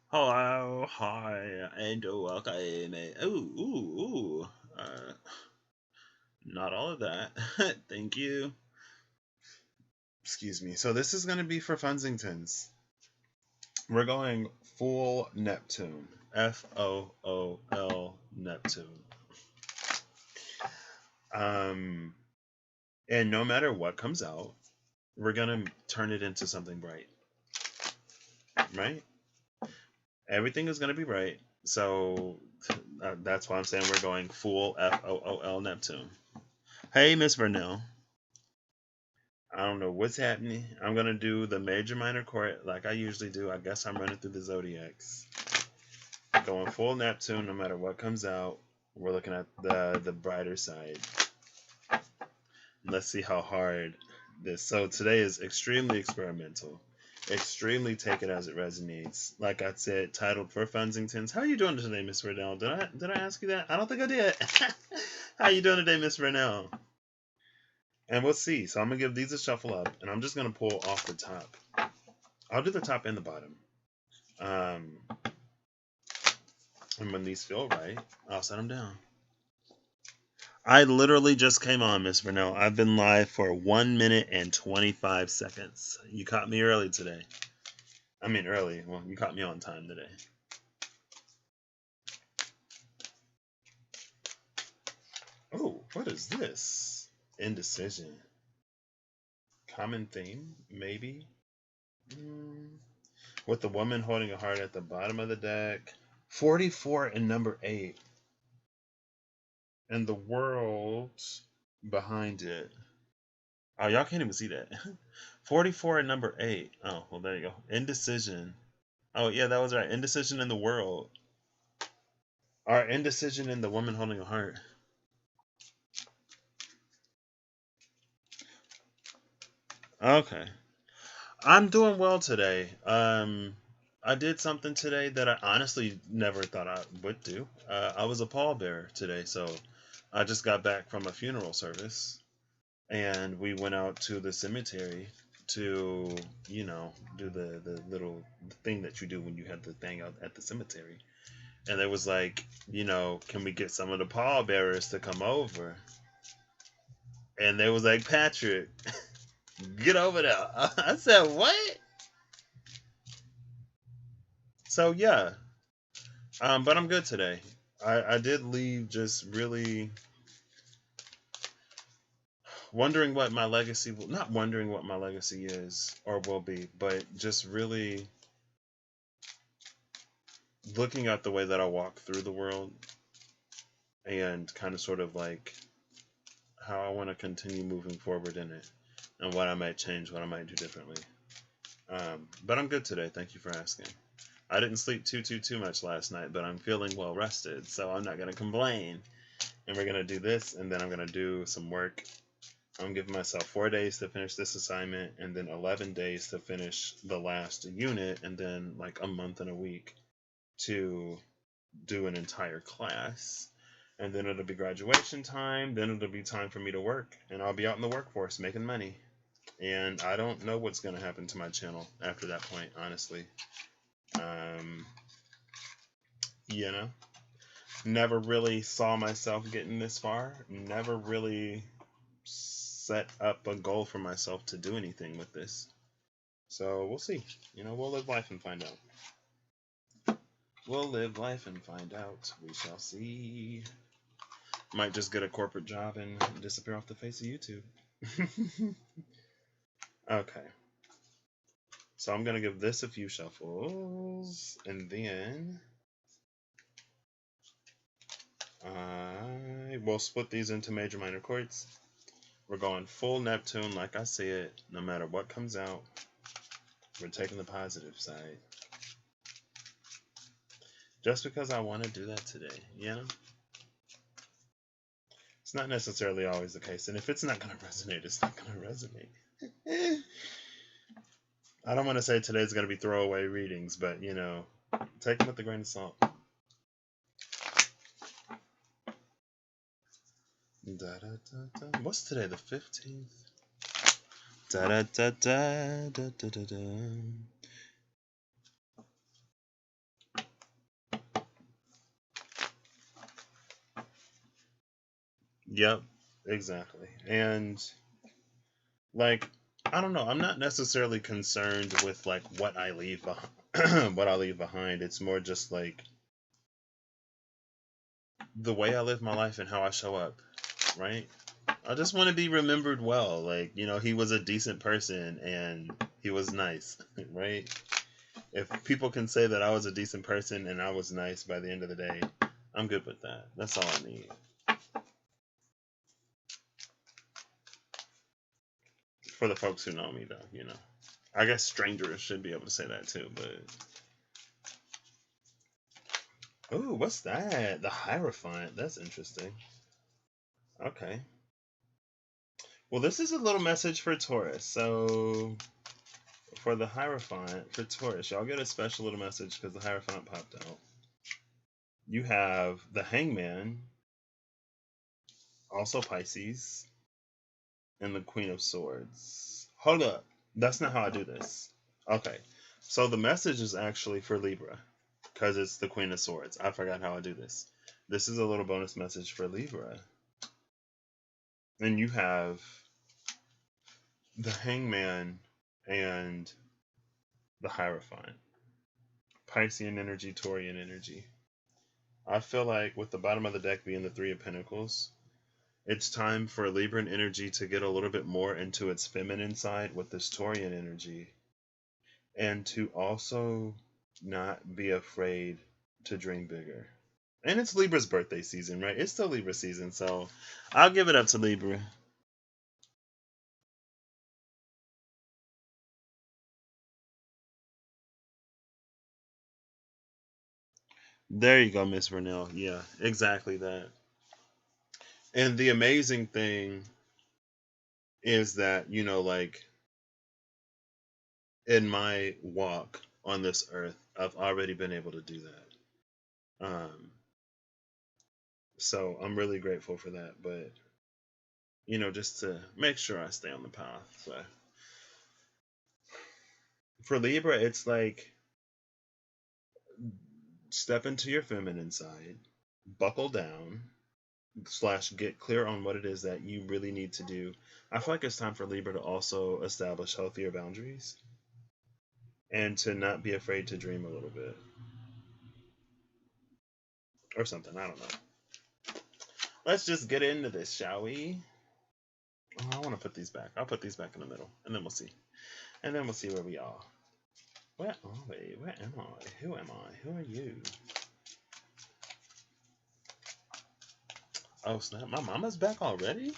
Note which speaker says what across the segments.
Speaker 1: Hello, hi, and welcome. Uh, Not all of that. Thank you. Excuse me. So this is going to be for Funsingtons. We're going full Neptune. FOOL Neptune. Um, and no matter what comes out, we're going to turn it into something bright. Right? Everything is going to be bright. So that's why I'm saying we're going full FOOL Neptune. Hey, Miss Vernell. I don't know what's happening. I'm gonna do the major minor chord like I usually do. I guess I'm running through the zodiacs. Going full Neptune no matter what comes out. We're looking at the brighter side. Let's see how hard this. So today is extremely experimental. Extremely take it as it resonates. Like I said, titled for Funsingtons. How are you doing today, Miss Vernell? Did I ask you that? I don't think I did. How you doing today, Miss Vernell? And we'll see. So I'm gonna give these a shuffle up, and I'm just gonna pull off the top. I'll do the top and the bottom. And when these feel right, I'll set them down. I literally just came on, Miss Vernell. I've been live for 1 minute and 25 seconds. You caught me early today. I mean early. Well, you caught me on time today. Oh, what is this? Indecision. Common theme, maybe? With the woman holding a heart at the bottom of the deck. 44 and number 8. And the world behind it. Oh, y'all can't even see that. 44 and number 8. Oh, well, there you go. Indecision. Oh, yeah, that was right. Indecision in the world. Or indecision in the woman holding a heart. Okay. I'm doing well today. I did something today that I honestly never thought I would do. I was a pallbearer today, so I just got back from a funeral service, and we went out to the cemetery to, do the little thing that you do when you have the thing out at the cemetery. And it was like, can we get some of the pallbearers to come over? And they was like, Patrick, get over there. I said, what? So yeah, but I'm good today. I did leave just really wondering what my legacy will, not wondering what my legacy is or will be, but just really looking at the way that I walk through the world and kind of sort of like how I want to continue moving forward in it and what I might change, what I might do differently. But I'm good today. Thank you for asking. I didn't sleep too much last night, but I'm feeling well rested, so I'm not going to complain. And we're going to do this, and then I'm going to do some work. I'm giving myself 4 days to finish this assignment, and then 11 days to finish the last unit, and then like a month and a week to do an entire class. And then it'll be graduation time. Then it'll be time for me to work, and I'll be out in the workforce making money. And I don't know what's going to happen to my channel after that point, honestly. Never really saw myself getting this far. Never really set up a goal for myself to do anything with this. So we'll see. We'll live life and find out. We'll live life and find out. We shall see. Might just get a corporate job and disappear off the face of YouTube. Okay. So I'm going to give this a few shuffles, and then I will split these into major minor chords. We're going full Neptune, like I said. No matter what comes out, we're taking the positive side. Just because I want to do that today, It's not necessarily always the case. And if it's not going to resonate, it's not going to resonate. I don't want to say today's going to be throwaway readings, but, take them with a grain of salt. Da, da, da, da. What's today, the 15th? Da, da, da, da, da, da, da, da. Yep, exactly. And like, I don't know, I'm not necessarily concerned with like what I leave behind. What I leave behind. It's more just like the way I live my life and how I show up, right? I just want to be remembered well. Like, he was a decent person and he was nice, right? If people can say that I was a decent person and I was nice by the end of the day, I'm good with that. That's all I need. For the folks who know me, though. I guess strangers should be able to say that too, but. Ooh, what's that? The Hierophant. That's interesting. Okay. Well, this is a little message for Taurus. So, for the Hierophant, for Taurus, y'all get a special little message because the Hierophant popped out. You have the Hangman, also Pisces, and the Queen of Swords. Hold up. That's not how I do this. Okay. So, the message is actually for Libra because it's the Queen of Swords. I forgot how I do this. This is a little bonus message for Libra. And you have the Hangman and the Hierophant. Piscean energy, Taurian energy. I feel like with the bottom of the deck being the Three of Pentacles, it's time for Libran energy to get a little bit more into its feminine side with this Taurian energy. And to also not be afraid to dream bigger. And it's Libra's birthday season, right? It's still Libra season, so I'll give it up to Libra. There you go, Miss Vernell. Yeah, exactly that. And the amazing thing is that, like in my walk on this earth, I've already been able to do that. So I'm really grateful for that. But, just to make sure I stay on the path. So for Libra, it's like step into your feminine side, buckle down, / get clear on what it is that you really need to do. I feel like it's time for Libra to also establish healthier boundaries and to not be afraid to dream a little bit or something. I don't know. Let's just get into this, shall we? Oh, I want to put these back. I'll put these back in the middle, and then we'll see. And then we'll see where we are. Where are we? Where am I? Who am I? Who are you? Oh, snap. My mama's back already?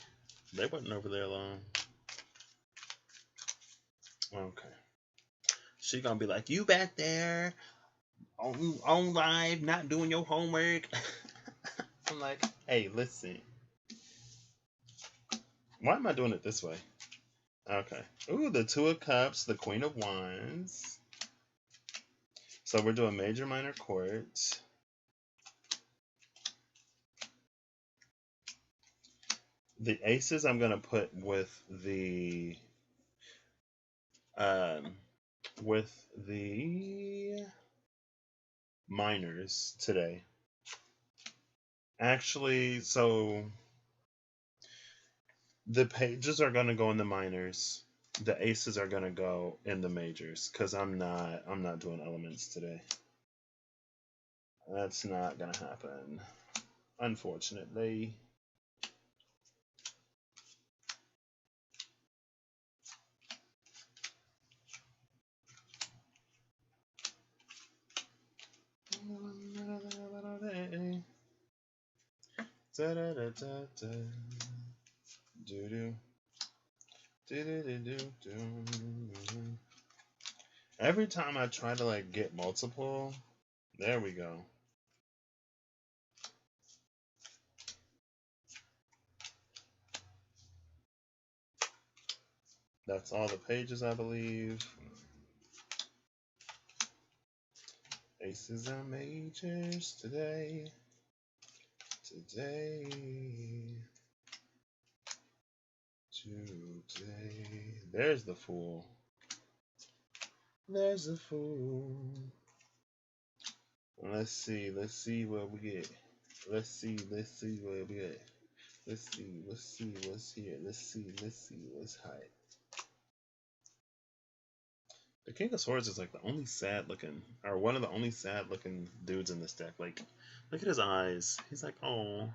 Speaker 1: They wasn't over there long. Okay. She gonna be like, you back there on live, not doing your homework. I'm like, hey, listen. Why am I doing it this way? Okay. Ooh, the Two of Cups, the Queen of Wands. So we're doing major, minor chords. The aces I'm going to put with the minors today. Actually, so the pages are going to go in the minors. The aces are going to go in the majors because I'm not doing elements today. That's not going to happen, unfortunately. Every time I try to like get multiple, there we go. That's all the pages, I believe. Aces and majors today. There's the Fool. There's the Fool. Let's see what we get. Let's see what we get. Let's see what's here. Let's see what's hot. The King of Swords is like the only sad looking, or one of the only sad looking dudes in this deck. Like, look at his eyes. He's like, oh,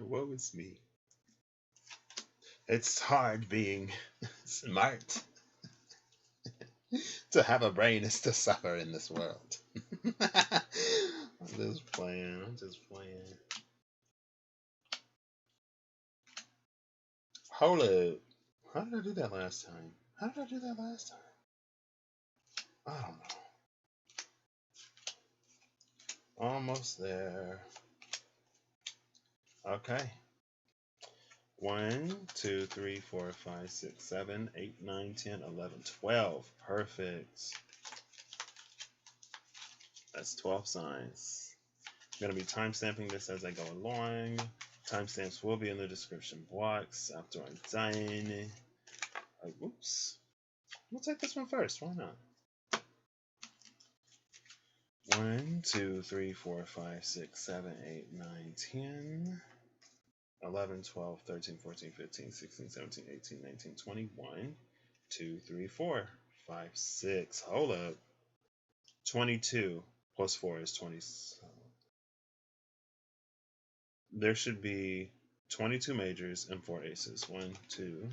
Speaker 1: woe is me. It's hard being smart. To have a brain is to suffer in this world. I'm just playing. Hold up. How did I do that last time? I don't know. Almost there. Okay. 1, 2, 3, 4, 5, 6, 7, 8, 9, 10, 11, 12. Perfect. That's 12 signs. I'm going to be timestamping this as I go along. Timestamps will be in the description box after I'm done. Oops. We'll take this one first. Why not? 1, 2, 3, 4, 5, 6, 7, 8, 9, 10, 11, 12, 13, 14, 15, 16, 17, 18, 19, 20. 1, 2, 3, 4, 5, 6. Hold up. 22 plus 4 is 20. There should be 22 majors and 4 aces. 1, 2,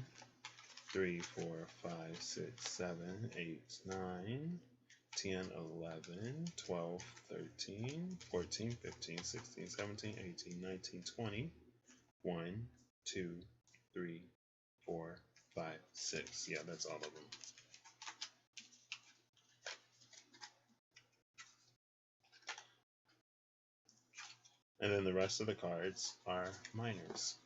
Speaker 1: 3, 4, 5, 6, 7, 8, 9, 10, 11, 12, 13, 14, 15, 16, 17, 18, 19, 20. 1, 2, 3, 4, 5, 6. Yeah, that's all of them. And then the rest of the cards are minors.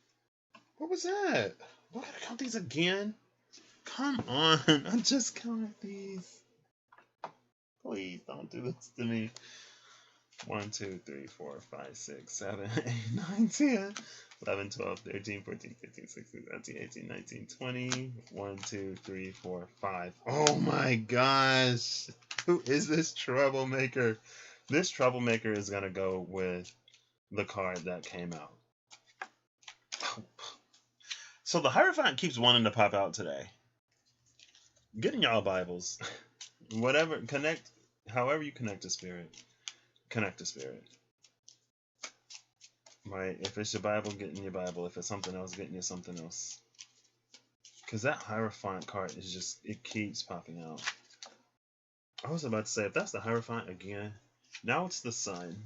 Speaker 1: What was that? Do I gotta count these again? Come on, I just counted these. Please don't do this to me. 1, 2, 3, 4, 5, 6, 7, 8, 9, 10, 11, 12, 13, 14, 15, 16, 17, 18, 19, 20. 1, 2, 3, 4, 5. Oh my gosh. Who is this troublemaker? This troublemaker is going to go with the card that came out. So the Hierophant keeps wanting to pop out today. Get in y'all Bibles. Whatever, connect, however you connect to Spirit. Connect to Spirit. Right? If it's your Bible, get in your Bible. If it's something else, get in you something else. Because that Hierophant card is just, it keeps popping out. I was about to say, if that's the Hierophant again, now it's the Sun.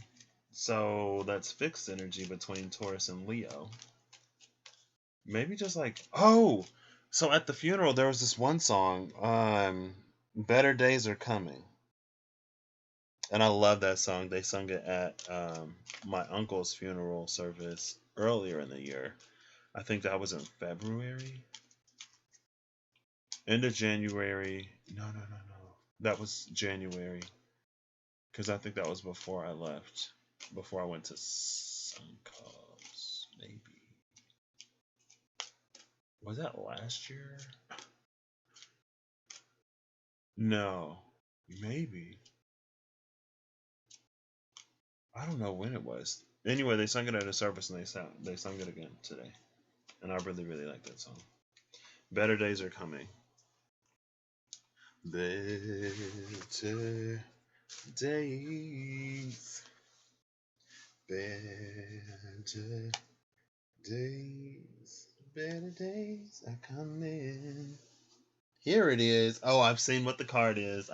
Speaker 1: So that's fixed energy between Taurus and Leo. Maybe just like, oh! So at the funeral, there was this one song, Better Days Are Coming. And I love that song. They sung it at my uncle's funeral service earlier in the year. I think that was in February. End of January. No. That was January. Because I think that was before I left. Before I went to Sun Cubs, maybe. Was that last year? No. Maybe. I don't know when it was. Anyway, they sung it at a service and they sung it again today. And I really, really like that song. Better days are coming. Better days. Better days. Better days are coming. Here it is. Oh, I've seen what the card is.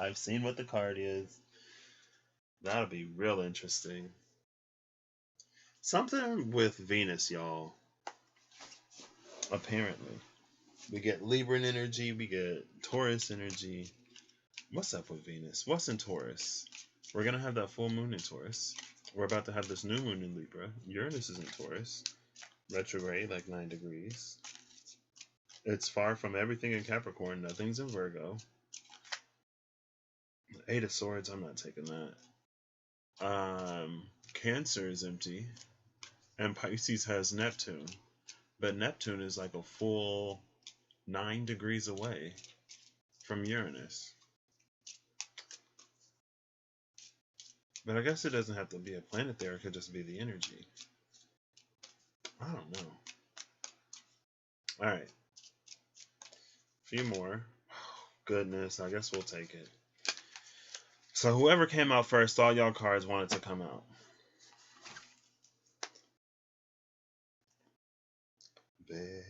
Speaker 1: That'll be real interesting. Something with Venus, y'all. Apparently. We get Libra energy. We get Taurus energy. What's up with Venus? What's in Taurus? We're going to have that full moon in Taurus. We're about to have this new moon in Libra. Uranus is in Taurus. Retrograde, like 9 degrees. It's far from everything in Capricorn. Nothing's in Virgo. 8 of Swords, I'm not taking that. Cancer is empty. And Pisces has Neptune. But Neptune is like a full 9 degrees away from Uranus. But I guess it doesn't have to be a planet there. It could just be the energy. I don't know. All right. A few more. Goodness, I guess we'll take it. So whoever came out first, all y'all cards wanted to come out. Better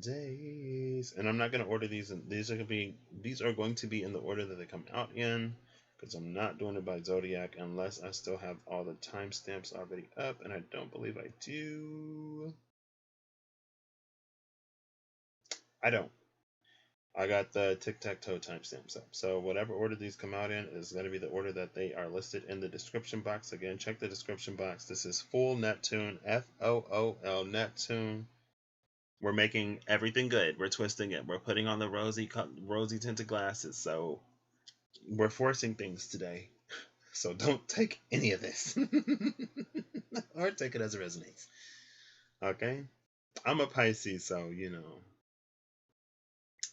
Speaker 1: days. And I'm not going to order these. These are going to be in the order that they come out in, because I'm not doing it by zodiac unless I still have all the timestamps already up, and I don't believe I do. I don't. I got the tic-tac-toe timestamps up. So whatever order these come out in is going to be the order that they are listed in the description box. Again, check the description box. This is full Neptune, FOOL Neptune. We're making everything good. We're twisting it. We're putting on the rosy tinted glasses. So we're forcing things today. So don't take any of this. Or take it as it resonates. Okay? I'm a Pisces, so, you know.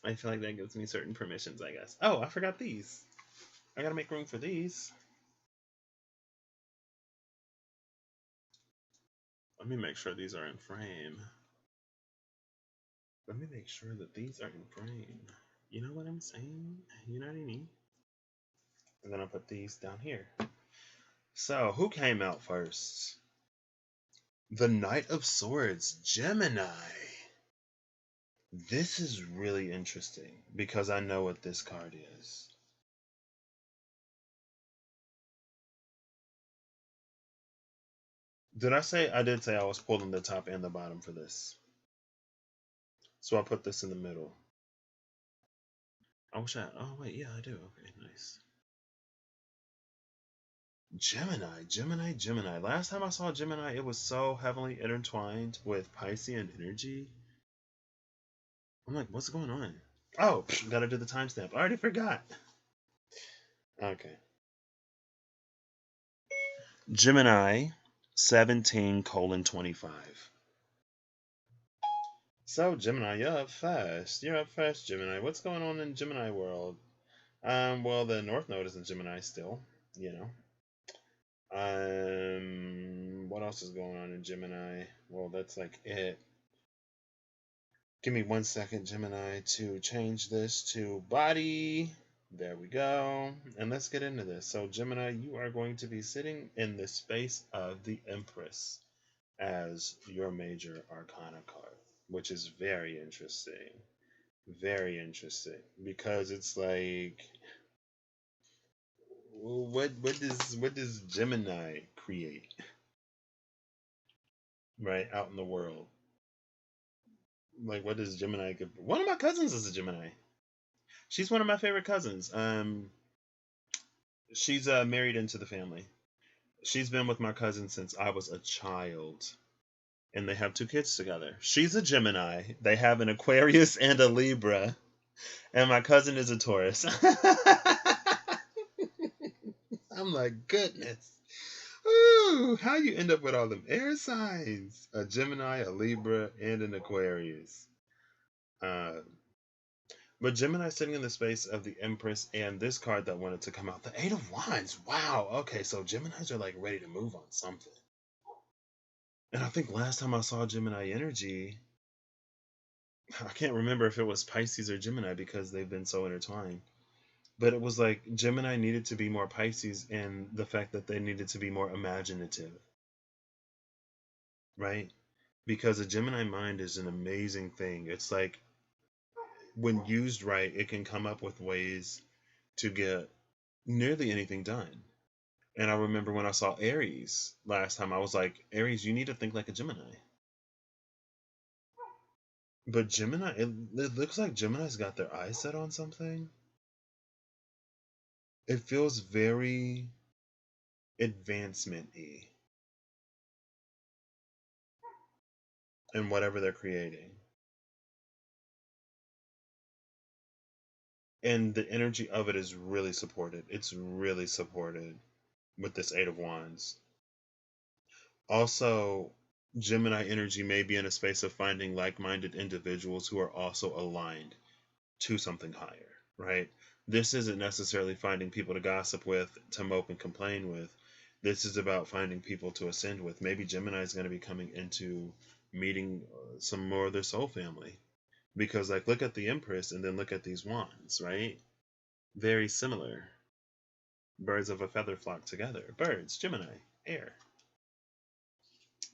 Speaker 1: I feel like that gives me certain permissions, I guess. Oh, I forgot these. I gotta make room for these. Let me make sure these are in frame. Let me make sure that these are in frame. You know what I'm saying? You know what I mean? And then I'll put these down here. So, who came out first? The Knight of Swords, Gemini. This is really interesting because I know what this card is. Did I say? I did say I was pulling the top and the bottom for this. So I'll put this in the middle. I wish I... Oh, wait. Yeah, I do. Okay, nice. Gemini, Gemini, Gemini. Last time I saw Gemini, it was so heavily intertwined with Piscean energy. I'm like, what's going on? Oh, gotta do the timestamp. I already forgot. Okay. Gemini 17:25. So Gemini, you're up first. You're up first, Gemini. What's going on in Gemini world? Well, the North Node is in Gemini still, you know. What else is going on in Gemini? Well, that's like it. Give me 1 second, Gemini, to change this to body. There we go. And let's get into this. So, Gemini, you are going to be sitting in the space of the Empress as your major arcana card, which is very interesting. Very interesting. Because it's like, what does Gemini create? Right, out in the world. Like, what does Gemini give? One of my cousins is a Gemini. She's one of my favorite cousins. She's married into the family. She's been with my cousin since I was a child. And they have 2 kids together. She's a Gemini. They have an Aquarius and a Libra. And my cousin is a Taurus. I'm like, goodness. Ooh, how you end up with all them air signs? A Gemini, a Libra, and an Aquarius. But Gemini sitting in the space of the Empress, and this card that wanted to come out, the 8 of Wands. Wow. Okay, so Geminis are like ready to move on something. And I think last time I saw Gemini energy, I can't remember if it was Pisces or Gemini because they've been so intertwined. But it was like Gemini needed to be more Pisces in the fact that they needed to be more imaginative. Right? Because a Gemini mind is an amazing thing. It's like, when used right, it can come up with ways to get nearly anything done. And I remember when I saw Aries last time, I was like, Aries, you need to think like a Gemini. But Gemini, it looks like Gemini's got their eyes set on something. It feels very advancement-y in whatever they're creating. And the energy of it is really supported. It's really supported with this 8 of Wands. Also, Gemini energy may be in a space of finding like-minded individuals who are also aligned to something higher, right? This isn't necessarily finding people to gossip with, to mope and complain with. This is about finding people to ascend with. Maybe Gemini is going to be coming into meeting some more of their soul family. Because, like, look at the Empress and then look at these wands, right? Very similar. Birds of a feather flock together. Birds, Gemini, air.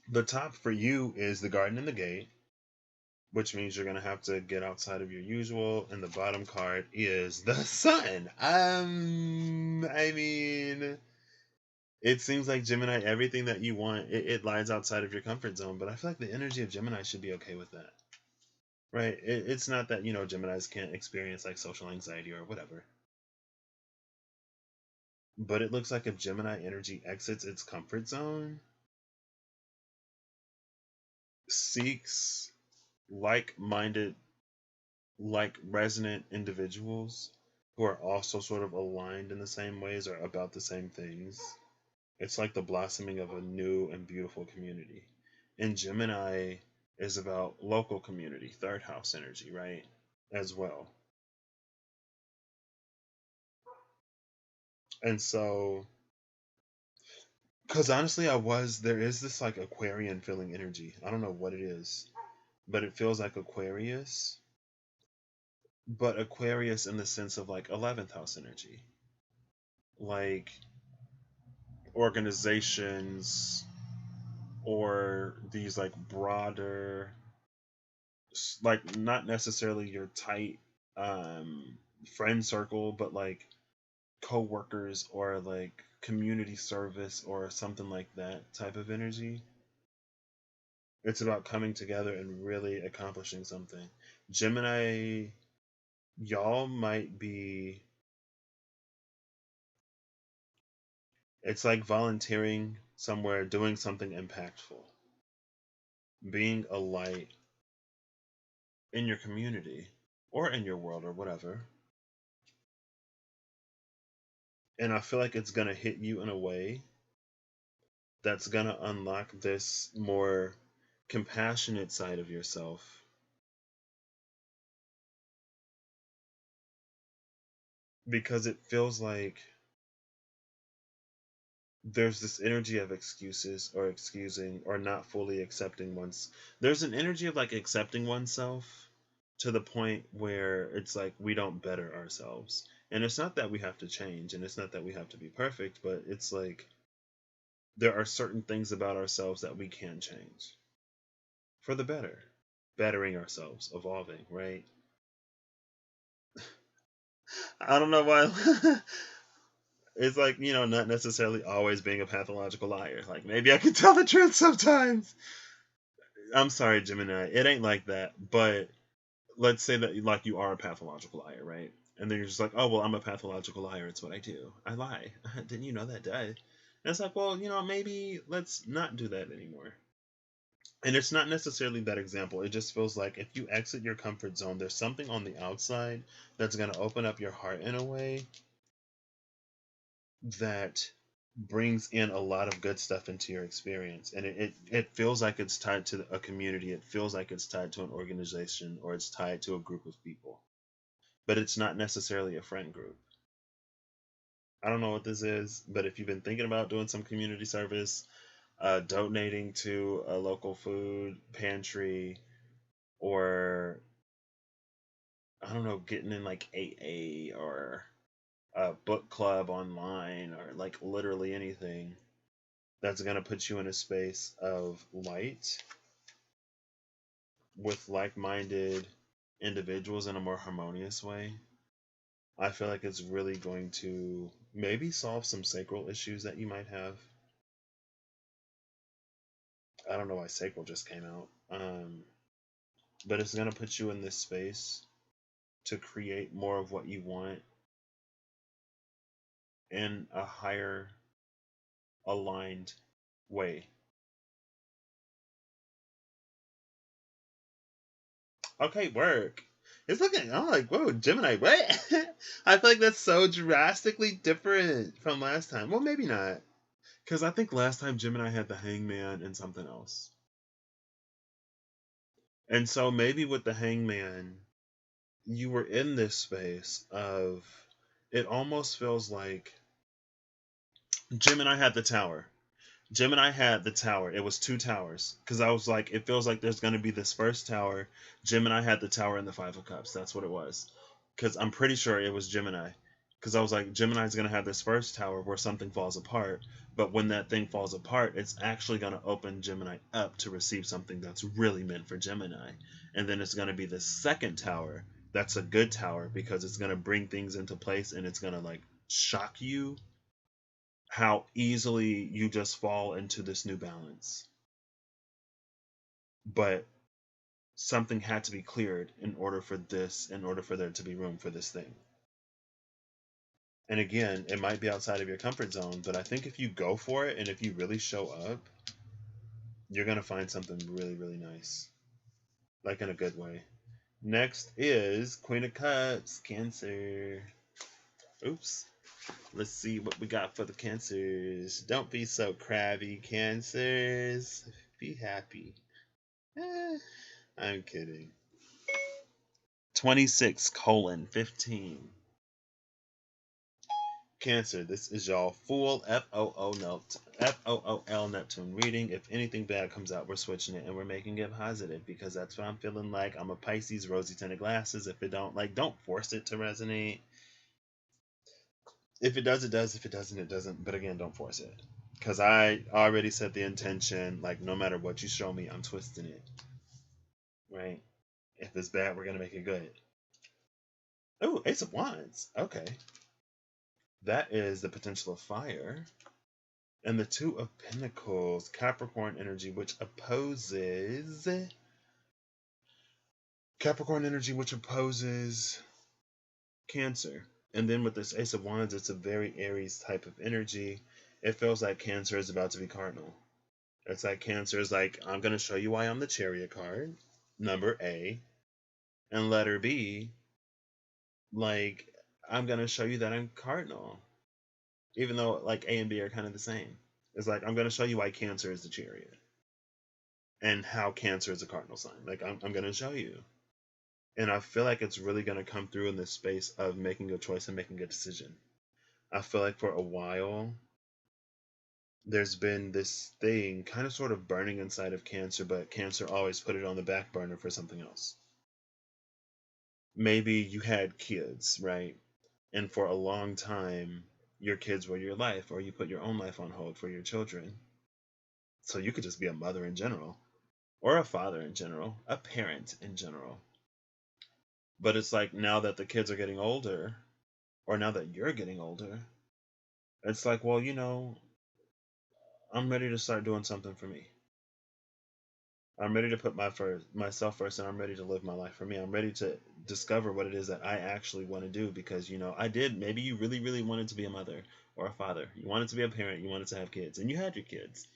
Speaker 1: The top for you is the Garden and the Gate, which means you're going to have to get outside of your usual. And the bottom card is the Sun. I mean, it seems like Gemini, everything that you want, it lies outside of your comfort zone. But I feel like the energy of Gemini should be okay with that. Right? It's not that, Geminis can't experience like social anxiety or whatever. But it looks like if Gemini energy exits its comfort zone, seeks like-minded, like resonant individuals who are also sort of aligned in the same ways or about the same things. It's like the blossoming of a new and beautiful community. And Gemini is about local community, third house energy, right? As well. And so, because honestly, there is this like Aquarian feeling energy. I don't know what it is, but it feels like Aquarius. But Aquarius in the sense of like 11th house energy. Like organizations or these like broader, like not necessarily your tight friend circle, but like co-workers or like community service or something like that type of energy. It's about coming together and really accomplishing something. Gemini, y'all might be, it's like volunteering somewhere, doing something impactful, being a light in your community or in your world or whatever. And I feel like it's going to hit you in a way that's going to unlock this more compassionate side of yourself. Because it feels like there's this energy of excuses or excusing or not fully accepting there's an energy of like accepting oneself to the point where it's like we don't better ourselves. And it's not that we have to change and it's not that we have to be perfect, but it's like there are certain things about ourselves that we can change for the better. Bettering ourselves, evolving, right? I don't know why. It's like, not necessarily always being a pathological liar. Like, maybe I can tell the truth sometimes. I'm sorry, Gemini. It ain't like that. But let's say that, like, you are a pathological liar, right? And then you're just like, oh, well, I'm a pathological liar. It's what I do. I lie. Didn't you know that, Dad? And it's like, well, maybe let's not do that anymore. And it's not necessarily that example. It just feels like if you exit your comfort zone, there's something on the outside that's going to open up your heart in a way that brings in a lot of good stuff into your experience. And it feels like it's tied to a community. It feels like it's tied to an organization or it's tied to a group of people. But it's not necessarily a friend group. I don't know what this is, but if you've been thinking about doing some community service, donating to a local food pantry, or I don't know, getting in like AA or a book club online or like literally anything that's going to put you in a space of light with like-minded individuals in a more harmonious way. I feel like it's really going to maybe solve some sacral issues that you might have. I don't know why sacral just came out. But it's going to put you in this space to create more of what you want in a higher aligned way. Okay, work. It's looking, I'm like, whoa, Gemini, what? I feel like that's so drastically different from last time. Well, maybe not. Because I think last time Gemini had the Hangman and something else. And so maybe with the Hangman, you were in this space of, it almost feels like Gemini had the tower. Gemini had the tower. It was two towers. Because I was like, it feels like there's going to be this first tower. Gemini had the tower and the Five of Cups. That's what it was. Because I'm pretty sure it was Gemini. Because I was like, Gemini's going to have this first tower where something falls apart. But when that thing falls apart, it's actually going to open Gemini up to receive something that's really meant for Gemini. And then it's going to be the second tower that's a good tower because it's going to bring things into place and it's going to like shock you how easily you just fall into this new balance. But something had to be cleared in order for there to be room for this thing. And again, it might be outside of your comfort zone, but I think if you go for it and if you really show up, you're going to find something really, really nice. Like in a good way. Next is Queen of Cups, Cancer. Oops. Let's see what we got for the Cancers. Don't be so crabby, Cancers. Be happy. I'm kidding. 26:15. Cancer, this is y'all full FOOL Neptune reading. If anything bad comes out, we're switching it and we're making it positive because that's what I'm feeling like. I'm a Pisces, rosy tinted glasses. If it don't force it to resonate. If it does, it does. If it doesn't, it doesn't. But again, don't force it. Because I already set the intention, like no matter what you show me, I'm twisting it. Right? If it's bad, we're going to make it good. Oh, Ace of Wands. Okay. That is the potential of fire. And the Two of Pentacles, Capricorn energy, which opposes... Cancer. And then with this Ace of Wands, it's a very Aries type of energy. It feels like Cancer is about to be cardinal. It's like Cancer is like, I'm going to show you why I'm the Chariot card, number A. And letter B, like, I'm going to show you that I'm cardinal. Even though, like, A and B are kind of the same. It's like, I'm going to show you why Cancer is the Chariot. And how Cancer is a cardinal sign. Like, I'm going to show you. And I feel like it's really going to come through in this space of making a choice and making a decision. I feel like for a while, there's been this thing kind of sort of burning inside of Cancer, but Cancer always put it on the back burner for something else. Maybe you had kids, right? And for a long time, your kids were your life, or you put your own life on hold for your children. So you could just be a mother in general, or a father in general, a parent in general. But it's like now that the kids are getting older, or now that you're getting older, it's like, well, you know, I'm ready to start doing something for me. I'm ready to put myself first, and I'm ready to live my life for me. I'm ready to discover what it is that I actually want to do because, you know, maybe you really, really wanted to be a mother or a father. You wanted to be a parent. You wanted to have kids, and you had your kids.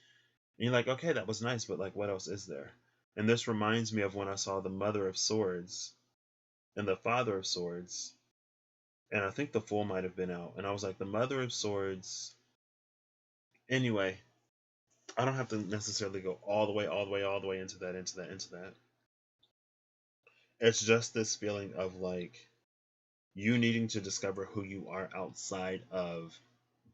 Speaker 1: And you're like, okay, that was nice, but like, what else is there? And this reminds me of when I saw the Mother of Swords and the Father of Swords, and I think the Fool might have been out, and I was like, the Mother of Swords. Anyway, I don't have to necessarily go all the way into that. It's just this feeling of like you needing to discover who you are outside of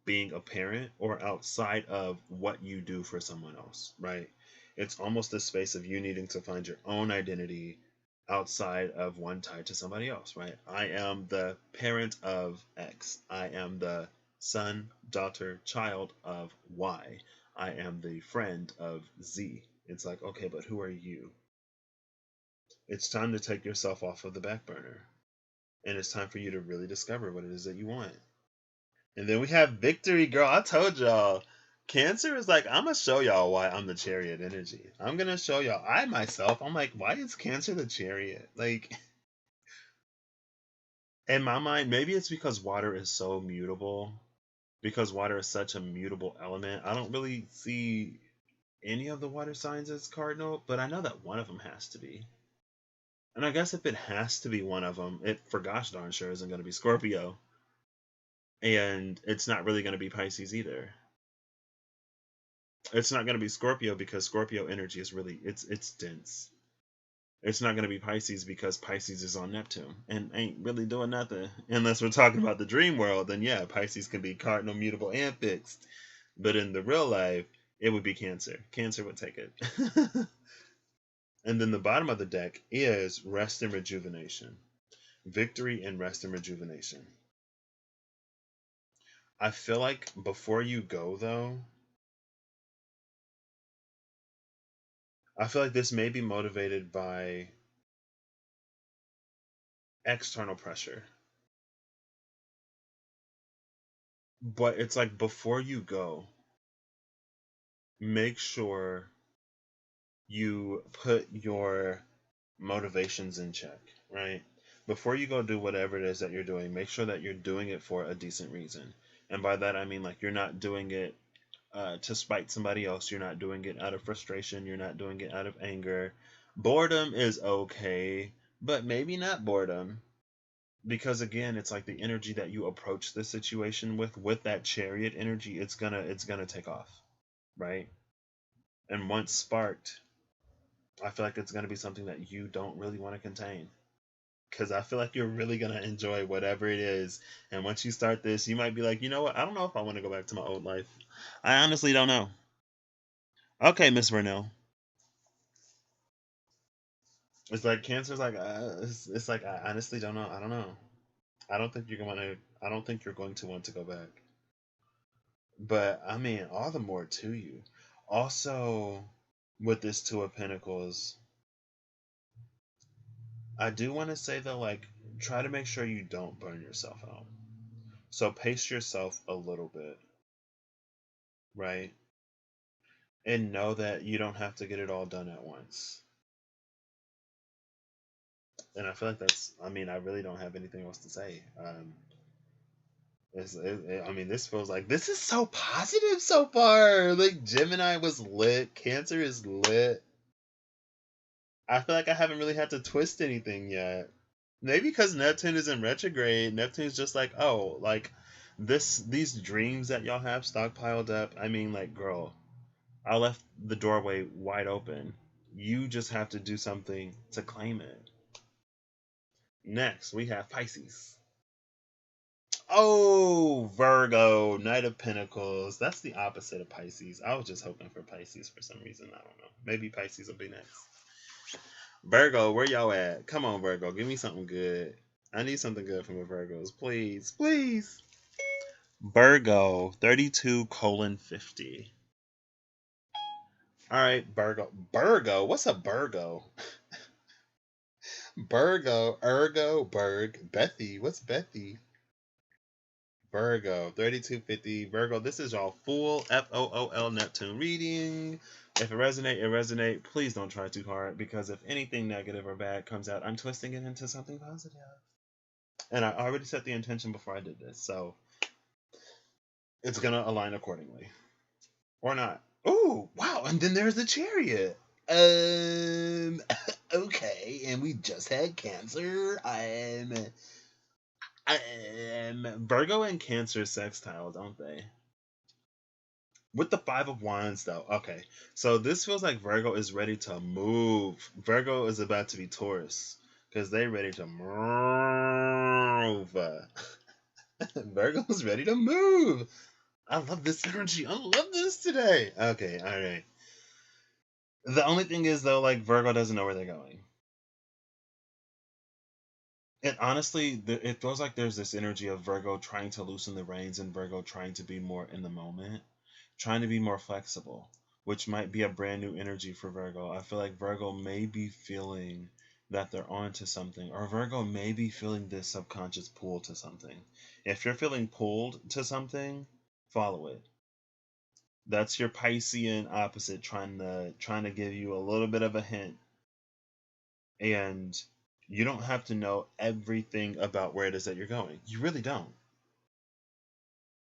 Speaker 1: being a parent or outside of what you do for someone else, right? It's almost this space of you needing to find your own identity outside of one tied to somebody else, right? I am the parent of X. I am the son, daughter, child of Y. I am the friend of Z. It's like, okay, but who are you? It's time to take yourself off of the back burner. And it's time for you to really discover what it is that you want. And then we have Victory, girl. I told y'all. Cancer is like, I'm going to show y'all why I'm the Chariot energy. I'm going to show y'all. I'm like, why is Cancer the Chariot? Like, in my mind, maybe it's because water is so mutable. Because water is such a mutable element. I don't really see any of the water signs as cardinal, but I know that one of them has to be. And I guess if it has to be one of them, it for gosh darn sure isn't going to be Scorpio. And it's not really going to be Pisces either. It's not going to be Scorpio because Scorpio energy is really, it's dense. it's not going to be Pisces because Pisces is on Neptune and ain't really doing nothing. Unless we're talking about the dream world, then yeah, Pisces can be cardinal, mutable, and fixed. But in the real life, it would be Cancer. Cancer would take it. And then the bottom of the deck is rest and rejuvenation. Victory and rest and rejuvenation. I feel like before you go, though, I feel like this may be motivated by external pressure. But it's like before you go, make sure you put your motivations in check, right? Before you go do whatever it is that you're doing, make sure that you're doing it for a decent reason. And by that, I mean like you're not doing it to spite somebody else. You're not doing it out of frustration. You're not doing it out of anger. Boredom is okay, but maybe not boredom. Because again, it's like the energy that you approach this situation with that chariot energy, it's gonna take off, right? And once sparked, I feel like it's gonna be something that you don't really want to contain. Because I feel like you're really gonna enjoy whatever it is. And once you start this, you might be like, you know what? I don't know if I want to go back to my old life. I honestly don't know. Okay, Miss Vernell. It's like Cancer's like it's like I honestly don't know. I don't know. I don't think you're going to. I don't think you're going to want to go back. But I mean, all the more to you. Also, with this Two of Pentacles, I do want to say that like try to make sure you don't burn yourself out. So pace yourself a little bit, right? And know that you don't have to get it all done at once. And I feel like that's. I mean, I really don't have anything else to say. I mean, this feels like this is so positive so far. Like Gemini was lit, Cancer is lit. I feel like I haven't really had to twist anything yet. Maybe because Neptune is in retrograde. Neptune's just like, oh, like these dreams that y'all have stockpiled up. I mean, like, girl, I left the doorway wide open. You just have to do something to claim it. Next, we have Pisces. Oh, Virgo, Knight of Pentacles. That's the opposite of Pisces. I was just hoping for Pisces for some reason. I don't know. Maybe Pisces will be next. Virgo, where y'all at? Come on, Virgo. Give me something good. I need something good from the Virgos. Please, please. Virgo, 32:50. All right, Virgo. Virgo? What's a Virgo? Virgo, Ergo, Berg, Bethy. What's Bethy? Virgo, 3250. Virgo, this is y'all full FOOL Neptune reading. If it resonate, it resonate. Please don't try too hard because if anything negative or bad comes out, I'm twisting it into something positive. And I already set the intention before I did this, so it's going to align accordingly. Or not. Oh, wow. And then there's the Chariot. Okay. And we just had Cancer. Virgo and Cancer sextile, don't they? With the Five of Wands, though. Okay. So this feels like Virgo is ready to move. Virgo is about to be Taurus. Because they're ready to move. Virgo's ready to move. I love this energy. I love this today. Okay, alright. The only thing is, though, like, Virgo doesn't know where they're going. And honestly, it feels like there's this energy of Virgo trying to loosen the reins and Virgo trying to be more in the moment, trying to be more flexible, which might be a brand new energy for Virgo. I feel like Virgo may be feeling that they're on to something, or Virgo may be feeling this subconscious pull to something. If you're feeling pulled to something, follow it. That's your Piscean opposite trying to give you a little bit of a hint. And you don't have to know everything about where it is that you're going. You really don't.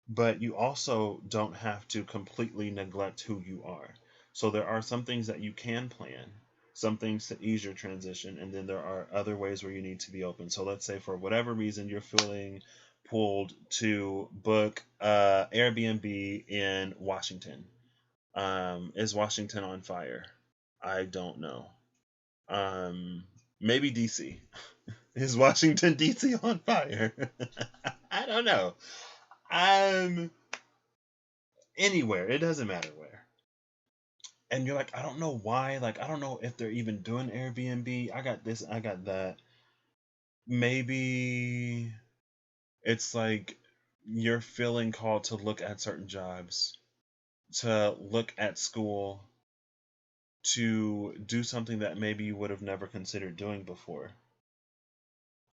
Speaker 1: But you also don't have to completely neglect who you are. So there are some things that you can plan, some things to ease your transition, and then there are other ways where you need to be open. So let's say for whatever reason you're feeling pulled to book Airbnb in Washington. Is Washington on fire? I don't know. Maybe DC. Is Washington DC on fire? I don't know. Anywhere. It doesn't matter where. And you're like, I don't know why. Like, I don't know if they're even doing Airbnb. I got this, I got that. Maybe it's like you're feeling called to look at certain jobs, to look at school, to do something that maybe you would have never considered doing before.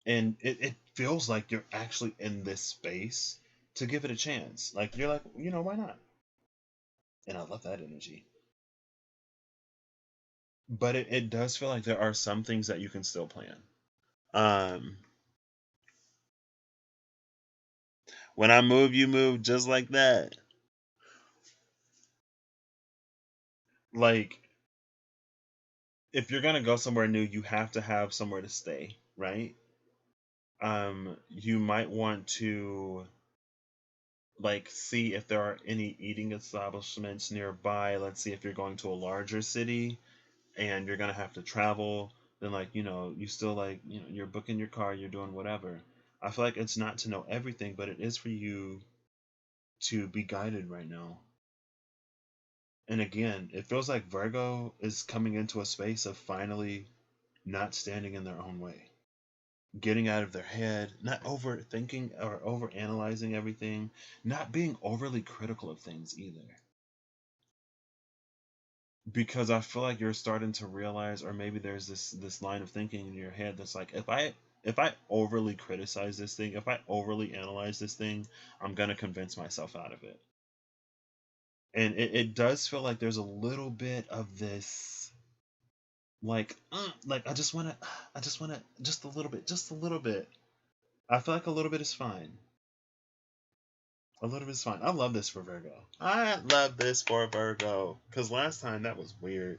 Speaker 1: And it feels like you're actually in this space to give it a chance. Like, you're like, why not? And I love that energy. But it does feel like there are some things that you can still plan. When I move, you move just like that. Like, if you're gonna go somewhere new, you have to have somewhere to stay, right? You might want to like see if there are any eating establishments nearby. Let's see if you're going to a larger city and you're gonna have to travel, then like, you still like, you're booking your car, you're doing whatever. I feel like it's not to know everything, but it is for you to be guided right now. And again, it feels like Virgo is coming into a space of finally not standing in their own way, getting out of their head, not overthinking or overanalyzing everything, not being overly critical of things either. Because I feel like you're starting to realize, or maybe there's this line of thinking in your head that's like, if I overly criticize this thing, if I overly analyze this thing, I'm gonna convince myself out of it. And it does feel like there's a little bit of this, like I just wanna just a little bit, just a little bit. I feel like a little bit is fine. A little bit is fine. I love this for Virgo. I love this for Virgo. Because last time that was weird.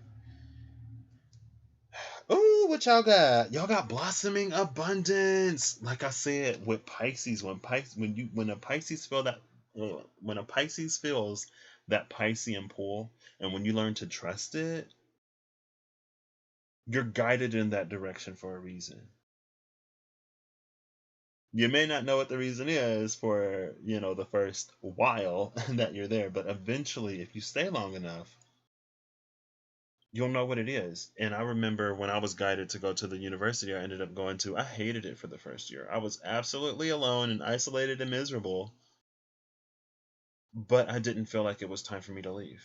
Speaker 1: Ooh, what y'all got? Y'all got blossoming abundance. Like I said, with Pisces, when a Pisces when a Pisces feels that Piscean pull, and when you learn to trust it, you're guided in that direction for a reason. You may not know what the reason is for, the first while that you're there, but eventually, if you stay long enough, you'll know what it is. And I remember when I was guided to go to the university I ended up going to, I hated it for the first year. I was absolutely alone and isolated and miserable, but I didn't feel like it was time for me to leave.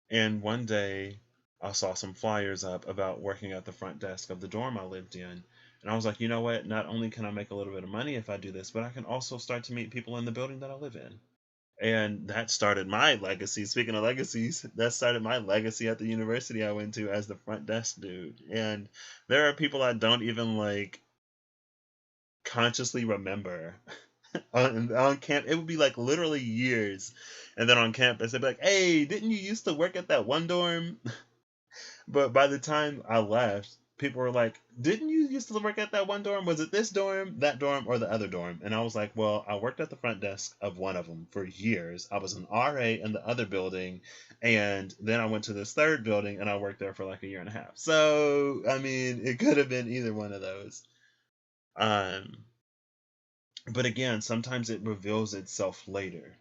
Speaker 1: And one day, I saw some flyers up about working at the front desk of the dorm I lived in. And I was like, you know what? Not only can I make a little bit of money if I do this, but I can also start to meet people in the building that I live in. And that started my legacy. Speaking of legacies, that started my legacy at the university I went to as the front desk dude. And there are people I don't even like consciously remember on camp. It would be like literally years. And then on campus, they'd be like, hey, didn't you used to work at that one dorm? But by the time I left, people were like, didn't you used to work at that one dorm? Was it this dorm, that dorm, or the other dorm? And I was like, well, I worked at the front desk of one of them for years. I was an RA in the other building. And then I went to this third building and I worked there for like a year and a half. So, I mean, it could have been either one of those. But again, sometimes it reveals itself later.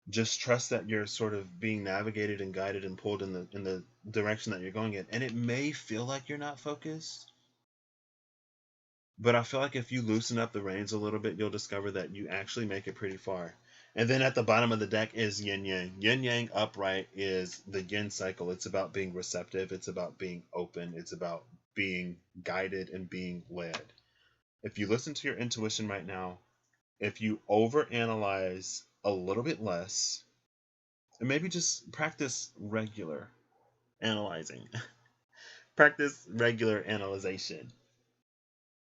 Speaker 1: Just trust that you're sort of being navigated and guided and pulled in the direction that you're going in. And it may feel like you're not focused, but I feel like if you loosen up the reins a little bit, you'll discover that you actually make it pretty far. And then at the bottom of the deck is yin yang. Yin yang upright is the yin cycle. It's about being receptive. It's about being open. It's about being guided and being led. If you listen to your intuition right now, if you overanalyze a little bit less, and maybe just practice regular analyzing, practice regular analyzation.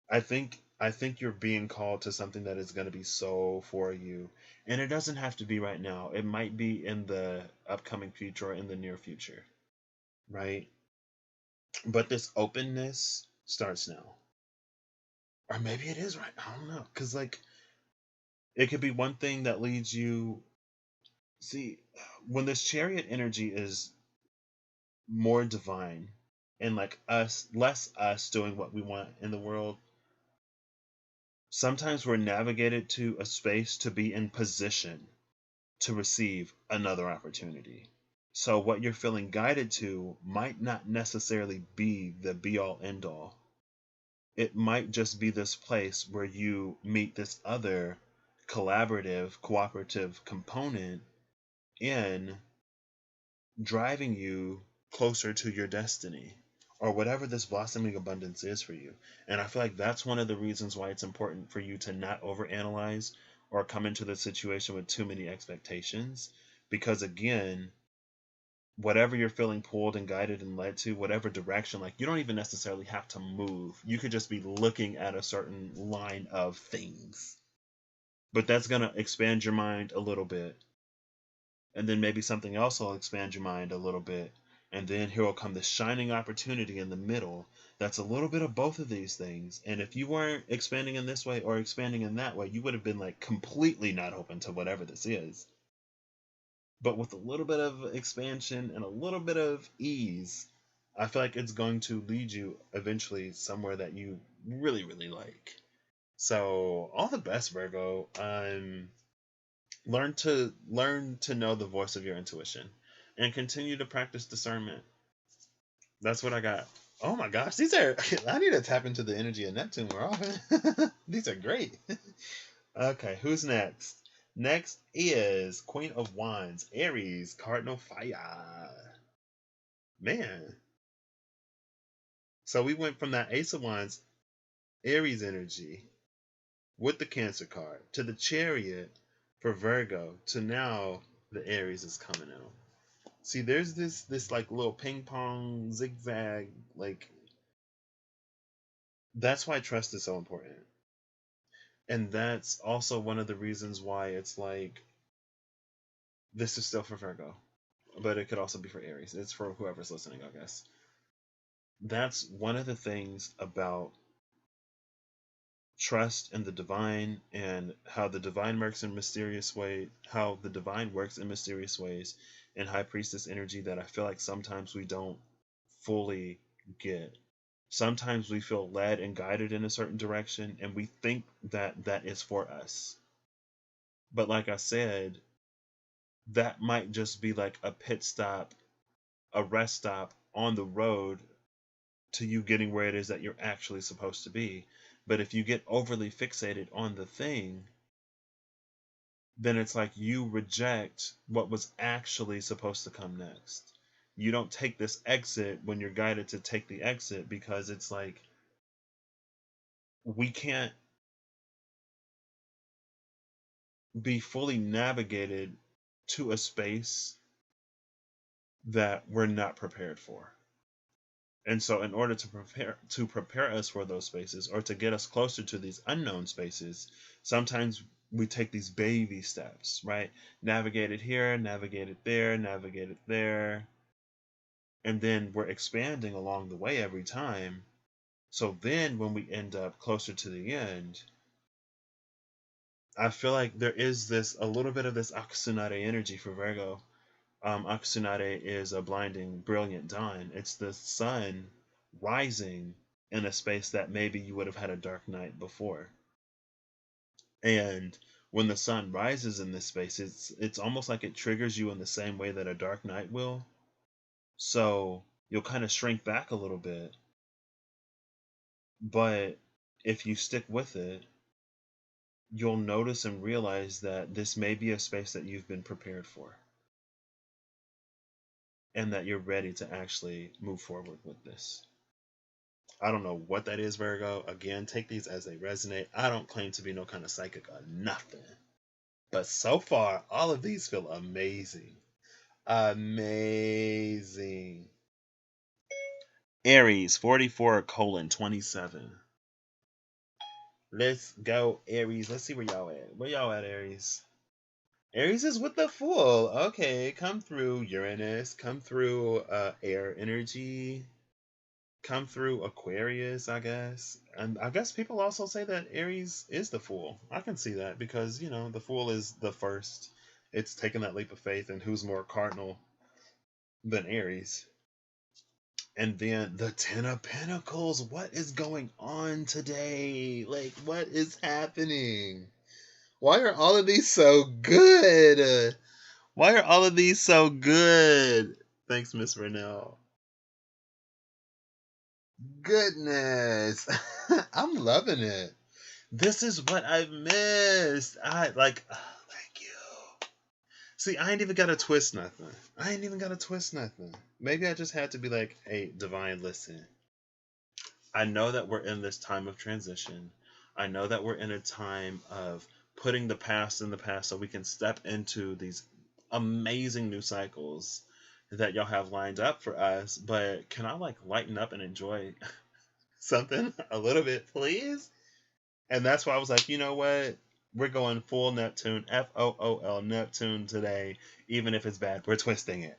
Speaker 1: I think you're being called to something that is going to be so for you, and it doesn't have to be right now. It might be in the upcoming future or in the near future, right? But this openness starts now, or maybe it is right. I don't know, because like it could be one thing that leads you. See, when this chariot energy is more divine, and like less us doing what we want in the world. Sometimes we're navigated to a space to be in position to receive another opportunity. So what you're feeling guided to might not necessarily be the be all end all. It might just be this place where you meet this other collaborative, cooperative component in driving you closer to your destiny or whatever this blossoming abundance is for you. And I feel like that's one of the reasons why it's important for you to not overanalyze or come into the situation with too many expectations. Because again, whatever you're feeling pulled and guided and led to, whatever direction, like you don't even necessarily have to move. You could just be looking at a certain line of things. But that's going to expand your mind a little bit. And then maybe something else will expand your mind a little bit. And then here will come this shining opportunity in the middle that's a little bit of both of these things. And if you weren't expanding in this way or expanding in that way, you would have been like completely not open to whatever this is. But with a little bit of expansion and a little bit of ease, I feel like it's going to lead you eventually somewhere that you really, really like. So all the best, Virgo. Learn to know the voice of your intuition and continue to practice discernment. That's what I got. Oh my gosh, these are I need to tap into the energy of Neptune more often. These are great. Okay, who's next? Next is Queen of Wands, Aries, Cardinal Fire. Man. So we went from that Ace of Wands, Aries energy with the Cancer card to the Chariot for Virgo to now the Aries is coming out. See, there's this like little ping pong zigzag, like that's why trust is so important. And that's also one of the reasons why it's like this is still for Virgo, but it could also be for Aries. It's for whoever's listening, I guess. That's one of the things about trust in the divine and how the divine works in mysterious ways, how the divine works in mysterious ways and High Priestess energy that I feel like sometimes we don't fully get. Sometimes we feel led and guided in a certain direction and we think that that is for us. But like I said, that might just be like a pit stop, a rest stop on the road to you getting where it is that you're actually supposed to be. But if you get overly fixated on the thing, then it's like you reject what was actually supposed to come next. You don't take this exit when you're guided to take the exit because it's like we can't be fully navigated to a space that we're not prepared for. And so in order to prepare us for those spaces or to get us closer to these unknown spaces, sometimes we take these baby steps, right? Navigate it here, navigate it there, navigate it there. And then we're expanding along the way every time. So then when we end up closer to the end, I feel like there is a little bit of this Aksunare energy for Virgo. Aksunare is a blinding, brilliant dawn. It's the sun rising in a space that maybe you would have had a dark night before. And when the sun rises in this space, it's almost like it triggers you in the same way that a dark night will. So you'll kind of shrink back a little bit. But if you stick with it, you'll notice and realize that this may be a space that you've been prepared for. And that you're ready to actually move forward with this. I don't know what that is, Virgo. Again, take these as they resonate. I don't claim to be no kind of psychic or nothing. But so far, all of these feel amazing. Amazing. Aries 44:27. Let's go, Aries. Let's see where y'all at. Where y'all at, Aries? Aries is with the Fool. Okay, come through Uranus. Come through air energy. Come through Aquarius, I guess. And I guess people also say that Aries is the Fool. I can see that because, the Fool is the first. It's taking that leap of faith, and who's more cardinal than Aries? And then the Ten of Pentacles. What is going on today? Like, what is happening? Why are all of these so good? Why are all of these so good? Thanks, Miss Renell. Goodness. I'm loving it. This is what I've missed. I like, oh, thank you. See, I ain't even got to twist nothing. Maybe I just had to be like, hey, divine, listen. I know that we're in this time of transition. I know that we're in a time of putting the past in the past so we can step into these amazing new cycles that y'all have lined up for us. But can I like lighten up and enjoy something a little bit, please? And that's why I was like, you know what? We're going full Neptune, FOOL Neptune today, even if it's bad. We're twisting it.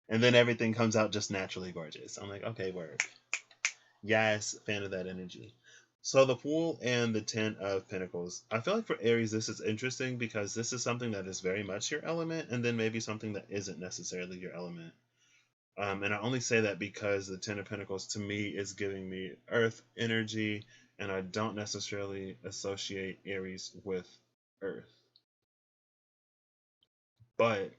Speaker 1: And then everything comes out just naturally gorgeous. I'm like, okay, work. Yes, fan of that energy. So the Fool and the Ten of Pentacles. I feel like for Aries, this is interesting because this is something that is very much your element, and then maybe something that isn't necessarily your element. And I only say that because the Ten of Pentacles to me is giving me Earth energy, and I don't necessarily associate Aries with Earth. But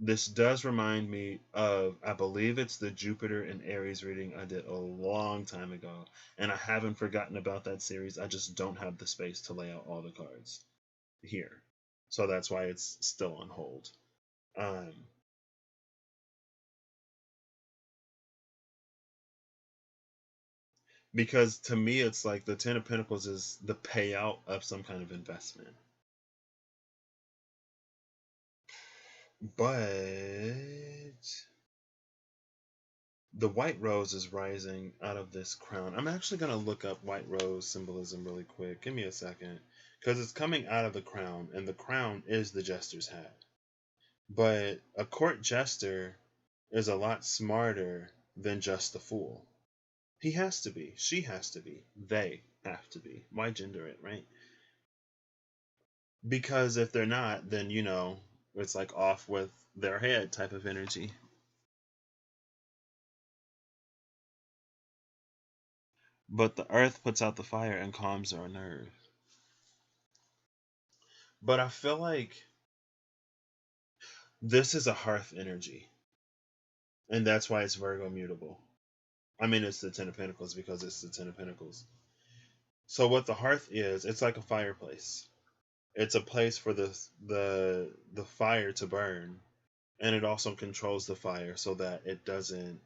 Speaker 1: this does remind me of, I believe it's the Jupiter and Aries reading I did a long time ago. And I haven't forgotten about that series. I just don't have the space to lay out all the cards here. So that's why it's still on hold. Because to me, it's like the Ten of Pentacles is the payout of some kind of investment. But the white rose is rising out of this crown. I'm actually going to look up white rose symbolism really quick. Give me a second. Because it's coming out of the crown, and the crown is the jester's hat. But a court jester is a lot smarter than just the fool. He has to be. She has to be. They have to be. Why gender it, right? Because if they're not, then, you know, it's like off with their head type of energy. But the earth puts out the fire and calms our nerve. But I feel like this is a hearth energy. And that's why it's Virgo mutable. I mean, it's the Ten of Pentacles because it's the Ten of Pentacles. So what the hearth is, it's like a fireplace. It's a place for the fire to burn. And it also controls the fire so that it doesn't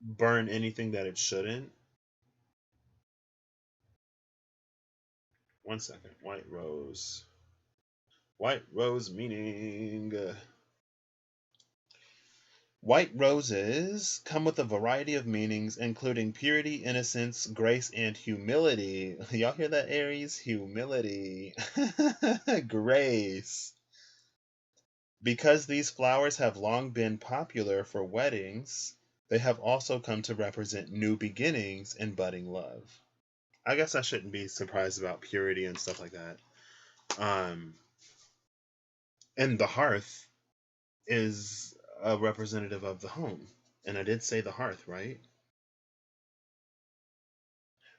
Speaker 1: burn anything that it shouldn't. One second. White rose. White rose meaning. White roses come with a variety of meanings, including purity, innocence, grace, and humility. Y'all hear that, Aries? Humility. Grace. Because these flowers have long been popular for weddings, they have also come to represent new beginnings and budding love. I guess I shouldn't be surprised about purity and stuff like that. And the hearth is a representative of the home. And I did say the hearth, right?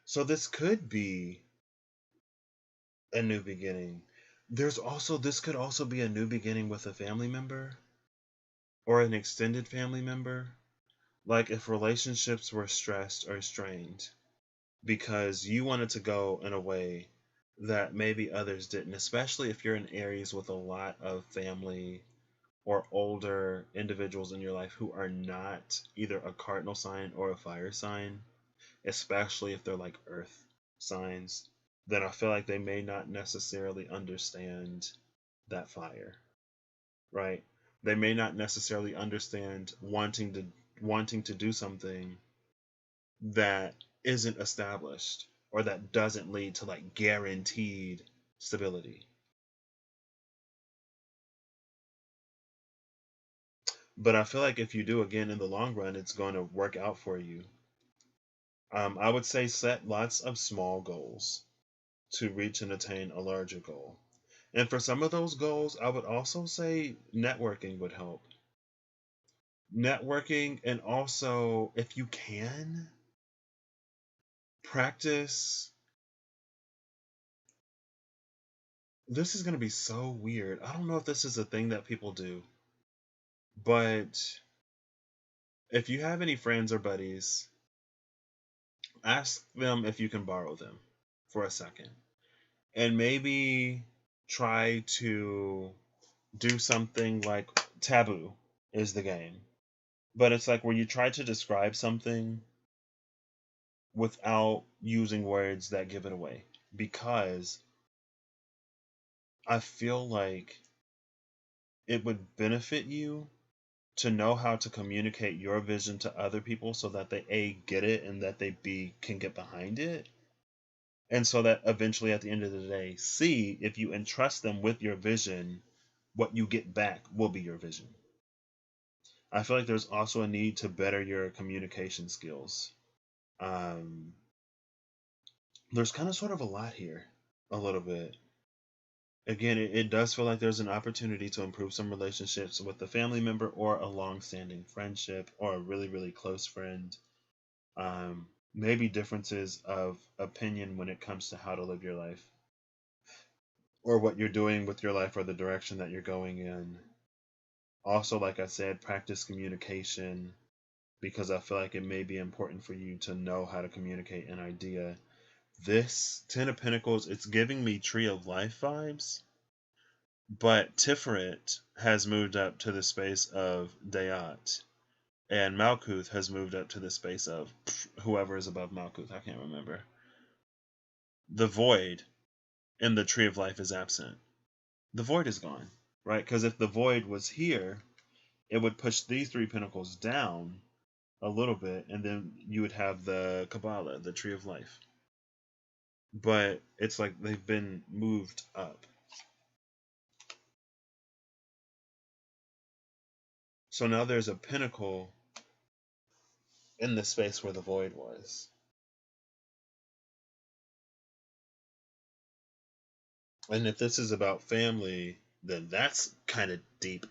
Speaker 1: So this could be a new beginning. This could also be a new beginning with a family member or an extended family member. Like if relationships were stressed or strained because you wanted to go in a way that maybe others didn't, especially if you're in Aries with a lot of family or older individuals in your life who are not either a cardinal sign or a fire sign, especially if they're like earth signs, then I feel like they may not necessarily understand that fire, right? They may not necessarily understand wanting to do something that isn't established or that doesn't lead to like guaranteed stability. But I feel like if you do, again, in the long run, it's going to work out for you. I would say set lots of small goals to reach and attain a larger goal. And for some of those goals, I would also say networking would help. networking, and also, if you can, practice. This is going to be so weird. I don't know if this is a thing that people do, but if you have any friends or buddies, ask them if you can borrow them for a second. And maybe try to do something like Taboo is the game. But it's like where you try to describe something without using words that give it away. Because I feel like it would benefit you to know how to communicate your vision to other people so that they A, get it, and that they B, can get behind it. And so that eventually at the end of the day, C, if you entrust them with your vision, what you get back will be your vision. I feel like there's also a need to better your communication skills. There's kind of sort of a lot here, a little bit. Again, it does feel like there's an opportunity to improve some relationships with a family member or a long-standing friendship or a really, really close friend. Maybe differences of opinion when it comes to how to live your life or what you're doing with your life or the direction that you're going in. Also, like I said, practice communication because I feel like it may be important for you to know how to communicate an idea. This Ten of Pentacles, it's giving me Tree of Life vibes, but Tiferet has moved up to the space of Dayat, and Malkuth has moved up to the space of whoever is above Malkuth. I can't remember. The Void in the Tree of Life is absent. The Void is gone, right? Because if the Void was here, it would push these three pentacles down a little bit, and then you would have the Kabbalah, the Tree of Life. But it's like they've been moved up. So now there's a pinnacle in the space where the void was. And if this is about family, then that's kind of deep.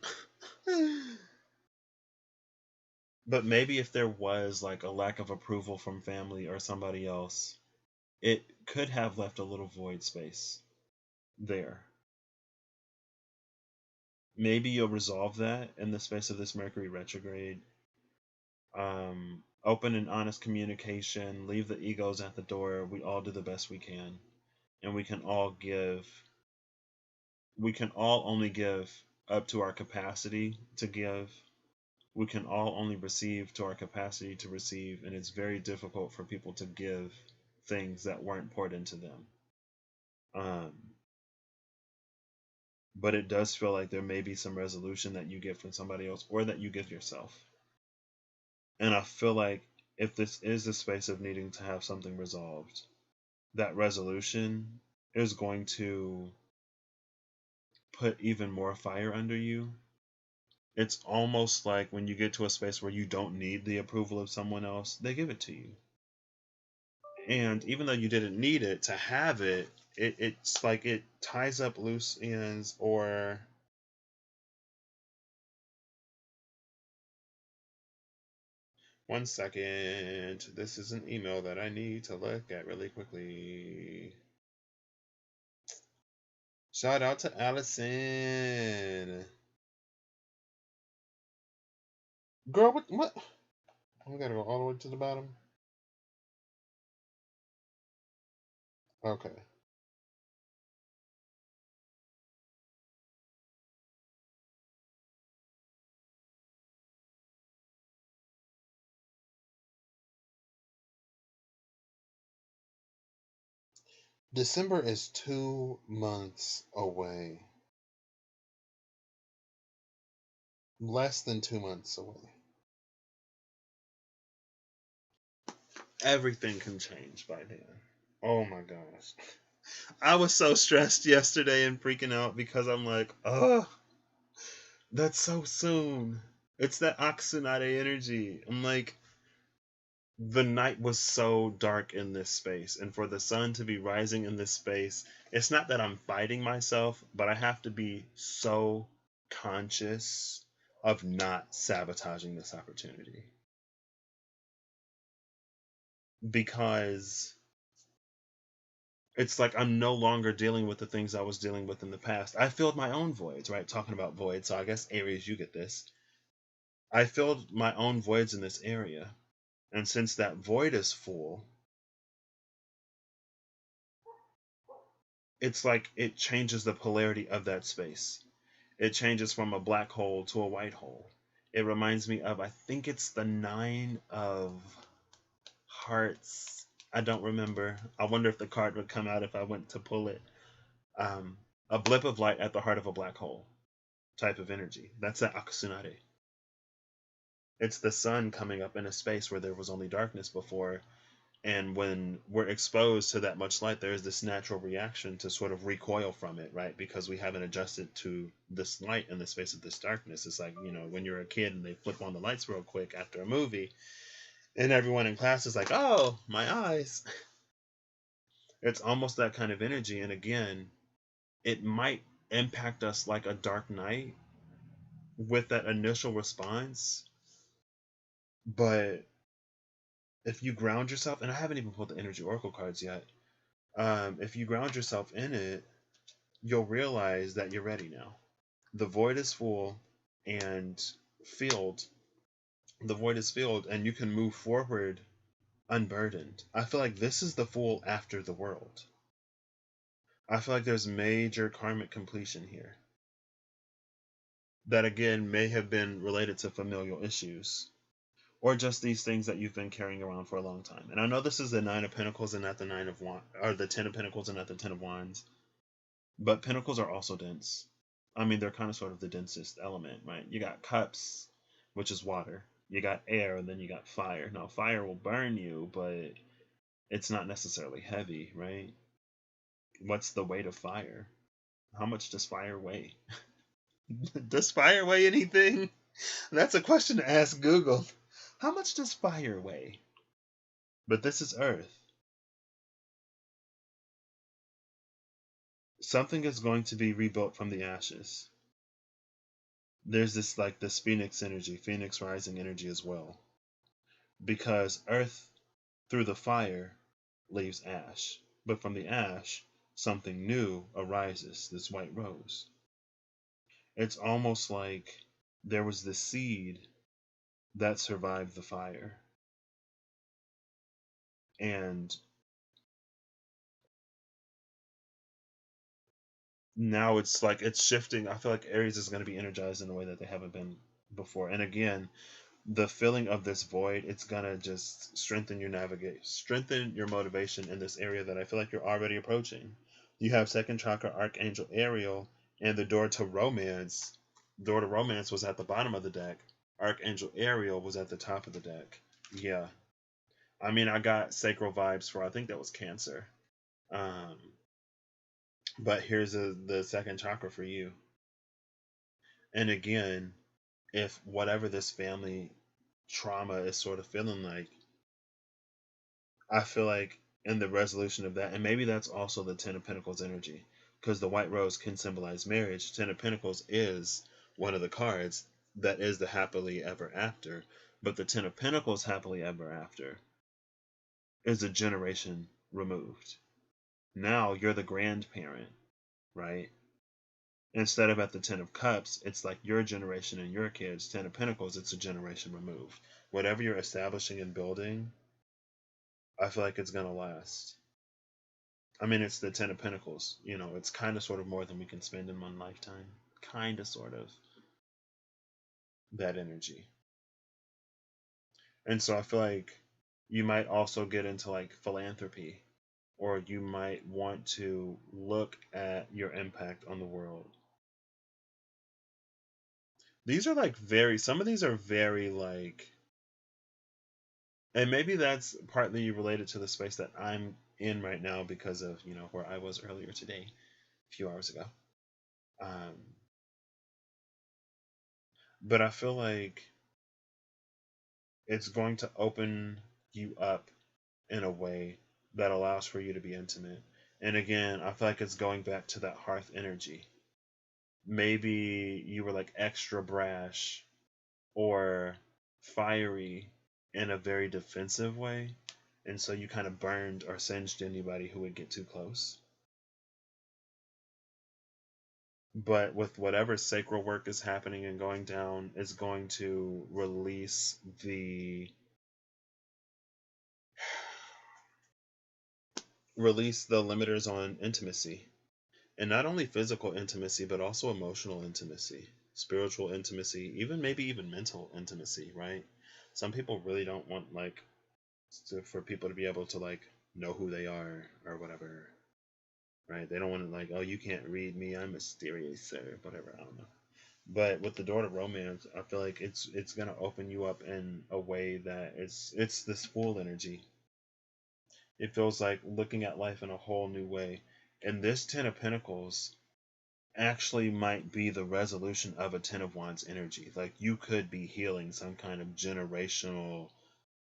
Speaker 1: But maybe if there was like a lack of approval from family or somebody else, it could have left a little void space there. Maybe you'll resolve that in the space of this Mercury retrograde. Open and honest communication, leave the egos at the door. We all do the best we can. And we can all only give up to our capacity to give. We can all only receive to our capacity to receive, and it's very difficult for people to give things that weren't poured into them. But it does feel like there may be some resolution that you get from somebody else or that you give yourself. And I feel like if this is a space of needing to have something resolved, that resolution is going to put even more fire under you. It's almost like when you get to a space where you don't need the approval of someone else, they give it to you. And even though you didn't need it to have it, it's like it ties up loose ends. Or one second, this is an email that I need to look at really quickly. Shout out to Allison. Girl, what? I gotta go all the way to the bottom. Okay. December is 2 months away. Less than 2 months away. Everything can change by then. Oh my gosh. I was so stressed yesterday and freaking out because I'm like, oh, that's so soon. It's that Oxenade energy. I'm like, the night was so dark in this space, and for the sun to be rising in this space, it's not that I'm fighting myself, but I have to be so conscious of not sabotaging this opportunity. Because it's like I'm no longer dealing with the things I was dealing with in the past. I filled my own voids, right? Talking about voids. So I guess Aries, you get this. I filled my own voids in this area. And since that void is full, it's like it changes the polarity of that space. It changes from a black hole to a white hole. It reminds me of, I think it's the 9 of Hearts. I don't remember. I wonder if the card would come out if I went to pull it. A blip of light at the heart of a black hole type of energy. That's that Akusunare. It's the sun coming up in a space where there was only darkness before. And when we're exposed to that much light, there's this natural reaction to sort of recoil from it, right? Because we haven't adjusted to this light in the space of this darkness. It's like, when you're a kid and they flip on the lights real quick after a movie, and everyone in class is like, oh, my eyes. It's almost that kind of energy. And again, it might impact us like a dark night with that initial response. But if you ground yourself, and I haven't even pulled the energy oracle cards yet, if you ground yourself in it, you'll realize that you're ready now. The void is full and filled. The void is filled, and you can move forward unburdened. I feel like this is the fool after the world. I feel like there's major karmic completion here. That again may have been related to familial issues, or just these things that you've been carrying around for a long time. And I know this is the 9 of Pentacles and not the 9 of Wands, or the 10 of Pentacles and not the 10 of Wands. But Pentacles are also dense. I mean, they're kind of sort of the densest element, right? You got Cups, which is water. You got air, and then you got fire. Now, fire will burn you, but it's not necessarily heavy, right? What's the weight of fire? How much does fire weigh? Does fire weigh anything? That's a question to ask Google. How much does fire weigh? But this is Earth. Something is going to be rebuilt from the ashes. There's this Phoenix energy, Phoenix rising energy as well. Because Earth, through the fire, leaves ash. But from the ash, something new arises, this white rose. It's almost like there was this seed that survived the fire. And now it's like it's shifting. I feel like Aries is going to be energized in a way that they haven't been before. And again, the filling of this void, it's going to just strengthen your motivation in this area that I feel like you're already approaching. You have second chakra Archangel Ariel, and the door to romance. Door to romance was at the bottom of the deck. Archangel Ariel was at the top of the deck. Yeah. I mean, I got sacral vibes for, I think that was Cancer. But here's the second chakra for you. And again, if whatever this family trauma is sort of feeling like, I feel like in the resolution of that, and maybe that's also the 10 of Pentacles energy, because the white rose can symbolize marriage. 10 of Pentacles is one of the cards that is the happily ever after. But the 10 of Pentacles happily ever after is a generation removed. Now you're the grandparent, right? Instead of at the 10 of Cups, it's like your generation and your kids. 10 of Pentacles, it's a generation removed. Whatever you're establishing and building, I feel like it's going to last. I mean, it's the 10 of Pentacles. It's kind of sort of more than we can spend in one lifetime. Kind of sort of that energy. And so I feel like you might also get into like philanthropy, or you might want to look at your impact on the world. These are like some of these are very like, and maybe that's partly related to the space that I'm in right now because of, where I was earlier today, a few hours ago. But I feel like it's going to open you up in a way that allows for you to be intimate. And again, I feel like it's going back to that hearth energy. Maybe you were like extra brash or fiery in a very defensive way. And so you kind of burned or singed anybody who would get too close. But with whatever sacral work is happening and going down, is going to release the limiters on intimacy. And not only physical intimacy, but also emotional intimacy, spiritual intimacy, even maybe even mental intimacy, right? Some people really don't want for people to be able to know who they are or whatever, right? They don't want to oh, you can't read me, I'm mysterious or whatever, I don't know. But with the door to romance, I feel like it's gonna open you up in a way that it's this full energy. It feels like looking at life in a whole new way. And this Ten of Pentacles actually might be the resolution of a Ten of Wands energy. Like you could be healing some kind of generational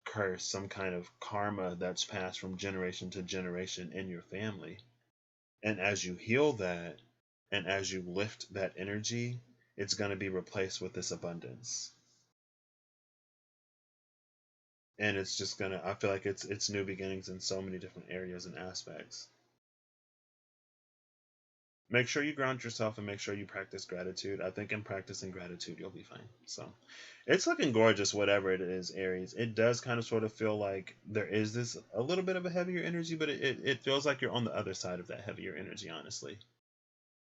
Speaker 1: curse, some kind of karma that's passed from generation to generation in your family. And as you heal that, and as you lift that energy, it's going to be replaced with this abundance. And it's just going to, I feel like it's new beginnings in so many different areas and aspects. Make sure you ground yourself and make sure you practice gratitude. I think in practicing gratitude, you'll be fine. So it's looking gorgeous, whatever it is, Aries. It does kind of sort of feel like there is this a little bit of a heavier energy, but it feels like you're on the other side of that heavier energy, honestly.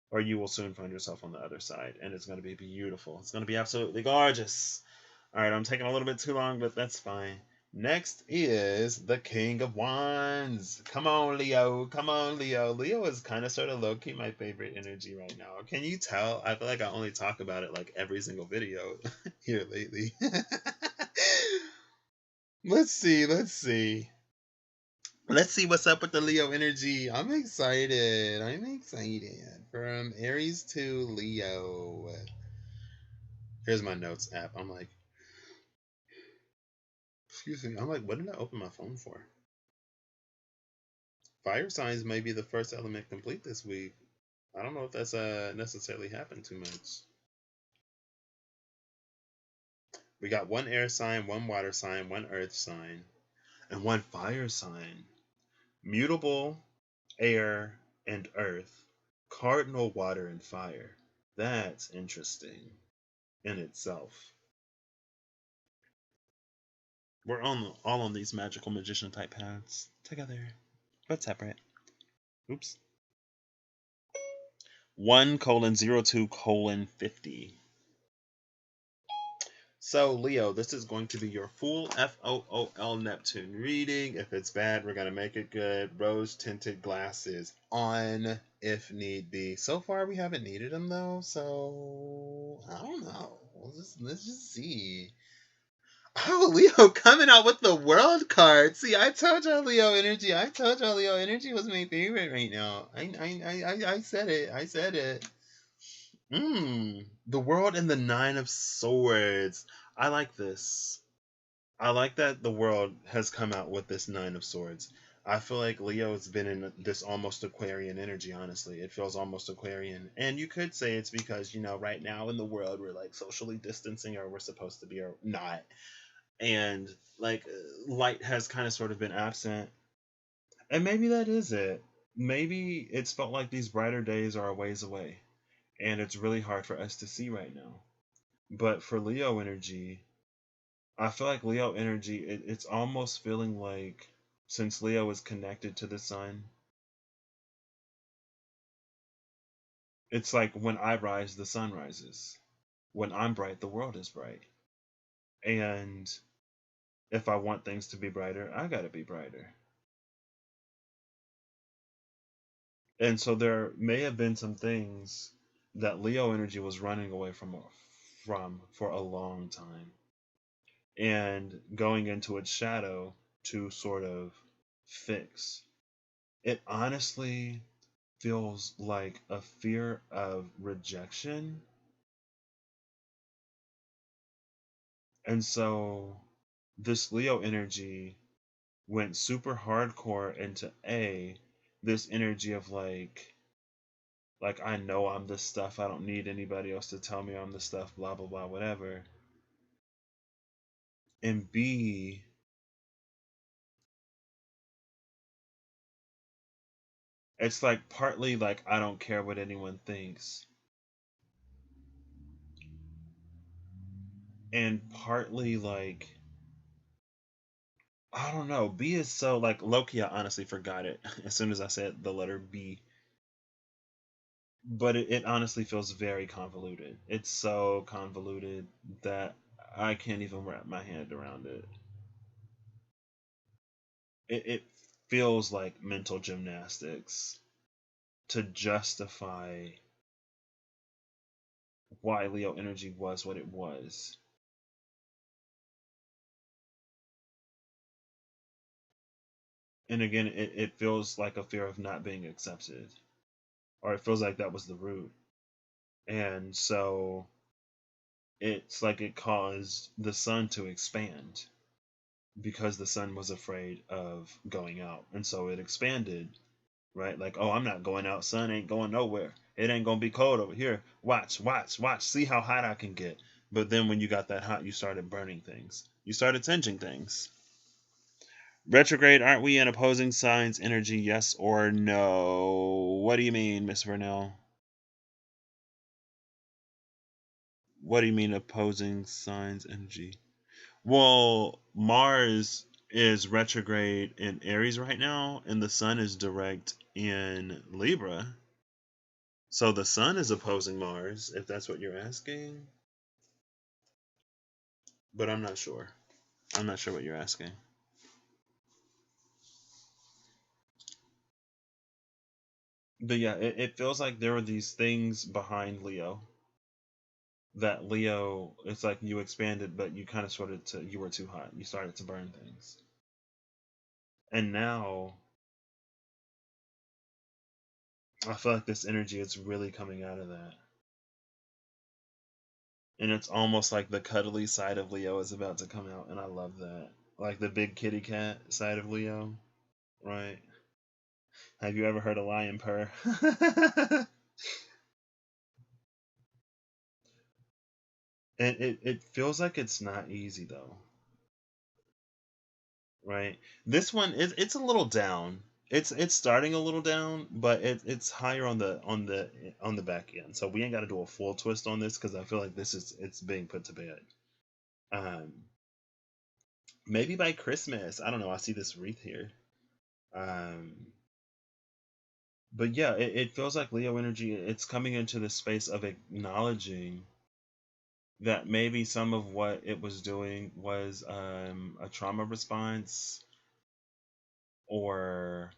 Speaker 1: Or you will soon find yourself on the other side, and it's going to be beautiful. It's going to be absolutely gorgeous. All right, I'm taking a little bit too long, but that's fine. Next is the King of Wands. Come on, Leo. Come on, Leo. Leo is kind of sort of low-key my favorite energy right now. Can you tell? I feel like I only talk about it like every single video here lately. Let's see. Let's see what's up with the Leo energy. I'm excited. From Aries to Leo. Here's my notes app. I'm like, excuse me. I'm like, what did I open my phone for? Fire signs may be the first element complete this week. I don't know if that's necessarily happened too much. We got one air sign, one water sign, one earth sign, and one fire sign. Mutable, air, and earth. Cardinal, water, and fire. That's interesting in itself. We're all on these magical magician type paths together, but separate. Oops. 1:02:50. So, Leo, this is going to be your full FOOL Neptune reading. If it's bad, we're going to make it good. Rose-tinted glasses on if need be. So far, we haven't needed them, though, so I don't know. Let's just see. Oh, Leo coming out with the world card. See, I told y'all Leo energy. Was my favorite right now. I said it. The world and the Nine of Swords. I like this. I like that the world has come out with this Nine of Swords. I feel like Leo's been in this almost Aquarian energy, honestly. It feels almost Aquarian. And you could say it's because, right now in the world we're socially distancing, or we're supposed to be, or not. And light has kind of sort of been absent. And maybe that is it. Maybe it's felt like these brighter days are a ways away. And it's really hard for us to see right now. But for Leo energy, I feel like Leo energy, it's almost feeling like, since Leo is connected to the sun, it's like when I rise, the sun rises. When I'm bright, the world is bright. And if I want things to be brighter, I gotta be brighter. And so there may have been some things that Leo energy was running away from for a long time, and going into its shadow to sort of fix. It honestly feels like a fear of rejection. And so this Leo energy went super hardcore into this energy of like I know I'm this stuff. I don't need anybody else to tell me I'm this stuff, blah, blah, blah, whatever. And B, it's like partly like I don't care what anyone thinks, and partly like I don't know. B is so like Loki. I honestly forgot it as soon as I said the letter B, but it honestly feels very convoluted. It's so convoluted that I can't even wrap my hand around it. It feels like mental gymnastics to justify why Leo energy was what it was. And again, it feels like a fear of not being accepted, or it feels like that was the root. And so it's like it caused the sun to expand because the sun was afraid of going out. And so it expanded, right? Like, oh, I'm not going out. Sun ain't going nowhere. It ain't going to be cold over here. Watch, watch, watch. See how hot I can get. But then when you got that hot, you started burning things. You started singeing things. Retrograde, aren't we in opposing signs energy, yes or no? What do you mean, Miss Vernell? What do you mean opposing signs energy? Well, Mars is retrograde in Aries right now, and the Sun is direct in Libra. So the Sun is opposing Mars, if that's what you're asking. But I'm not sure. I'm not sure what you're asking. But yeah, it feels like there were these things behind Leo. That Leo, it's like you expanded, but you kind of started to, you were too hot. You started to burn things. And now, I feel like this energy is really coming out of that. And it's almost like the cuddly side of Leo is about to come out, and I love that. Like the big kitty cat side of Leo, right? Have you ever heard a lion purr? And it feels like it's not easy though, right? This one is it's a little down. It's starting a little down, but it's higher on the back end. So we ain't got to do a full twist on this because I feel like this is it's being put to bed. Um, maybe by Christmas. I don't know. I see this wreath here. Um, but yeah, it feels like Leo energy. It's coming into the space of acknowledging that maybe some of what it was doing was a trauma response or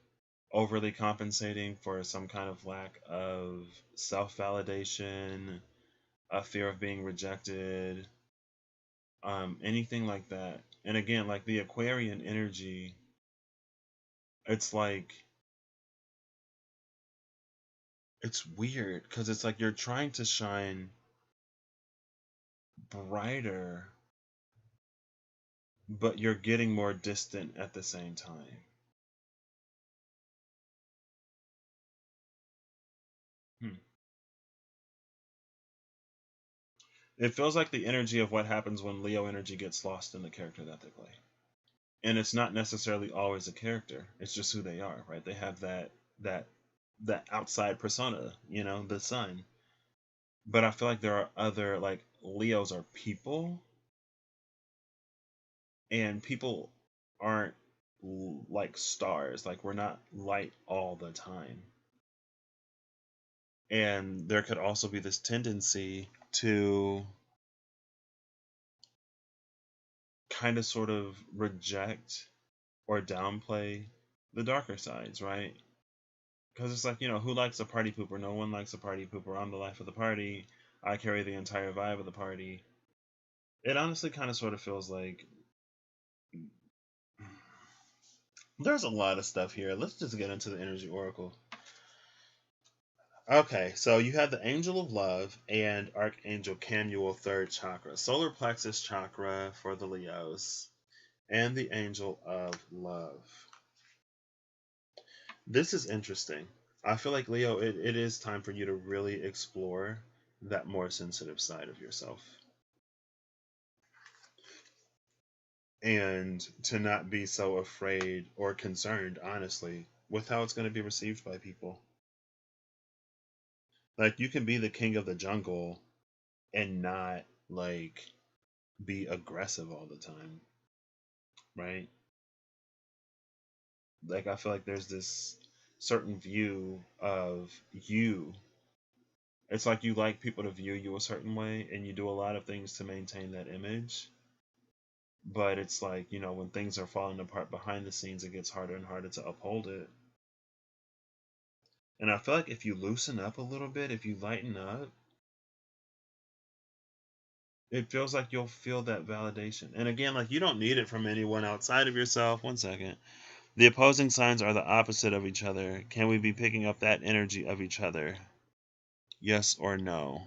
Speaker 1: overly compensating for some kind of lack of self validation, a fear of being rejected, anything like that. And again, like the Aquarian energy, it's like it's weird because it's like you're trying to shine brighter, but you're getting more distant at the same time. Hmm. It feels like the energy of what happens when Leo energy gets lost in the character that they play. And it's not necessarily always a character. It's just who they are, right? They have that that outside persona, the sun. But I feel like there are other like Leos are people, and people aren't like stars. Like we're not light all the time. And there could also be this tendency to kind of sort of reject or downplay the darker sides, right? Because it's like, who likes a party pooper? No one likes a party pooper. I'm the life of the party. I carry the entire vibe of the party. It honestly kind of sort of feels like there's a lot of stuff here. Let's just get into the energy oracle. Okay, so you have the Angel of Love and Archangel Camuel, third chakra, solar plexus chakra for the Leos, and the Angel of Love. This is interesting. I feel like, Leo, it is time for you to really explore that more sensitive side of yourself. and to not be so afraid or concerned, honestly, with how it's going to be received by people. Like, you can be the king of the jungle and not, like, be aggressive all the time, right? Like, I feel like there's this certain view of you. It's like you like people to view you a certain way, and you do a lot of things to maintain that image. But it's like, when things are falling apart behind the scenes, it gets harder and harder to uphold it. And I feel like if you loosen up a little bit, if you lighten up, it feels like you'll feel that validation. And again, like, you don't need it from anyone outside of yourself. One second. The opposing signs are the opposite of each other. Can we be picking up that energy of each other? Yes or no?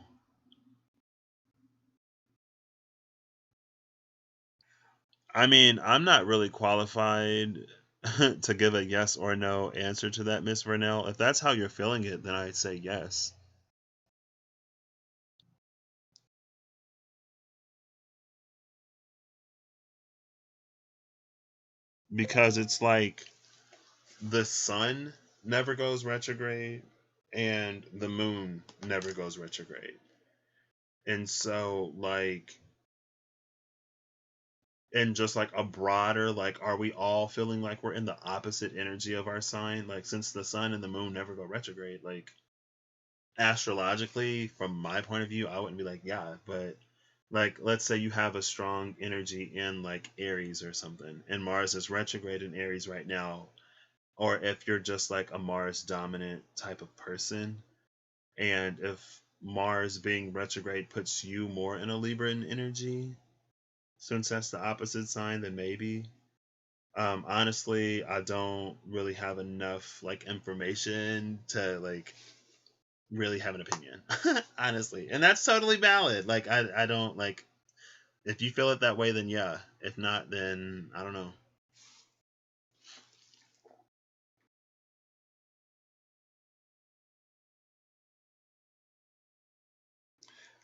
Speaker 1: I mean, I'm not really qualified to give a yes or no answer to that, Miss Vernell. If that's how you're feeling it, then I'd say yes. Because it's like the sun never goes retrograde and the moon never goes retrograde. And so, like, and just like a broader, like, are we all feeling like we're in the opposite energy of our sign? Like, since the sun and the moon never go retrograde, like, astrologically, from my point of view, I wouldn't be like, yeah, but like, let's say you have a strong energy in like Aries or something, and Mars is retrograde in Aries right now, or if you're just like a Mars dominant type of person, and if Mars being retrograde puts you more in a Libran energy, since that's the opposite sign, then maybe. Honestly, I don't really have enough like information to like really have an opinion, honestly, and that's totally valid. Like, I don't like, if you feel it that way, then yeah. If not, then I don't know.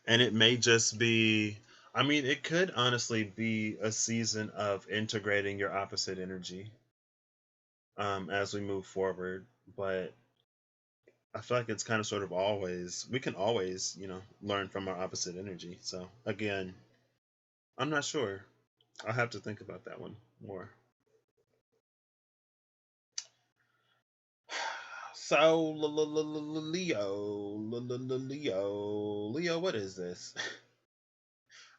Speaker 1: And it may just be, I mean, it could honestly be a season of integrating your opposite energy as we move forward. But I feel like it's kind of sort of always, we can always, learn from our opposite energy. So again, I'm not sure. I'll have to think about that one more. So Leo, what is this?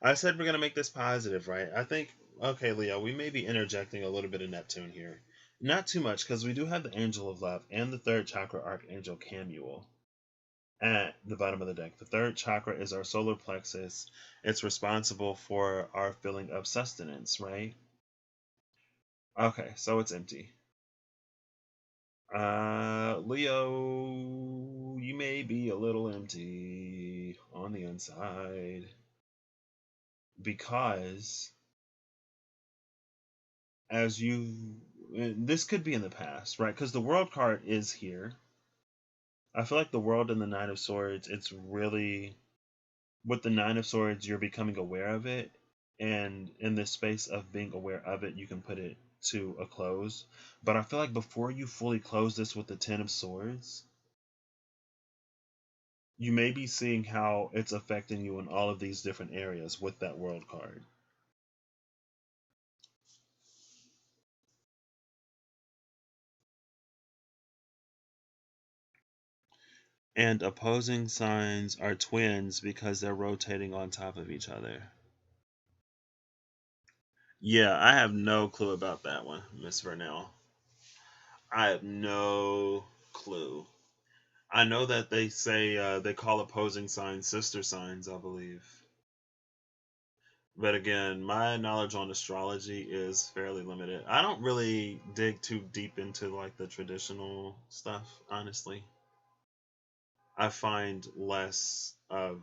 Speaker 1: I said we're gonna make this positive, right? I think, okay, Leo, we may be interjecting a little bit of Neptune here, not too much, because we do have the Angel of Love and the third chakra Archangel Camuel at the bottom of the deck. The third chakra is our solar plexus. It's responsible for our feeling of sustenance, right? Okay, so it's empty. Leo, you may be a little empty on the inside because as you, this could be in the past, right? Because the world card is here. I feel like the world and the nine of swords, it's really, with the nine of swords, you're becoming aware of it, and in this space of being aware of it, you can put it to a close. But I feel like before you fully close this with the ten of swords, you may be seeing how it's affecting you in all of these different areas with that world card. And opposing signs are twins because they're rotating on top of each other. Yeah, I have no clue about that one, Miss Vernell. I have no clue. I know that they say they call opposing signs sister signs, I believe. But again, my knowledge on astrology is fairly limited. I don't really dig too deep into like the traditional stuff, honestly. I find less of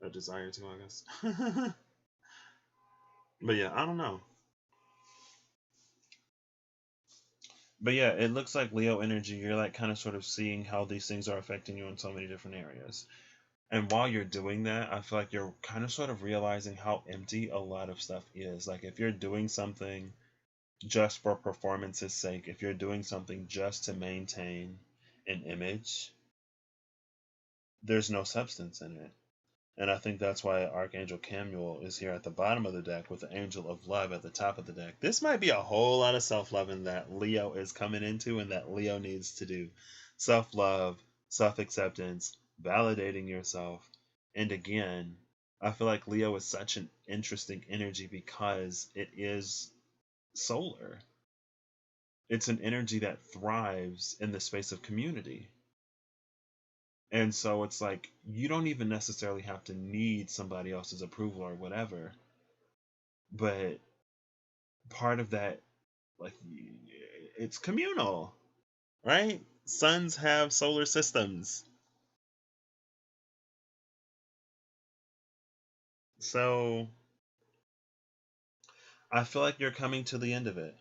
Speaker 1: a desire to, I guess. But yeah, I don't know. But yeah, it looks like Leo energy. You're like kind of sort of seeing how these things are affecting you in so many different areas. And while you're doing that, I feel like you're kind of sort of realizing how empty a lot of stuff is. Like if you're doing something just for performance's sake, if you're doing something just to maintain an image, there's no substance in it. And I think that's why Archangel Camuel is here at the bottom of the deck with the Angel of Love at the top of the deck. This might be a whole lot of self-loving that Leo is coming into and that Leo needs to do. Self-love, self-acceptance, validating yourself. And again, I feel like Leo is such an interesting energy because it is solar. It's an energy that thrives in the space of community. And so it's like you don't even necessarily have to need somebody else's approval or whatever. But part of that, like, it's communal, right? Suns have solar systems. So I feel like you're coming to the end of it.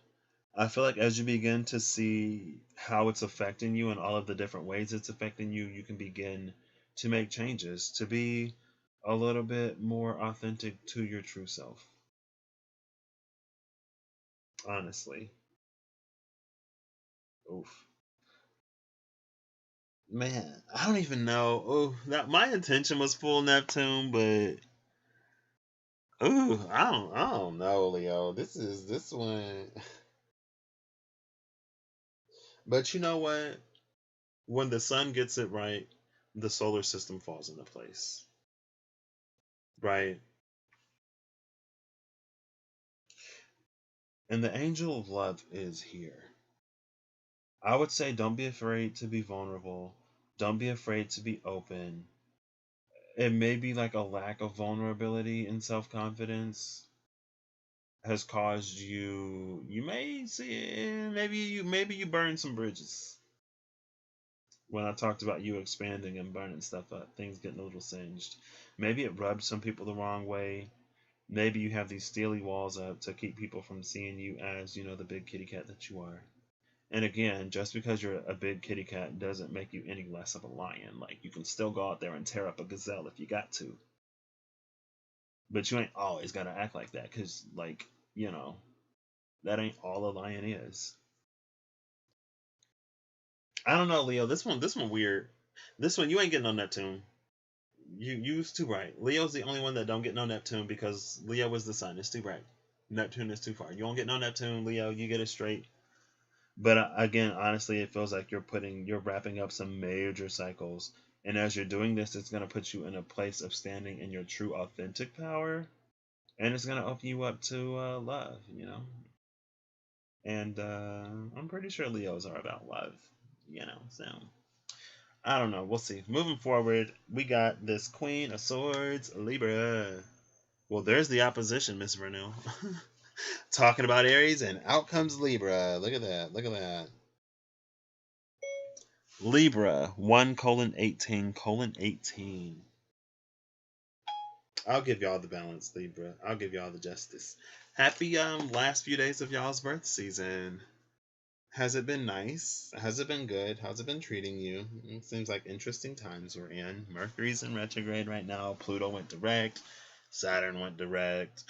Speaker 1: I feel like as you begin to see how it's affecting you and all of the different ways it's affecting you, you can begin to make changes to be a little bit more authentic to your true self. Honestly. Oof. Man, I don't even know. Oh, that my intention was full Neptune, but ooh, I don't know, Leo. This one. But you know what? When the sun gets it right, the solar system falls into place. Right? And the angel of love is here. I would say don't be afraid to be vulnerable. Don't be afraid to be open. It may be like a lack of vulnerability and self-confidence has caused you may see maybe you burn some bridges. When I talked about you expanding and burning stuff up, things getting a little singed. Maybe it rubbed some people the wrong way. Maybe you have these steely walls up to keep people from seeing you as, the big kitty cat that you are. And again, just because you're a big kitty cat doesn't make you any less of a lion. Like, you can still go out there and tear up a gazelle if you got to. But you ain't always got to act like that because, that ain't all a lion is. I don't know, Leo. This one weird. This one, you ain't getting no Neptune. You's too bright. Leo's the only one that don't get no Neptune because Leo is the sun. It's too bright. Neptune is too far. You won't get no Neptune, Leo. You get it straight. But again, honestly, it feels like you're wrapping up some major cycles. And as you're doing this, it's going to put you in a place of standing in your true authentic power. And it's going to open you up to love. And I'm pretty sure Leos are about love. So I don't know. We'll see. Moving forward, we got this Queen of Swords, Libra. Well, there's the opposition, Miss Renew. Talking about Aries, and out comes Libra. Look at that. Look at that. Libra, 1:18:18. I'll give y'all the balance, Libra. I'll give y'all the justice. Happy last few days of y'all's birth season. Has it been nice? Has it been good? How's it been treating you? It seems like interesting times we're in. Mercury's in retrograde right now. Pluto went direct. Saturn went direct.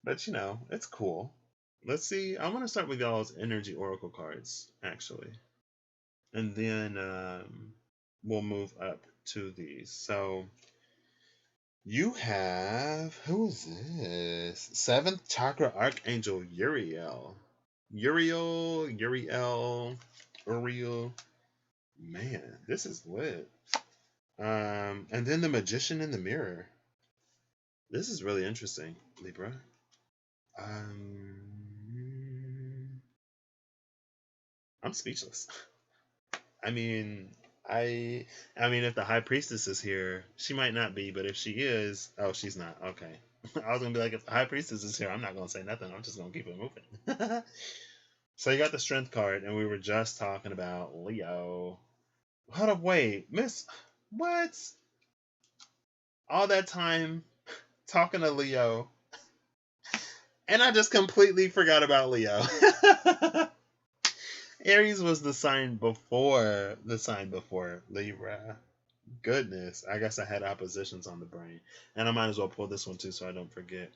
Speaker 1: But it's cool. Let's see. I want to start with y'all's energy oracle cards, actually. And then we'll move up to these. So you have, who is this? 7th chakra archangel Uriel. Uriel. Man, this is lit. And then the magician in the mirror. This is really interesting, Libra. I'm speechless. I mean, if the high priestess is here, she might not be, but if she is, oh, she's not. Okay. I was gonna be like, if the high priestess is here, I'm not gonna say nothing. I'm just gonna keep it moving. So you got the strength card, and we were just talking about Leo. Hold up, wait, Miss, what? All that time talking to Leo, and I just completely forgot about Leo. Aries was the sign before Libra. Goodness, I guess I had oppositions on the brain. And I might as well pull this one too so I don't forget.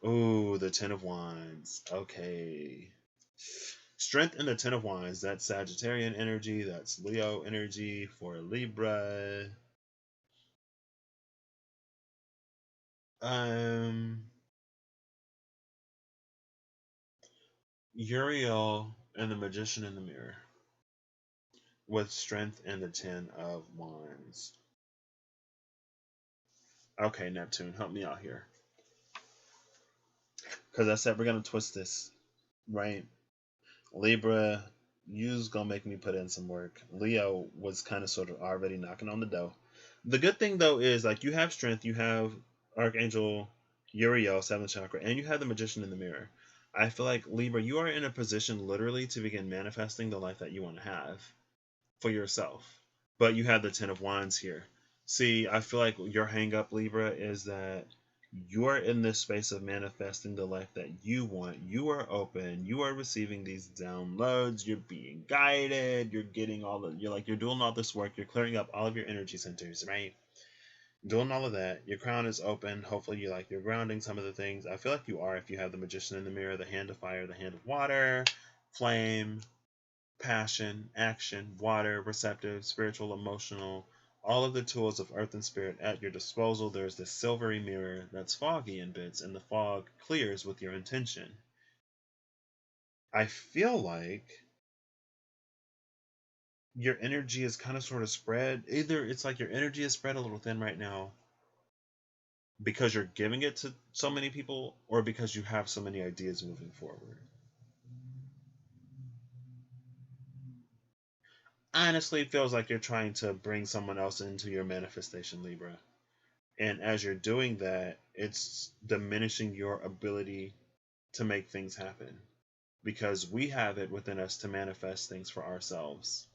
Speaker 1: Ooh, the Ten of Wands. Okay. Strength in the Ten of Wands. That's Sagittarian energy. That's Leo energy for Libra. Um, Uriel and the Magician in the Mirror. With strength in the Ten of Wands. Okay, Neptune, help me out here. Because I said we're going to twist this, right? Libra, you's going to make me put in some work. Leo was kind of sort of already knocking on the door. The good thing, though, is like you have strength, you have Archangel Uriel, 7th chakra, and you have the Magician in the Mirror. I feel like, Libra, you are in a position literally to begin manifesting the life that you want to have for yourself. But you have the Ten of Wands here. See, I feel like your hang up, Libra, is that you're in this space of manifesting the life that you want. You are open. You are receiving these downloads. You're being guided. You're getting all the, you're doing all this work. You're clearing up all of your energy centers, right? Doing all of that. Your crown is open. Hopefully you're grounding some of the things. I feel like you are if you have the Magician in the Mirror, the Hand of Fire, the Hand of Water, Flame, passion, action, water, receptive, spiritual, emotional, all of the tools of earth and spirit at your disposal. There's this silvery mirror that's foggy in bits, and the fog clears with your intention. I feel like your energy is kind of sort of spread. Either it's like your energy is spread a little thin right now because you're giving it to so many people, or because you have so many ideas moving forward. Honestly, it feels like you're trying to bring someone else into your manifestation, Libra. And as you're doing that, it's diminishing your ability to make things happen. Because we have it within us to manifest things for ourselves.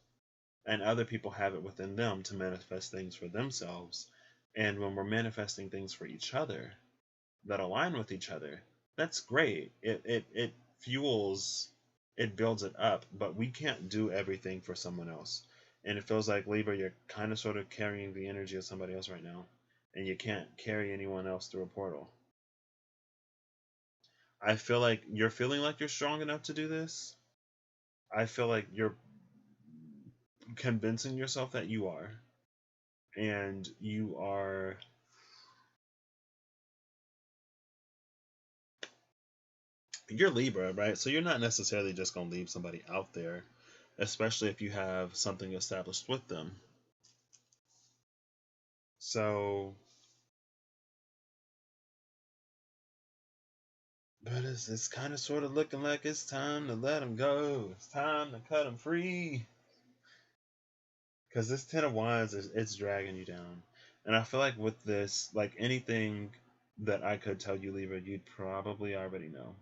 Speaker 1: And other people have it within them to manifest things for themselves. And when we're manifesting things for each other that align with each other, that's great. It fuels, it builds it up. But we can't do everything for someone else. And it feels like, Libra, you're kind of sort of carrying the energy of somebody else right now. And you can't carry anyone else through a portal. I feel like you're feeling like you're strong enough to do this. I feel like you're convincing yourself that you are. And you're Libra, right? So you're not necessarily just going to leave somebody out there, especially if you have something established with them. So, but it's kind of sort of looking like it's time to let them go. It's time to cut them free. Because this Ten of Wands, it's dragging you down. And I feel like with this, like anything that I could tell you, Libra, you'd probably already know.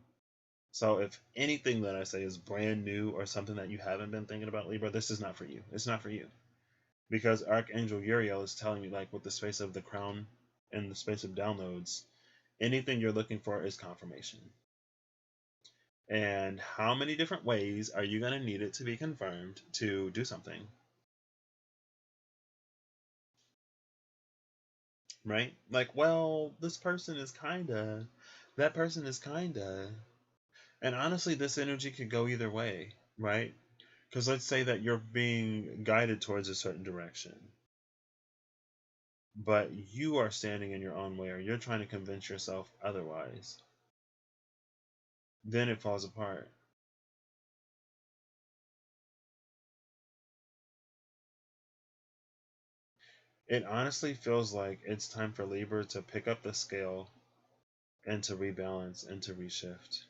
Speaker 1: So if anything that I say is brand new or something that you haven't been thinking about, Libra, this is not for you. It's not for you. Because Archangel Uriel is telling me, like, with the space of the crown and the space of downloads, anything you're looking for is confirmation. And how many different ways are you going to need it to be confirmed to do something? Right? Like, well, this person is kinda, that person is kinda. And honestly, this energy could go either way, right? Because let's say that you're being guided towards a certain direction, but you are standing in your own way, or you're trying to convince yourself otherwise. Then it falls apart. It honestly feels like it's time for Libra to pick up the scale and to rebalance and to reshift.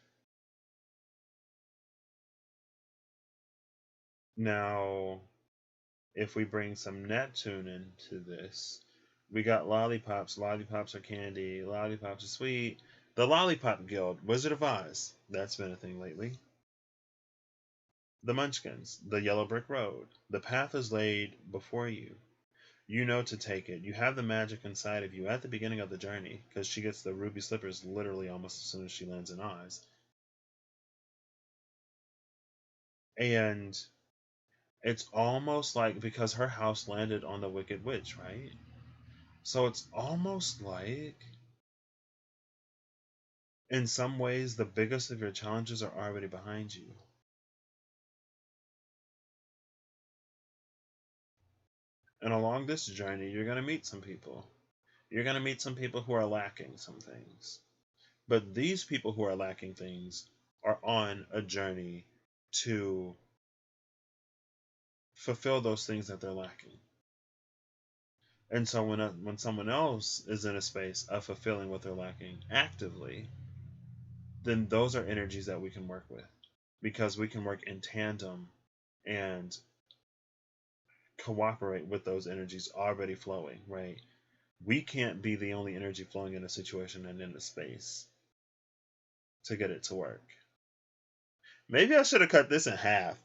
Speaker 1: Now, if we bring some Neptune into this, we got lollipops. Lollipops are candy. Lollipops are sweet. The Lollipop Guild, Wizard of Oz. That's been a thing lately. The Munchkins, the Yellow Brick Road. The path is laid before you. You know to take it. You have the magic inside of you at the beginning of the journey, because she gets the ruby slippers literally almost as soon as she lands in Oz. And It's almost like, because her house landed on the Wicked Witch, right? So it's almost like, in some ways, the biggest of your challenges are already behind you. And along this journey, you're going to meet some people. You're going to meet some people who are lacking some things. But these people who are lacking things are on a journey to fulfill those things that they're lacking. And so when someone else is in a space of fulfilling what they're lacking actively, then those are energies that we can work with, because we can work in tandem and cooperate with those energies already flowing, right? We can't be the only energy flowing in a situation and in a space to get it to work. Maybe I should have cut this in half.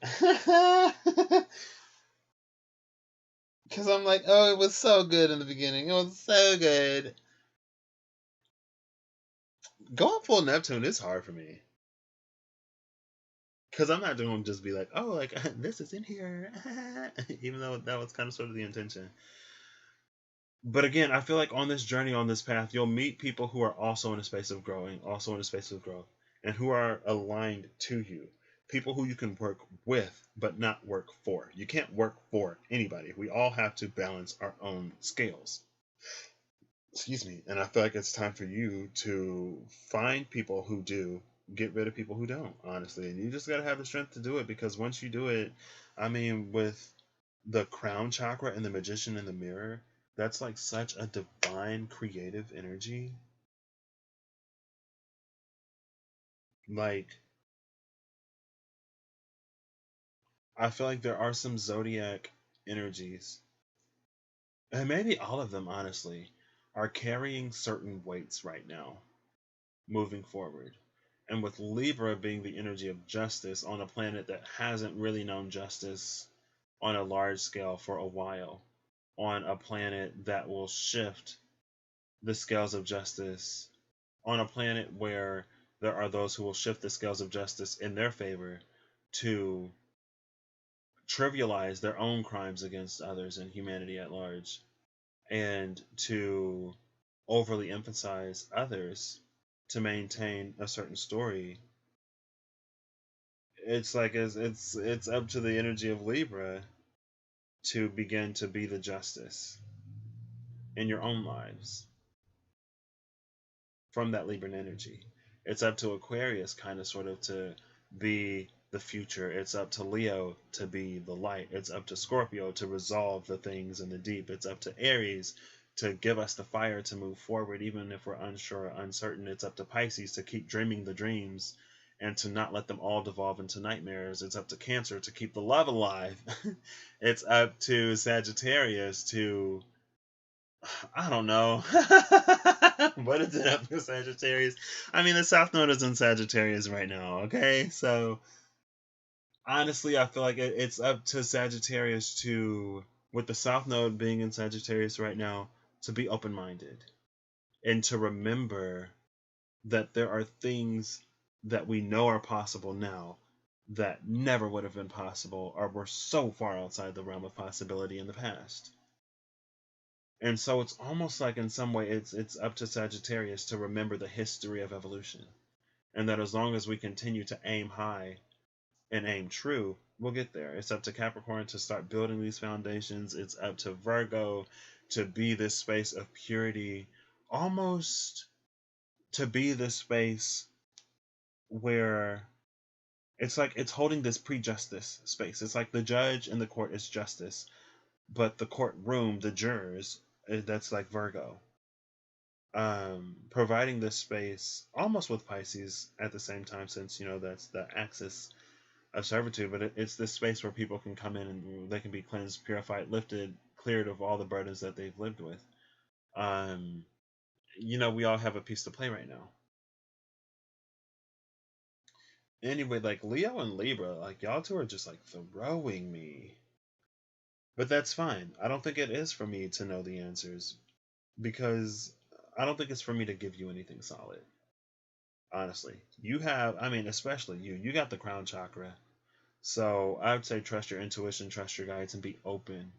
Speaker 1: Because I'm like, oh, it was so good in the beginning. It was so good. Going full Neptune is hard for me. Because I'm not going to just be like, oh, like, this is in here. Even though that was kind of sort of the intention. But again, I feel like on this journey, on this path, you'll meet people who are also in a space of growing, also in a space of growth, and who are aligned to you. People who you can work with, but not work for. You can't work for anybody. We all have to balance our own scales. Excuse me. And I feel like it's time for you to find people who do, get rid of people who don't, honestly. And you just got to have the strength to do it, because once you do it, I mean, with the crown chakra and the magician in the mirror, that's like such a divine creative energy. Like, I feel like there are some zodiac energies, and maybe all of them, honestly, are carrying certain weights right now, moving forward. And with Libra being the energy of justice on a planet that hasn't really known justice on a large scale for a while, on a planet that will shift the scales of justice, on a planet where there are those who will shift the scales of justice in their favor to trivialize their own crimes against others and humanity at large, and to overly emphasize others to maintain a certain story. It's like it's up to the energy of Libra to begin to be the justice in your own lives from that Libran energy. It's up to Aquarius kind of sort of to be the future. It's up to Leo to be the light. It's up to Scorpio to resolve the things in the deep. It's up to Aries to give us the fire to move forward even if we're unsure or uncertain. It's up to Pisces to keep dreaming the dreams and to not let them all devolve into nightmares. It's up to Cancer to keep the love alive. It's up to Sagittarius to, I don't know. What is it up to Sagittarius? I mean, the South Node is in Sagittarius right now, okay? So, honestly, I feel like it's up to Sagittarius to, with the South Node being in Sagittarius right now, to be open-minded and to remember that there are things that we know are possible now that never would have been possible or were so far outside the realm of possibility in the past. And so it's almost like in some way it's up to Sagittarius to remember the history of evolution. And that as long as we continue to aim high and aim true, we'll get there. It's up to Capricorn to start building these foundations. It's up to Virgo to be this space of purity, almost to be this space where it's like it's holding this pre-justice space. It's like the judge in the court is justice, but the courtroom, the jurors, that's like Virgo. Providing this space almost with Pisces at the same time, since that's the axis of servitude, but it's this space where people can come in and they can be cleansed, purified, lifted, cleared of all the burdens that they've lived with. We all have a piece to play right now. Anyway, like Leo and Libra, like y'all two are just like throwing me. But that's fine. I don't think it is for me to know the answers, because I don't think it's for me to give you anything solid. Honestly, you have, I mean, especially you got the crown chakra. So I would say trust your intuition, trust your guides, and be open.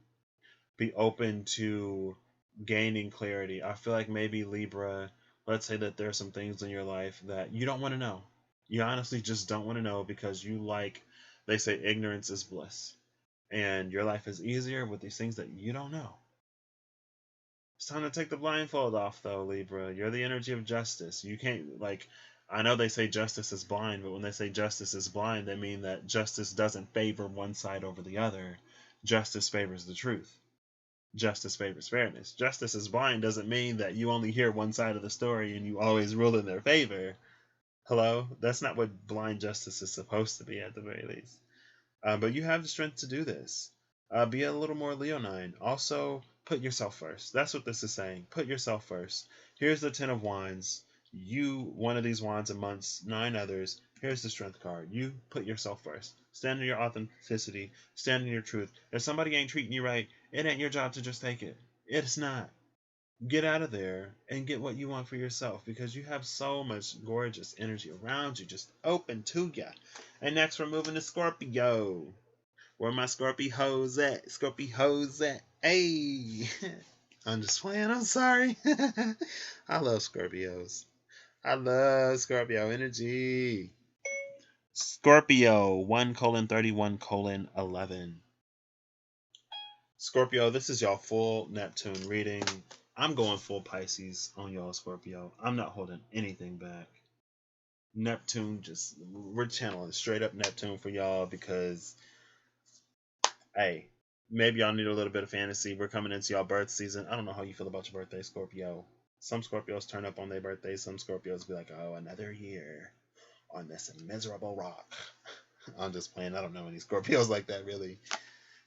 Speaker 1: Be open to gaining clarity. I feel like maybe Libra, let's say that there are some things in your life that you don't want to know. You honestly just don't want to know because you like, they say ignorance is bliss. And your life is easier with these things that you don't know. It's time to take the blindfold off, though, Libra. You're the energy of justice. You can't, like, I know they say justice is blind, but when they say justice is blind, they mean that justice doesn't favor one side over the other. Justice favors the truth. Justice favors fairness. Justice is blind doesn't mean that you only hear one side of the story and you always rule in their favor. Hello? That's not what blind justice is supposed to be, at the very least. But you have the strength to do this. Be a little more leonine. Also, put yourself first. That's what this is saying. Put yourself first. Here's the Ten of Wands. You, one of these wands amongst 9 others. Here's the Strength card. You put yourself first. Stand in your authenticity. Stand in your truth. If somebody ain't treating you right, it ain't your job to just take it. It's not. Get out of there and get what you want for yourself, because you have so much gorgeous energy around you, just open to ya. And next we're moving to Scorpio. Where my Scorpios at? Scorpios at? Hey! I'm just playing, I'm sorry. I love Scorpios. I love Scorpio energy. Scorpio 1:31:11. Scorpio, this is y'all full Neptune reading. I'm going full Pisces on y'all, Scorpio. I'm not holding anything back. Neptune, we're channeling straight up Neptune for y'all because, hey, maybe y'all need a little bit of fantasy. We're coming into y'all birth season. I don't know how you feel about your birthday, Scorpio. Some Scorpios turn up on their birthday. Some Scorpios be like, oh, another year on this miserable rock. I'm just playing. I don't know any Scorpios like that, really.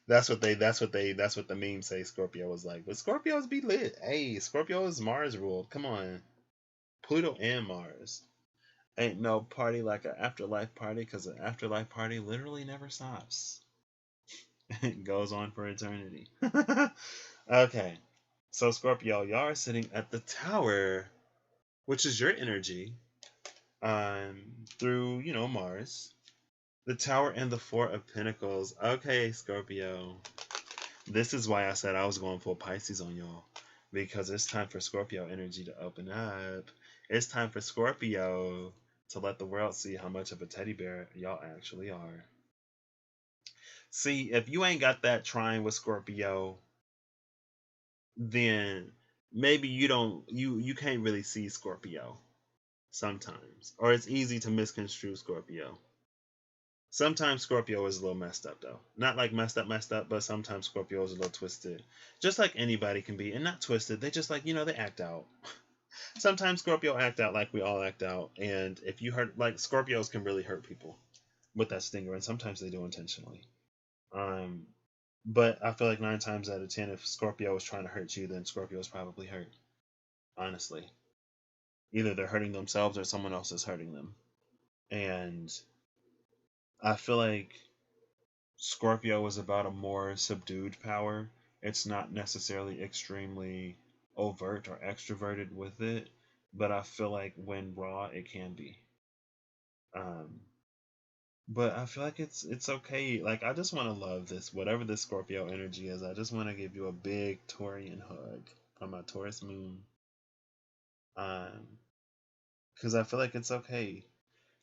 Speaker 1: That's what the memes say Scorpio was like. But Scorpios be lit. Hey, Scorpio is Mars ruled. Come on. Pluto and Mars. Ain't no party like an afterlife party, because an afterlife party literally never stops. It goes on for eternity. Okay. So Scorpio, y'all are sitting at the Tower, which is your energy, through, Mars. The Tower and the Four of Pentacles. Okay, Scorpio. This is why I said I was going full Pisces on y'all. Because it's time for Scorpio energy to open up. It's time for Scorpio to let the world see how much of a teddy bear y'all actually are. See, if you ain't got that trine with Scorpio, then maybe you can't really see Scorpio sometimes. Or it's easy to misconstrue Scorpio. Sometimes Scorpio is a little messed up, though. Not like messed up, but sometimes Scorpio is a little twisted. Just like anybody can be. And not twisted, they just like, they act out. Sometimes Scorpio act out like we all act out. And if you hurt, like, Scorpios can really hurt people with that stinger. And sometimes they do intentionally. But I feel like 9 times out of 10, if Scorpio is trying to hurt you, then Scorpio is probably hurt. Honestly. Either they're hurting themselves or someone else is hurting them. And I feel like Scorpio is about a more subdued power. It's not necessarily extremely overt or extroverted with it, but I feel like when raw, it can be. But I feel like it's okay. Like, I just want to love this, whatever this Scorpio energy is. I just want to give you a big Taurian hug from my Taurus moon. Because I feel like it's okay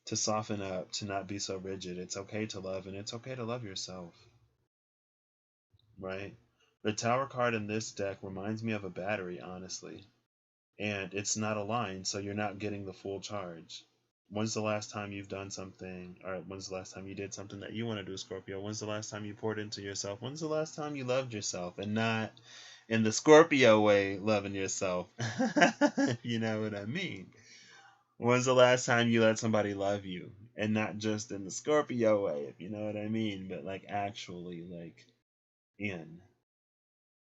Speaker 1: to soften up, to not be so rigid. It's okay to love, and it's okay to love yourself. Right? The Tower card in this deck reminds me of a battery, honestly. And it's not aligned, so you're not getting the full charge. When's the last time you've done something, or when's the last time you did something that you want to do, Scorpio? When's the last time you poured into yourself? When's the last time you loved yourself? And not in the Scorpio way, loving yourself. You know what I mean? When's the last time you let somebody love you? And not just in the Scorpio way, if you know what I mean, but like actually, like, in.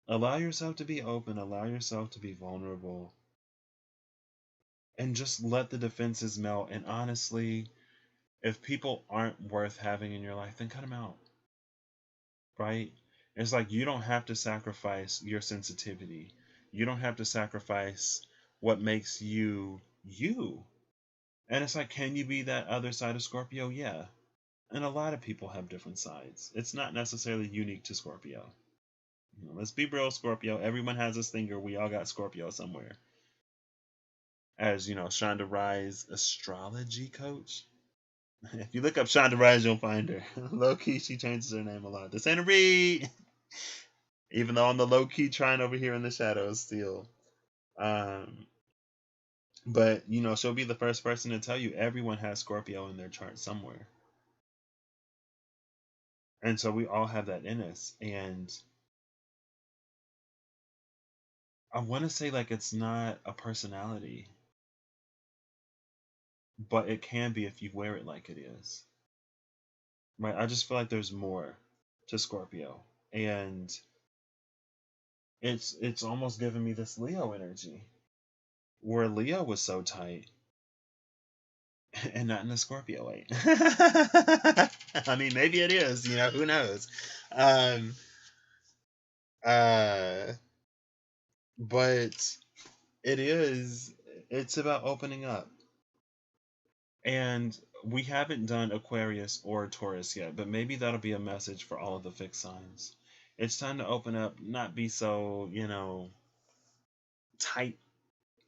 Speaker 1: Allow yourself to be open, allow yourself to be vulnerable. And just let the defenses melt. And honestly, if people aren't worth having in your life, then cut them out. Right? It's like you don't have to sacrifice your sensitivity. You don't have to sacrifice what makes you you. And it's like, can you be that other side of Scorpio? Yeah. And a lot of people have different sides. It's not necessarily unique to Scorpio. Let's be real, Scorpio. Everyone has a stinger. We all got Scorpio somewhere. As Shonda Rhimes, astrology coach. If you look up Shonda Rhimes, you'll find her. Low key, she changes her name a lot. To Santa Reed. Even though I'm the low key trying over here in the shadows still. But she'll be the first person to tell you everyone has Scorpio in their chart somewhere. And so we all have that in us. And I want to say like it's not a personality, but it can be if you wear it like it is. Right? I just feel like there's more to Scorpio. And it's almost giving me this Leo energy. Where Leo was so tight and not in the Scorpio way. I mean, maybe it is, who knows? But it's about opening up. And we haven't done Aquarius or Taurus yet, but maybe that'll be a message for all of the fixed signs. It's time to open up, not be so, tight,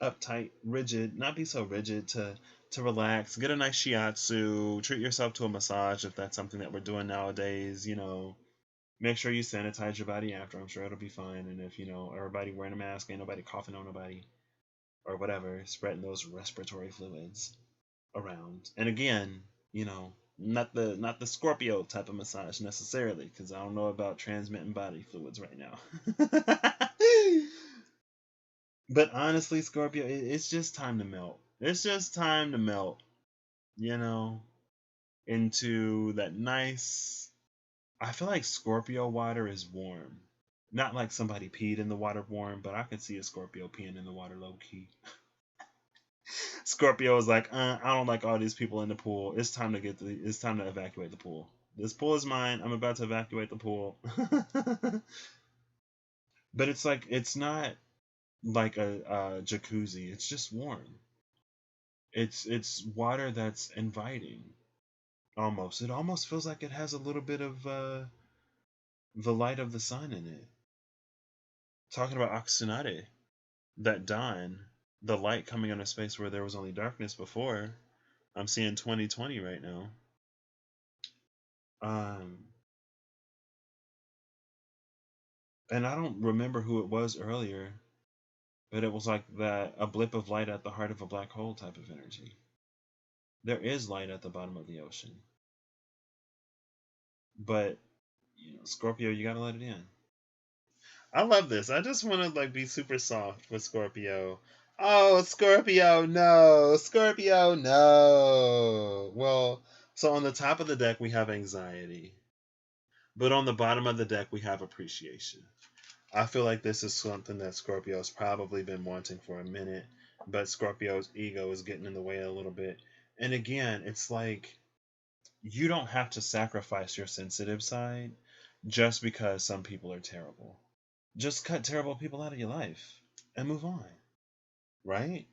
Speaker 1: uptight, rigid, not be so rigid, to relax, get a nice shiatsu, treat yourself to a massage if that's something that we're doing nowadays, make sure you sanitize your body after. I'm sure it'll be fine. And if, everybody wearing a mask, ain't nobody coughing on nobody or whatever, spreading those respiratory fluids around. And again, not the Scorpio type of massage necessarily, because I don't know about transmitting body fluids right now. But honestly, Scorpio, it's just time to melt. It's just time to melt, into that nice. I feel like Scorpio water is warm. Not like somebody peed in the water warm, but I could see a Scorpio peeing in the water low key. Scorpio is like, I don't like all these people in the pool. It's time to evacuate the pool. This pool is mine. I'm about to evacuate the pool. But it's not like a jacuzzi. It's just warm. It's water that's inviting. Almost. It almost feels like it has a little bit of the light of the sun in it. Talking about Oxynate, that dawn, the light coming on a space where there was only darkness before. I'm seeing 2020 right now. And I don't remember who it was earlier, but it was like a blip of light at the heart of a black hole type of energy. There is light at the bottom of the ocean. But, Scorpio, you gotta let it in. I love this. I just want to be super soft with Scorpio. Oh, Scorpio, no. Scorpio, no. Well, so on the top of the deck we have anxiety. But on the bottom of the deck we have appreciation. I feel like this is something that Scorpio's probably been wanting for a minute, but Scorpio's ego is getting in the way a little bit. And again, it's like you don't have to sacrifice your sensitive side just because some people are terrible. Just cut terrible people out of your life and move on, right?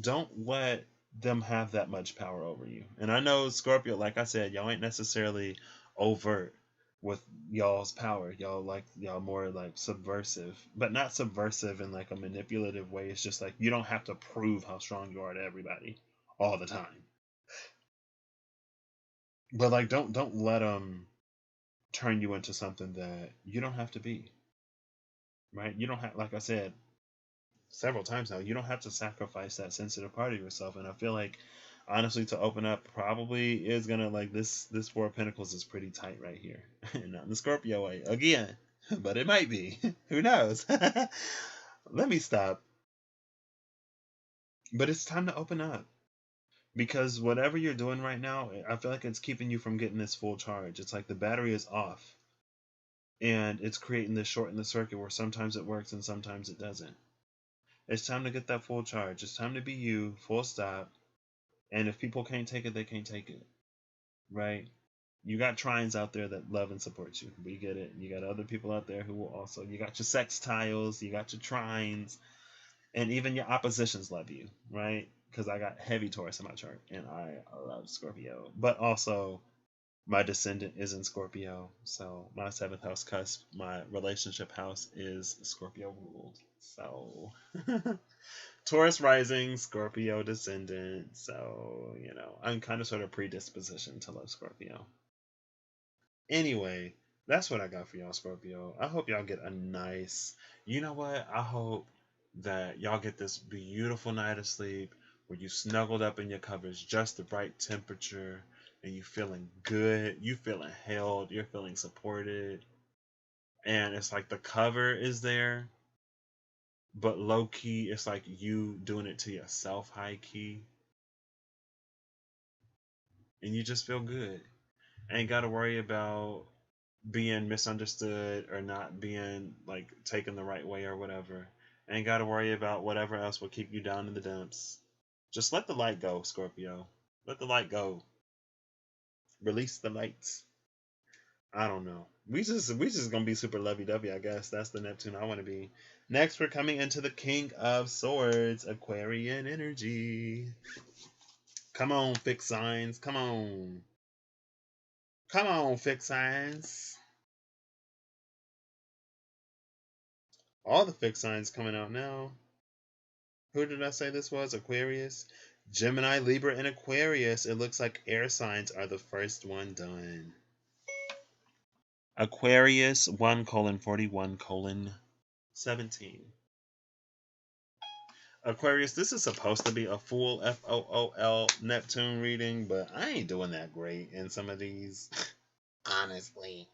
Speaker 1: Don't let them have that much power over you. And I know Scorpio, like I said, y'all ain't necessarily overt with y'all's power. Y'all more like subversive, but not subversive in like a manipulative way. It's just like you don't have to prove how strong you are to everybody all the time. But like don't let them turn you into something that you don't have to be. Right? You don't have, like I said several times now, you don't have to sacrifice that sensitive part of yourself. And I feel like honestly, to open up probably is gonna this Four of Pentacles is pretty tight right here. Not in the Scorpio way again, but it might be. Who knows? Let me stop. But it's time to open up, because whatever you're doing right now, I feel like it's keeping you from getting this full charge. It's like the battery is off, and it's creating this short in the circuit where sometimes it works and sometimes it doesn't. It's time to get that full charge. It's time to be you, full stop. And if people can't take it, they can't take it. Right? You got trines out there that love and support you. We get it. You got other people out there who will also. You got your sextiles, you got your trines, and even your oppositions love you. Right? because I got heavy Taurus in my chart, and I love Scorpio. But also, my descendant is in Scorpio, so my 7th house cusp, my relationship house is Scorpio ruled. So, Taurus rising, Scorpio descendant. So, I'm kind of sort of predispositioned to love Scorpio. Anyway, that's what I got for y'all, Scorpio. I hope y'all get a nice, you know what? I hope that y'all get this beautiful night of sleep where you snuggled up in your covers, just the right temperature, and you feeling good, you feeling held, you're feeling supported. And it's like the cover is there, but low key, it's like you doing it to yourself, high key. And you just feel good. Ain't got to worry about being misunderstood or not being like taken the right way or whatever. Ain't got to worry about whatever else will keep you down in the dumps. Just let the light go, Scorpio. Let the light go. Release the lights. I don't know. We just gonna be super lovey-dovey, I guess. That's the Neptune I want to be. Next, we're coming into the King of Swords, Aquarian energy. Come on, fixed signs. Come on. Come on, fixed signs. All the fixed signs coming out now. Who did I say this was? Aquarius? Gemini, Libra, and Aquarius. It looks like air signs are the first one done. Aquarius 1:41:17. Aquarius, this is supposed to be a full FOOL Neptune reading, but I ain't doing that great in some of these, honestly.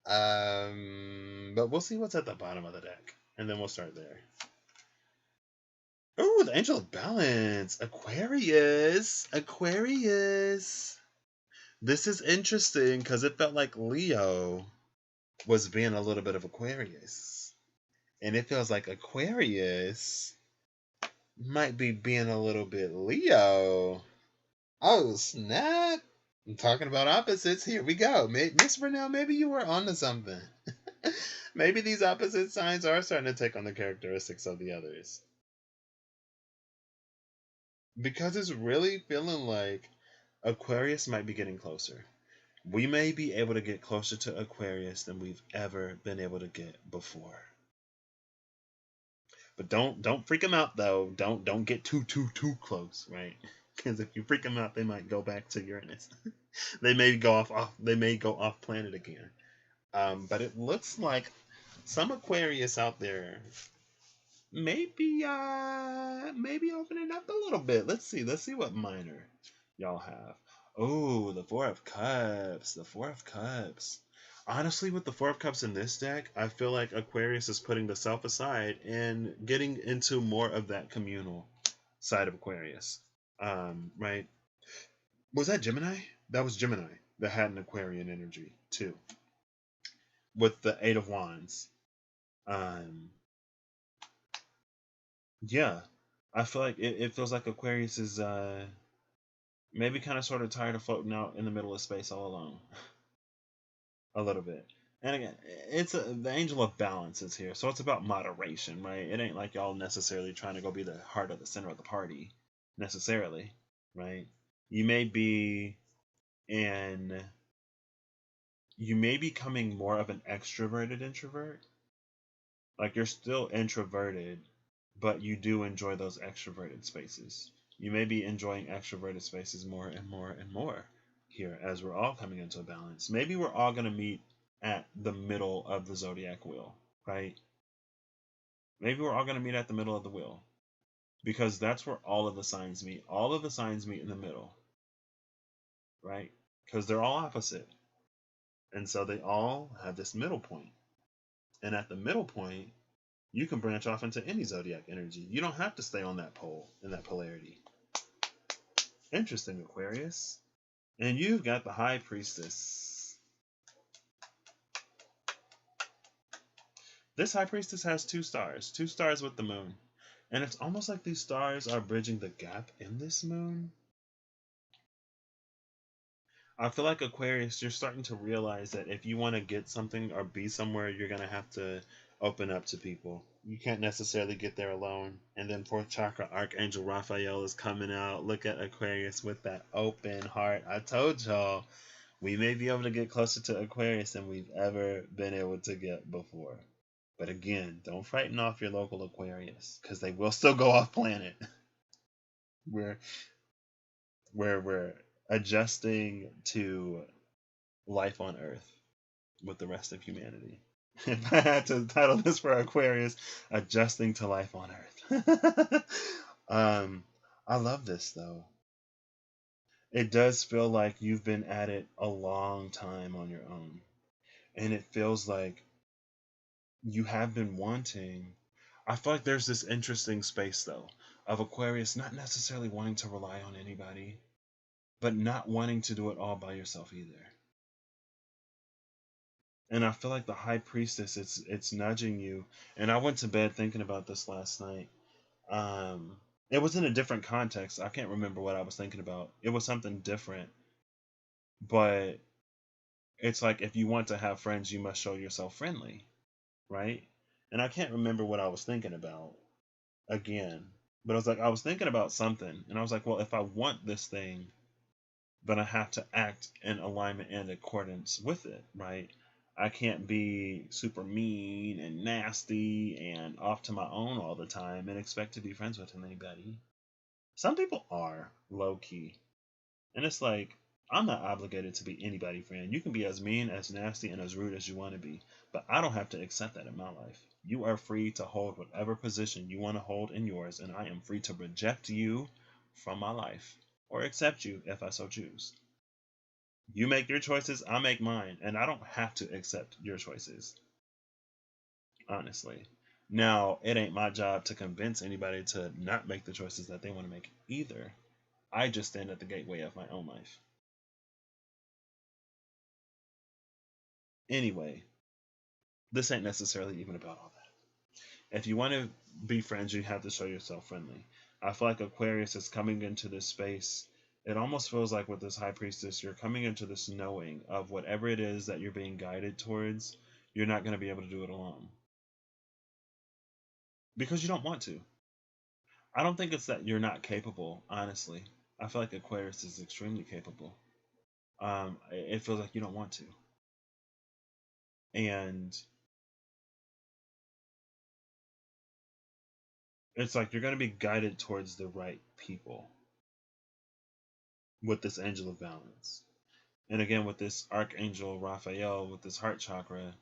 Speaker 1: But we'll see what's at the bottom of the deck, and then we'll start there. Ooh, the Angel of Balance. Aquarius. Aquarius. This is interesting because it felt like Leo was being a little bit of Aquarius. And it feels like Aquarius might be being a little bit Leo. Oh, snap. I'm talking about opposites. Here we go. Miss Vernell, maybe you were onto something. Maybe these opposite signs are starting to take on the characteristics of the others. Because it's really feeling like Aquarius might be getting closer. We may be able to get closer to Aquarius than we've ever been able to get before. But don't freak them out though. Don't get too close, right? Because if you freak them out, they might go back to Uranus. They may go off planet again. But it looks like some Aquarius out there maybe opening up a little bit. Let's see what minor y'all have. Oh, the Four of Cups. The Four of Cups. Honestly, with the Four of Cups in this deck, I feel like Aquarius is putting the self aside and getting into more of that communal side of Aquarius. Right? Was that Gemini? That was Gemini that had an Aquarian energy too. With the Eight of Wands. Yeah. I feel like it feels like Aquarius is maybe kind of sort of tired of floating out in the middle of space all alone. A little bit. And again, the Angel of Balance is here, so it's about moderation, right? It ain't like y'all necessarily trying to go be the heart of the center of the party, necessarily, right? You may be becoming more of an extroverted introvert. Like you're still introverted, but you do enjoy those extroverted spaces. You may be enjoying extroverted spaces more and more and more here as we're all coming into a balance. Maybe we're all going to meet at the middle of the zodiac wheel, right? Maybe we're all going to meet at the middle of the wheel because that's where all of the signs meet. All of the signs meet in the middle, right? Because they're all opposite. And so they all have this middle point. And at the middle point, you can branch off into any zodiac energy. You don't have to stay on that pole, in that polarity. Interesting, Aquarius. And you've got the High Priestess. This High Priestess has two stars with the moon. And it's almost like these stars are bridging the gap in this moon. I feel like Aquarius, you're starting to realize that if you want to get something or be somewhere, you're going to have to open up to people, You can't necessarily get there alone. And then fourth chakra, Archangel Raphael is coming out. Look at Aquarius with that open heart. I told y'all, we may be able to get closer to Aquarius than we've ever been able to get before. But again, don't frighten off your local Aquarius, because they will still go off planet. We're adjusting to life on Earth with the rest of humanity. If I had to title this for Aquarius, Adjusting to Life on Earth. I love this though. It does feel like you've been at it a long time on your own. And it feels like you have been wanting. I feel like there's this interesting space though of Aquarius not necessarily wanting to rely on anybody, but not wanting to do it all by yourself either. And I feel like the high priestess, it's nudging you. And I went to bed thinking about this last night. It was in a different context. I can't remember what I was thinking about. It was something different. But it's like, if you want to have friends, you must show yourself friendly, right? And I can't remember what I was thinking about again. But I was thinking about something. And I was like, well, if I want this thing, then I have to act in alignment and accordance with it, right? I can't be super mean and nasty and off to my own all the time and expect to be friends with anybody. Some people are low key. And it's like, I'm not obligated to be anybody's friend. You can be as mean, as nasty, and as rude as you want to be. But I don't have to accept that in my life. You are free to hold whatever position you want to hold in yours, and I am free to reject you from my life or accept you if I so choose. You make your choices, I make mine, and I don't have to accept your choices. Honestly. Now, it ain't my job to convince anybody to not make the choices that they want to make either. I just stand at the gateway of my own life. Anyway, this ain't necessarily even about all that. If you want to be friends, you have to show yourself friendly. I feel like Aquarius is coming into this space. It almost feels like with this high priestess, you're coming into this knowing of whatever it is that you're being guided towards, you're not going to be able to do it alone. Because you don't want to. I don't think it's that you're not capable, honestly. I feel like Aquarius is extremely capable. It feels like you don't want to. And it's like you're going to be guided towards the right people with this angel of balance. And again, with this Archangel Raphael, with this heart chakra,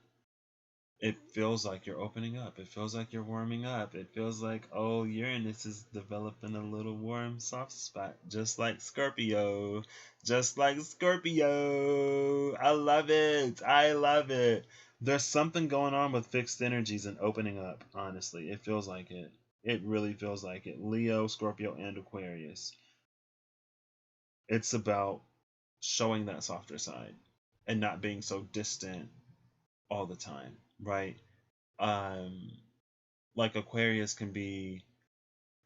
Speaker 1: it feels like you're opening up. It feels like you're warming up. It feels like, oh, Uranus is developing a little warm, soft spot, just like Scorpio. Just like Scorpio. I love it. I love it. There's something going on with fixed energies and opening up, honestly. It feels like it. It really feels like it. Leo, Scorpio, and Aquarius. It's about showing that softer side and not being so distant all the time, right? Like Aquarius can be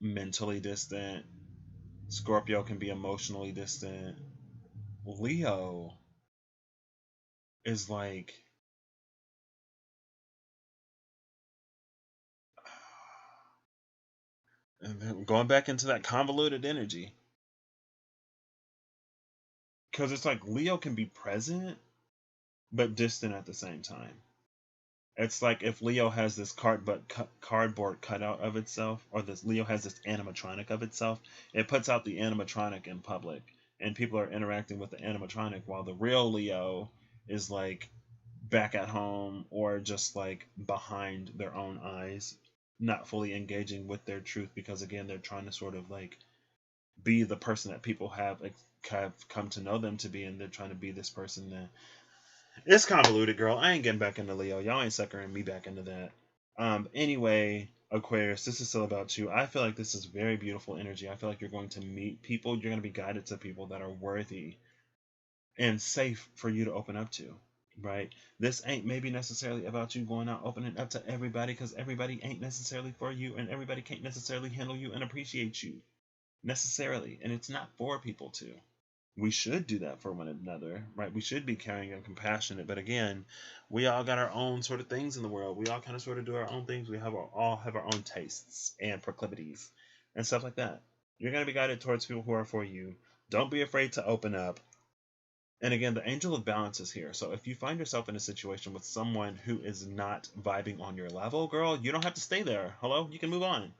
Speaker 1: mentally distant, Scorpio can be emotionally distant. Leo is like going back into that convoluted energy. Because it's like Leo can be present but distant at the same time. It's like if Leo has this cardboard cutout of itself, or this Leo has this animatronic of itself, it puts out the animatronic in public, and people are interacting with the animatronic, while the real Leo is like back at home or just like behind their own eyes, not fully engaging with their truth, because again, they're trying to sort of like be the person that people have come to know them to be, and they're trying to be this person that it's convoluted, girl. I ain't getting back into Leo. Y'all ain't suckering me back into that. Anyway, Aquarius, this is still about you. I feel like this is very beautiful energy. I feel like you're going to meet people. You're going to be guided to people that are worthy and safe for you to open up to, right? This ain't maybe necessarily about you going out opening up to everybody, because everybody ain't necessarily for you, and everybody can't necessarily handle you and appreciate you necessarily. And it's not for people to. we should do that for one another, right? We should be caring and compassionate. But again, we all got our own sort of things in the world. We all kind of sort of do our own things. We all have our own tastes and proclivities and stuff like that. You're going to be guided towards people who are for you. Don't be afraid to open up. And again, the angel of balance is here. So if you find yourself in a situation with someone who is not vibing on your level, girl, you don't have to stay there. Hello? You can move on.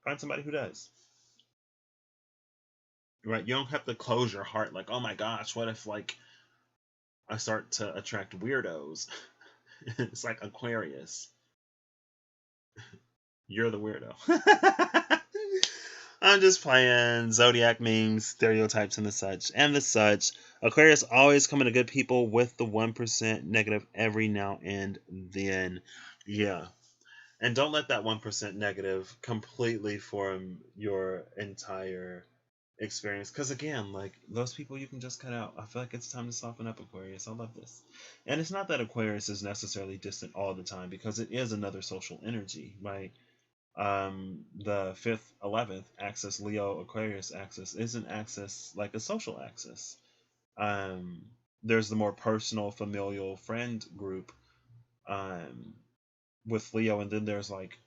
Speaker 1: Find somebody who does. Right? You don't have to close your heart like, oh my gosh, what if like I start to attract weirdos? It's like Aquarius. You're the weirdo. I'm just playing. Zodiac memes, stereotypes, and the such. And the such. Aquarius always coming to good people with the 1% negative every now and then. Yeah. And don't let that 1% negative completely form your entire experience. Because again, like, those people you can just cut out. I feel like it's time to soften up, Aquarius. I love this. And it's not that Aquarius is necessarily distant all the time, because it is another social energy, right? The 5th, 11th axis, Leo Aquarius axis, is an axis like a social axis. There's the more personal, familial friend group with Leo, and then there's like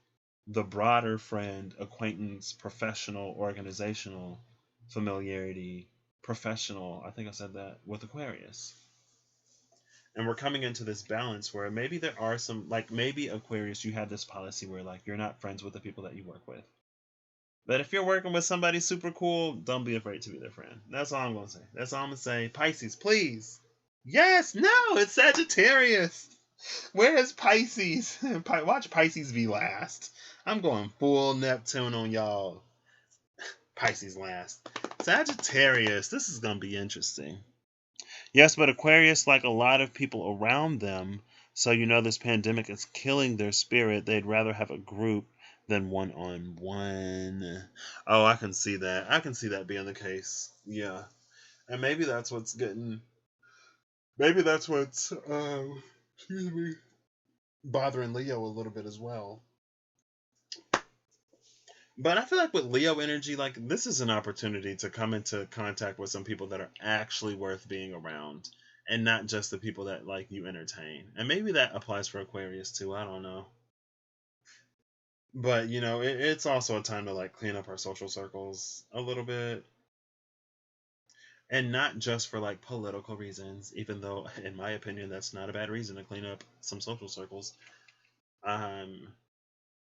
Speaker 1: the broader friend, acquaintance, professional, organizational familiarity, professional. I think I said that with Aquarius. And we're coming into this balance where maybe there are some, like maybe Aquarius, you have this policy where like you're not friends with the people that you work with. But if you're working with somebody super cool, don't be afraid to be their friend. That's all I'm going to say. That's all I'm going to say. Pisces, please. Yes, no, it's Sagittarius. Where is Pisces? Watch Pisces be last. I'm going full Neptune on y'all. Pisces last. Sagittarius, this is going to be interesting. Yes, but Aquarius, like a lot of people around them, so you know this pandemic is killing their spirit. They'd rather have a group than one-on-one. Oh, I can see that. I can see that being the case. Yeah. And maybe that's what's getting... Maybe that's what's, excuse me, bothering Leo a little bit as well. But I feel like with Leo energy, like, this is an opportunity to come into contact with some people that are actually worth being around, and not just the people that, like, you entertain. And maybe that applies for Aquarius, too. I don't know. But, you know, it's also a time to, like, clean up our social circles a little bit. And not just for, like, political reasons, even though, in my opinion, that's not a bad reason to clean up some social circles.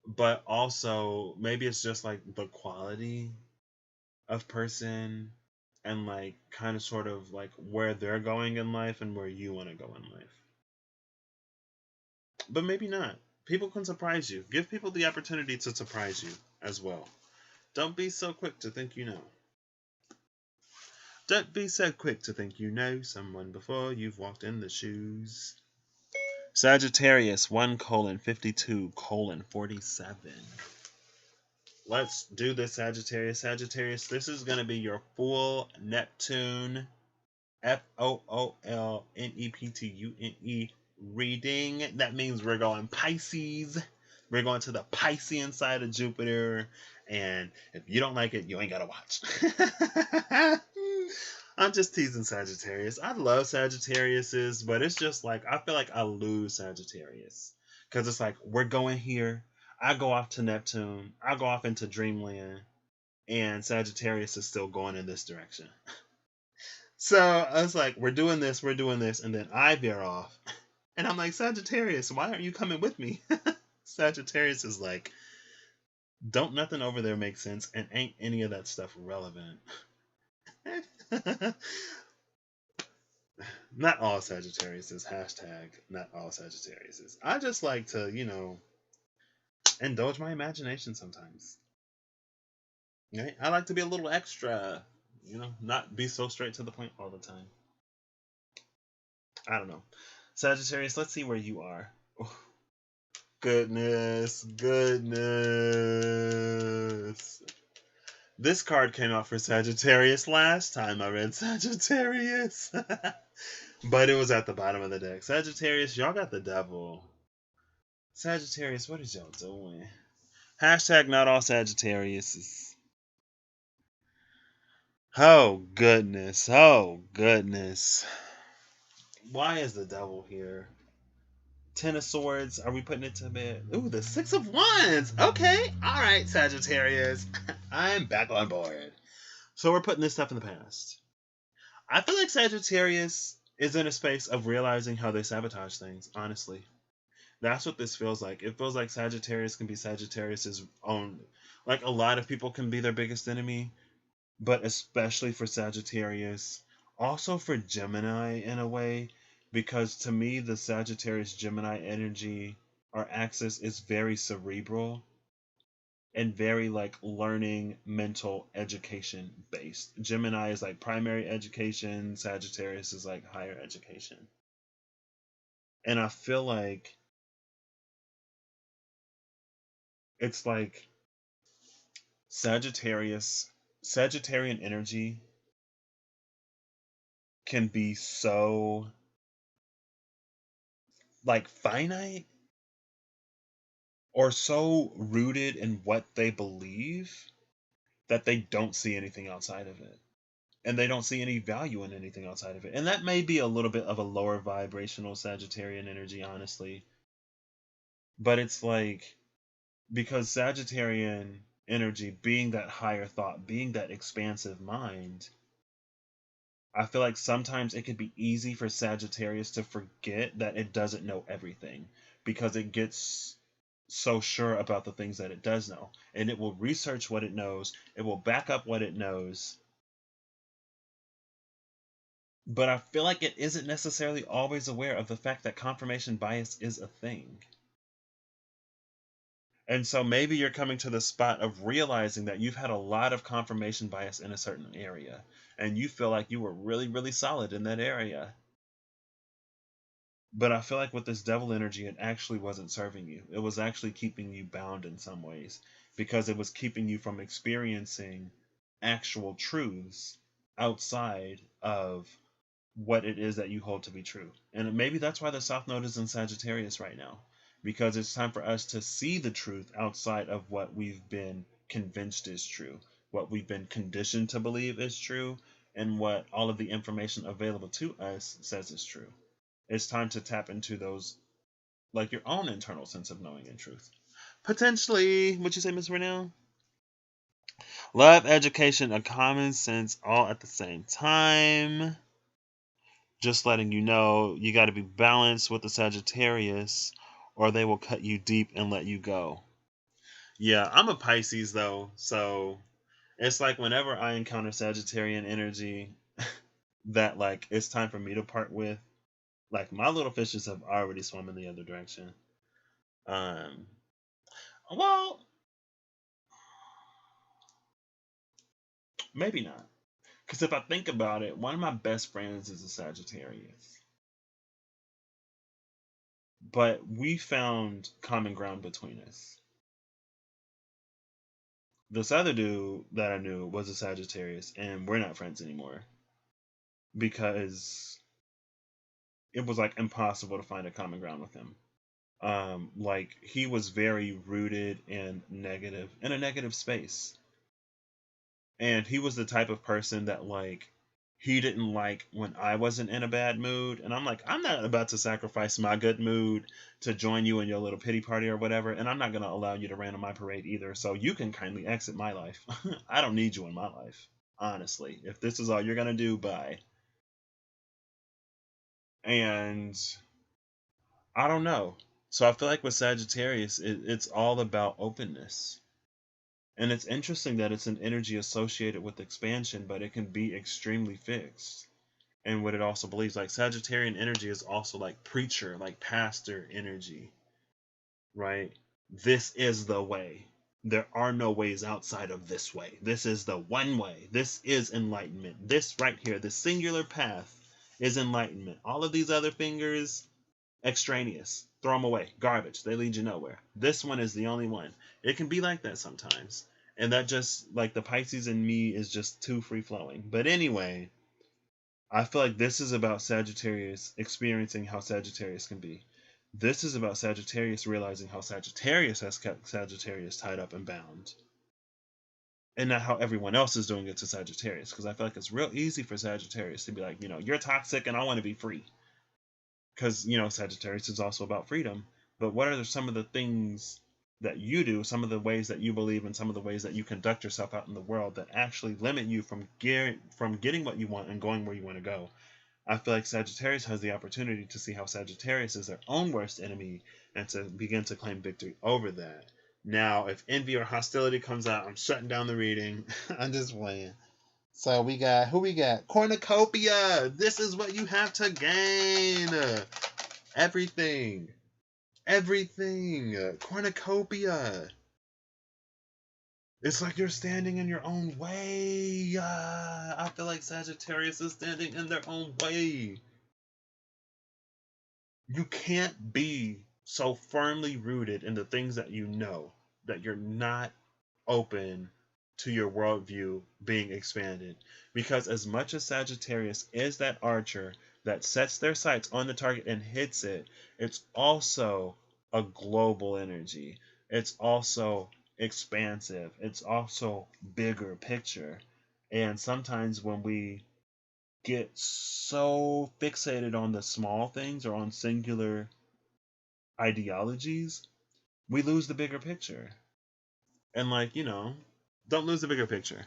Speaker 1: But also, maybe it's just, like, the quality of person and, like, kind of sort of, like, where they're going in life and where you want to go in life. But maybe not. People can surprise you. Give people the opportunity to surprise you as well. Don't be so quick to think you know. Don't be so quick to think you know someone before you've walked in the shoes. Sagittarius 1:52:47. Let's do this, Sagittarius. Sagittarius, this is going to be your full Neptune, FOOLNEPTUNE reading. That means we're going Pisces. We're going to the Piscean side of Jupiter. And if you don't like it, you ain't got to watch. I'm just teasing Sagittarius. I love Sagittariuses, but it's just like, I feel like I lose Sagittarius. Because it's like, we're going here. I go off to Neptune. I go off into Dreamland. And Sagittarius is still going in this direction. So I was like, we're doing this. And then I veer off. And I'm like, Sagittarius, why aren't you coming with me? Sagittarius is like, don't nothing over there make sense. And ain't any of that stuff relevant. Not all Sagittariuses. Hashtag not all Sagittariuses. I just like to, you know, indulge my imagination sometimes. Right? I like to be a little extra, you know, not be so straight to the point all the time. I don't know. Sagittarius, let's see where you are. Oh, goodness. This card came out for Sagittarius last time I read Sagittarius. But it was at the bottom of the deck. Sagittarius, y'all got the devil. Sagittarius, what is y'all doing? Hashtag not all Sagittarius. Oh, goodness. Oh, goodness. Why is the devil here? Ten of Swords. Are we putting it to bed? Ooh, the Six of Wands. Okay. All right, Sagittarius. I'm back on board. So we're putting this stuff in the past. I feel like Sagittarius is in a space of realizing how they sabotage things, honestly. That's what this feels like. It feels like Sagittarius can be Sagittarius's own. Like, a lot of people can be their biggest enemy, but especially for Sagittarius. Also for Gemini in a way, because to me, the Sagittarius Gemini energy or axis is very cerebral and very like learning, mental education based. Gemini is like primary education, Sagittarius is like higher education. And I feel like it's like Sagittarian energy can be so like finite or so rooted in what they believe that they don't see anything outside of it. And they don't see any value in anything outside of it. And that may be a little bit of a lower vibrational Sagittarian energy, honestly. But it's like, because Sagittarian energy, being that higher thought, being that expansive mind, I feel like sometimes it could be easy for Sagittarius to forget that it doesn't know everything because it gets so sure about the things that it does know. And it will research what it knows, it will back up what it knows. But I feel like it isn't necessarily always aware of the fact that confirmation bias is a thing. And so maybe you're coming to the spot of realizing that you've had a lot of confirmation bias in a certain area, and you feel like you were really, really solid in that area. But I feel like with this devil energy, it actually wasn't serving you. It was actually keeping you bound in some ways because it was keeping you from experiencing actual truths outside of what it is that you hold to be true. And maybe that's why the South Node is in Sagittarius right now, because it's time for us to see the truth outside of what we've been convinced is true, what we've been conditioned to believe is true, and what all of the information available to us says is true. It's time to tap into those, like your own internal sense of knowing and truth. Potentially, what you say, Miss Renell? Love, education, and common sense all at the same time. Just letting you know, you got to be balanced with the Sagittarius, or they will cut you deep and let you go. Yeah, I'm a Pisces though, so it's like whenever I encounter Sagittarian energy that like it's time for me to part with, like my little fishes have already swum in the other direction. Um, well, maybe not. Because if I think about it, one of my best friends is a Sagittarius. But we found common ground between us. This other dude that I knew was a Sagittarius, and we're not friends anymore. Because it was like impossible to find a common ground with him. Like he was very rooted in a negative space. And he was the type of person that like he didn't like when I wasn't in a bad mood. And I'm like, I'm not about to sacrifice my good mood to join you in your little pity party or whatever. And I'm not going to allow you to rain on my parade either. So you can kindly exit my life. I don't need you in my life. Honestly, if this is all you're going to do, bye. And I don't know. So I feel like with Sagittarius, it's all about openness. And it's interesting that it's an energy associated with expansion, but it can be extremely fixed. And what it also believes, like Sagittarian energy is also like preacher, like pastor energy, right? This is the way. There are no ways outside of this way. This is the one way. This is enlightenment. This right here, the singular path is enlightenment. All of these other fingers, extraneous. Throw them away. Garbage. They lead you nowhere. This one is the only one. It can be like that sometimes. And that just, like the Pisces in me is just too free flowing. But anyway, I feel like this is about Sagittarius experiencing how Sagittarius can be. This is about Sagittarius realizing how Sagittarius has kept Sagittarius tied up and bound. and not how everyone else is doing it to Sagittarius. Because I feel like it's real easy for Sagittarius to be like, you're toxic and I want to be free. Because, Sagittarius is also about freedom. But what are some of the things that you do, some of the ways that you believe, and some of the ways that you conduct yourself out in the world that actually limit you from getting what you want and going where you want to go? I feel like Sagittarius has the opportunity to see how Sagittarius is their own worst enemy and to begin to claim victory over that. Now, if envy or hostility comes out, I'm shutting down the reading. I'm just playing. So we got, who we got? Cornucopia. This is what you have to gain. Everything. Cornucopia. It's like you're standing in your own way. I feel like Sagittarius is standing in their own way. You can't be so firmly rooted in the things that you know that you're not open to your worldview being expanded. Because as much as Sagittarius is that archer that sets their sights on the target and hits it, it's also a global energy. It's also expansive. It's also bigger picture. And sometimes when we get so fixated on the small things or on singular ideologies, we lose the bigger picture. And don't lose the bigger picture.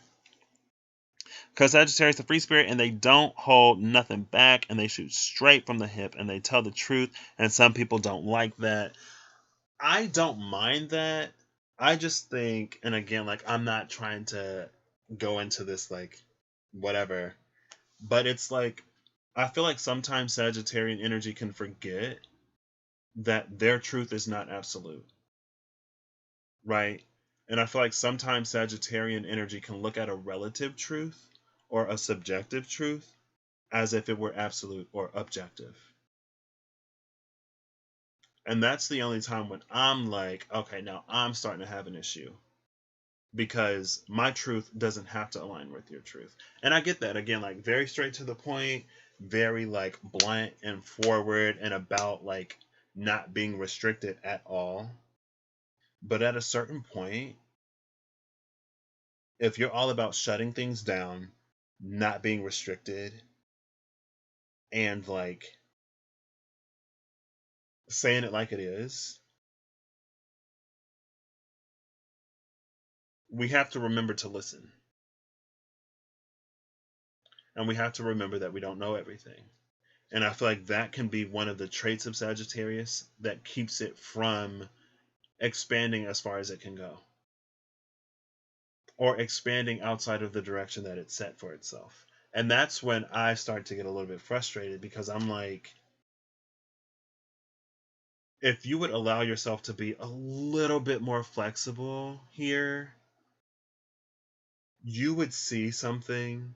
Speaker 1: Because Sagittarius is a free spirit and they don't hold nothing back and they shoot straight from the hip and they tell the truth, and some people don't like that. I don't mind that. I just think, and again, I'm not trying to go into this whatever, but it's I feel like sometimes Sagittarian energy can forget that their truth is not absolute, right? And I feel like sometimes Sagittarian energy can look at a relative truth or a subjective truth as if it were absolute or objective. And that's the only time when I'm like, okay, now I'm starting to have an issue. Because my truth doesn't have to align with your truth. And I get that. Again, very straight to the point, very blunt and forward and about not being restricted at all. But at a certain point, if you're all about shutting things down, not being restricted, and saying it like it is, we have to remember to listen. And we have to remember that we don't know everything. And I feel like that can be one of the traits of Sagittarius that keeps it from expanding as far as it can go. Or expanding outside of the direction that it's set for itself. And that's when I start to get a little bit frustrated, because I'm like, if you would allow yourself to be a little bit more flexible here, you would see something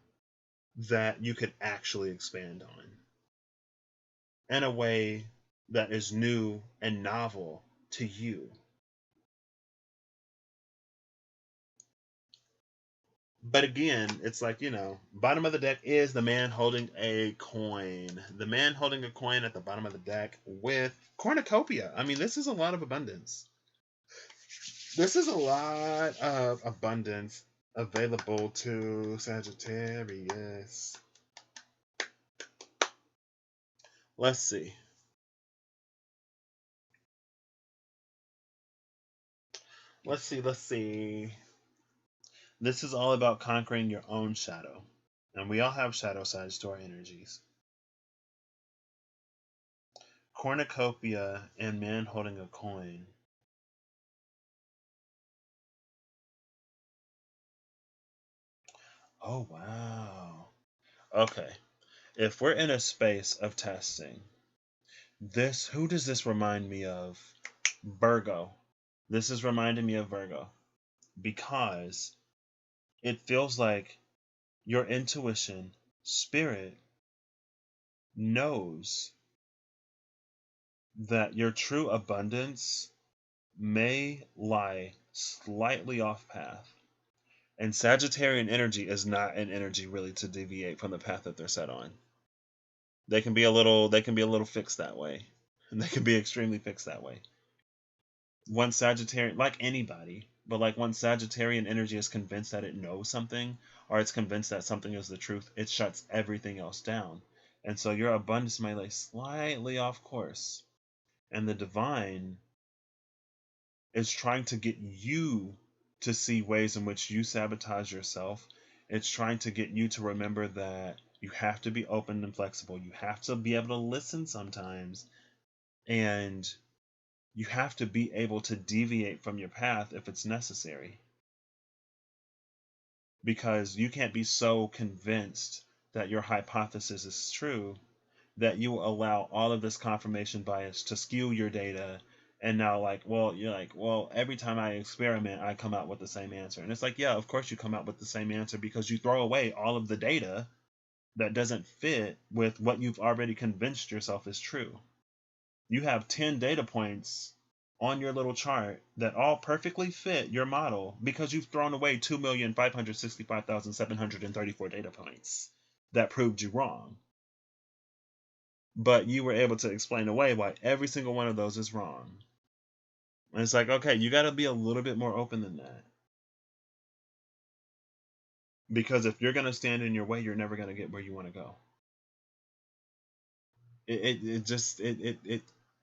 Speaker 1: that you could actually expand on in a way that is new and novel to you. But again, it's bottom of the deck is the man holding a coin. The man holding a coin at the bottom of the deck with cornucopia. I mean, this is a lot of abundance. This is a lot of abundance available to Sagittarius. Let's see. Let's see. This is all about conquering your own shadow. And we all have shadow sides to our energies. Cornucopia and man holding a coin. Oh, wow. Okay. If we're in a space of testing, who does this remind me of? Virgo. This is reminding me of Virgo. Because it feels like your intuition, spirit, knows that your true abundance may lie slightly off path. And Sagittarian energy is not an energy really to deviate from the path that they're set on. They can be a little fixed that way. And they can be extremely fixed that way. One Sagittarian, like anybody, But like once Sagittarian energy is convinced that it knows something, or it's convinced that something is the truth, it shuts everything else down. And so your abundance may lay slightly off course. And the divine is trying to get you to see ways in which you sabotage yourself. It's trying to get you to remember that you have to be open and flexible. You have to be able to listen sometimes. And you have to be able to deviate from your path if it's necessary. Because you can't be so convinced that your hypothesis is true that you will allow all of this confirmation bias to skew your data. And now, like, well, you're like, well, every time I experiment, I come out with the same answer. And it's like, yeah, of course you come out with the same answer because you throw away all of the data that doesn't fit with what you've already convinced yourself is true. You have 10 data points on your little chart that all perfectly fit your model because you've thrown away 2,565,734 data points that proved you wrong. But you were able to explain away why every single one of those is wrong. And it's like, okay, you got to be a little bit more open than that. Because if you're going to stand in your way, you're never going to get where you want to go.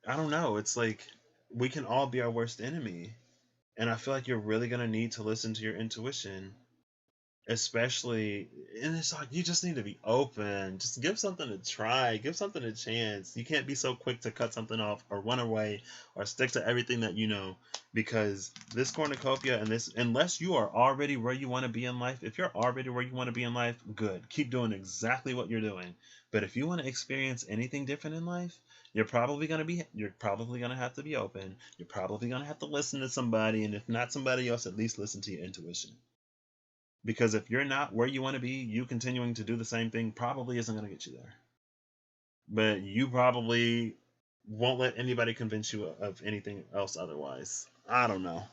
Speaker 1: I don't know. It's like we can all be our worst enemy. And I feel like you're really going to need to listen to your intuition. Especially, and it's like you just need to be open. Just give something a try. Give something a chance. You can't be so quick to cut something off or run away or stick to everything that you know, because this cornucopia and this, unless you are already where you want to be in life, if you're already where you want to be in life, good. Keep doing exactly what you're doing. But if you want to experience anything different in life, you're probably gonna have to be open. You're probably gonna have to listen to somebody, and if not somebody else, at least listen to your intuition. Because if you're not where you want to be, you continuing to do the same thing probably isn't going to get you there. But you probably won't let anybody convince you of anything else otherwise. I don't know.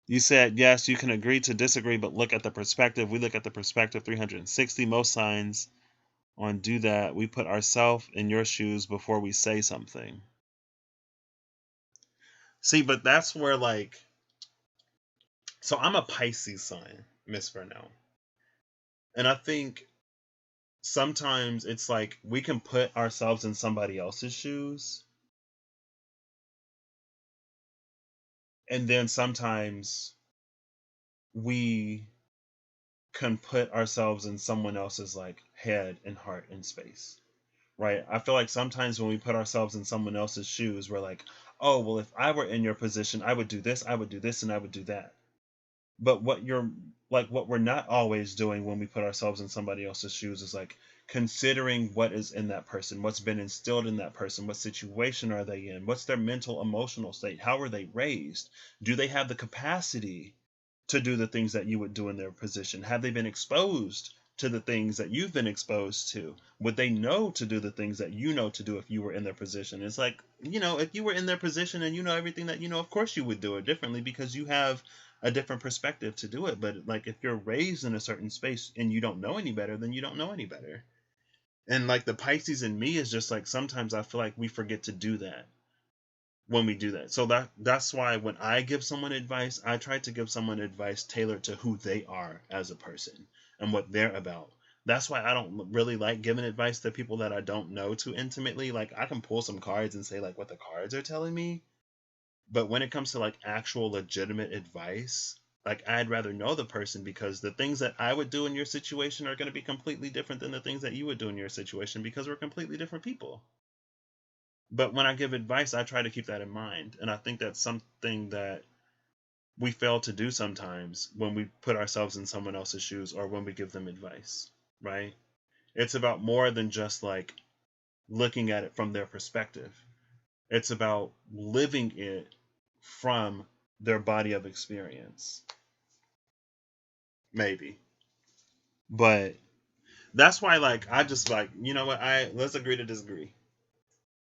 Speaker 1: You said, yes, you can agree to disagree, but look at the perspective. We look at the perspective 360. Most signs on do that. We put ourselves in your shoes before we say something. See, but that's where, like, so I'm a Pisces sign, Miss Vernell. And I think sometimes it's like we can put ourselves in somebody else's shoes, and then sometimes we can put ourselves in someone else's like head and heart and space, right? I feel like sometimes when we put ourselves in someone else's shoes, we're like, oh, well, if I were in your position, I would do this, I would do this, and I would do that. But what we're not always doing when we put ourselves in somebody else's shoes is like considering what is in that person, what's been instilled in that person, what situation are they in, what's their mental emotional state, how are they raised, do they have the capacity to do the things that you would do in their position, have they been exposed to the things that you've been exposed to, would they know to do the things that you know to do if you were in their position? It's like, if you were in their position and you know everything that you know, of course you would do it differently because you have a different perspective to do it. But like if you're raised in a certain space and you don't know any better, then you don't know any better. And like the Pisces in me is just like sometimes I feel like we forget to do that when we do that. So that's why when I give someone advice, I try to give someone advice tailored to who they are as a person and what they're about. That's why I don't really like giving advice to people that I don't know too intimately. Like I can pull some cards and say like what the cards are telling me, but when it comes to like actual legitimate advice, like I'd rather know the person because the things that I would do in your situation are going to be completely different than the things that you would do in your situation because we're completely different people. But when I give advice, I try to keep that in mind. And I think that's something that we fail to do sometimes when we put ourselves in someone else's shoes or when we give them advice, right? It's about more than just like looking at it from their perspective. It's about living it from their body of experience. Maybe. But that's why like I just like, you know what, let's agree to disagree.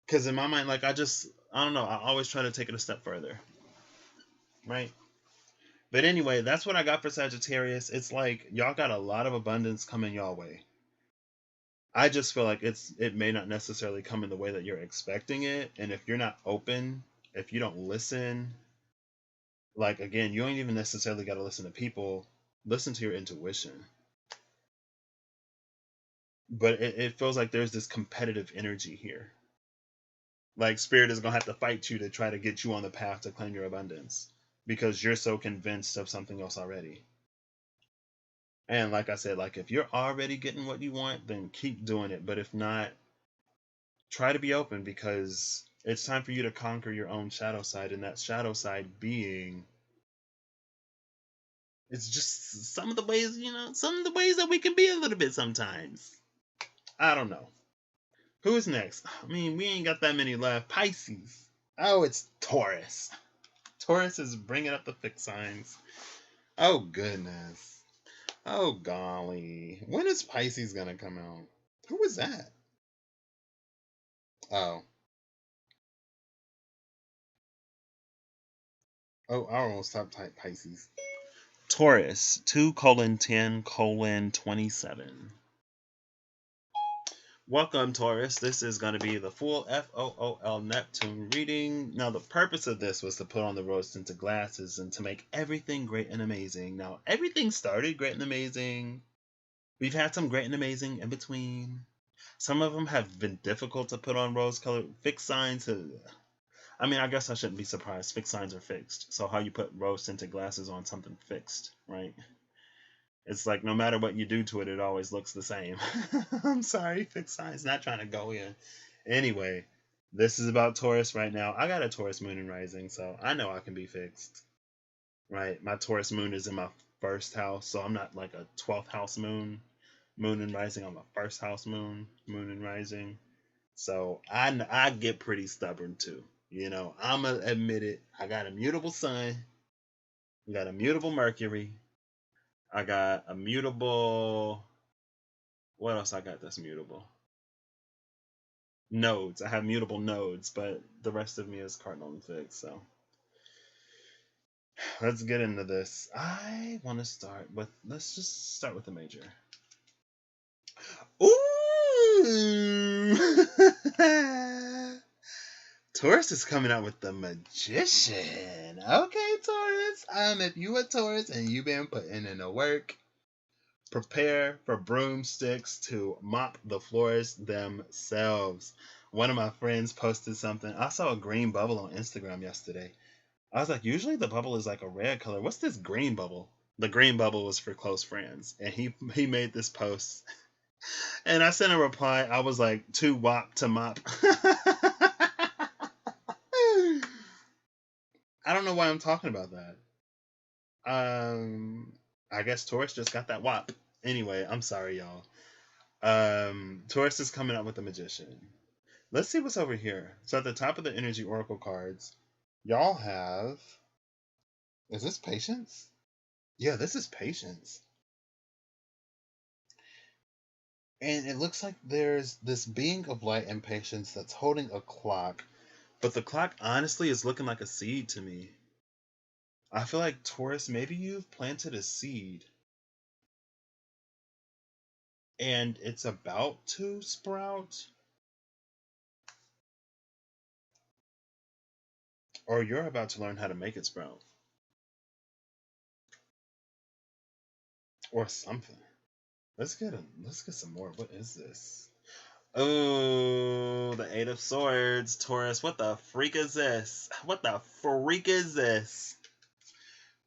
Speaker 1: Because in my mind, like I don't know, I always try to take it a step further. Right? But anyway, that's what I got for Sagittarius. It's like y'all got a lot of abundance coming y'all way. I just feel like it may not necessarily come in the way that you're expecting it, and if you're not open, if you don't listen, like again, you don't even necessarily got to listen to people. Listen to your intuition. But it feels like there's this competitive energy here. Like spirit is gonna have to fight you to try to get you on the path to claim your abundance because you're so convinced of something else already. And like I said, like if you're already getting what you want, then keep doing it. But if not, try to be open because it's time for you to conquer your own shadow side, and that shadow side being it's just some of the ways, some of the ways that we can be a little bit sometimes. I don't know. Who is next? I mean, we ain't got that many left. Pisces. Oh, it's Taurus. Taurus is bringing up the fixed signs. Oh, goodness. Oh, golly. When is Pisces going to come out? Who was that? Oh. Oh, I almost stopped type Pisces. Taurus, 2:10:27. Welcome, Taurus. This is going to be the full FOOL Neptune reading. Now, the purpose of this was to put on the rose-tinted glasses and to make everything great and amazing. Now, everything started great and amazing. We've had some great and amazing in between. Some of them have been difficult to put on rose-colored fixed signs. I mean, I guess I shouldn't be surprised. Fixed signs are fixed. So how you put rose-tinted glasses on something fixed, right? It's like no matter what you do to it, it always looks the same. I'm sorry, fixed signs, not trying to go in. Anyway, this is about Taurus right now. I got a Taurus moon and rising, so I know I can be fixed. Right? My Taurus moon is in my first house, so I'm not like a 12th house moon and rising. I'm a first house moon and rising. So I get pretty stubborn too. I'm going to admit it. I got a mutable sun. I got a mutable Mercury. I got a mutable. What else I got that's mutable? Nodes. I have mutable nodes, but the rest of me is cardinal and fixed. So let's get into this. I want to start with. Let's just start with the major. Ooh! Taurus is coming out with the Magician. Okay, Taurus. If you a Taurus and you've been putting in the work, prepare for broomsticks to mop the floors themselves. One of my friends posted something. I saw a green bubble on Instagram yesterday. I was like, usually the bubble is like a red color. What's this green bubble? The green bubble was for close friends. And he made this post. And I sent a reply. I was like, too wop to mop. I don't know why I'm talking about that. I guess Taurus just got that wop. Anyway, I'm sorry, y'all. Taurus is coming out with the Magician. Let's see what's over here. So at the top of the Energy Oracle cards, y'all have... Is this Patience? Yeah, this is Patience. And it looks like there's this being of light and patience that's holding a clock. But the clock, honestly, is looking like a seed to me. I feel like, Taurus, maybe you've planted a seed. And it's about to sprout. Or you're about to learn how to make it sprout. Or something. Let's get some more. What is this? Oh, the Eight of Swords, Taurus. What the freak is this? What the freak is this?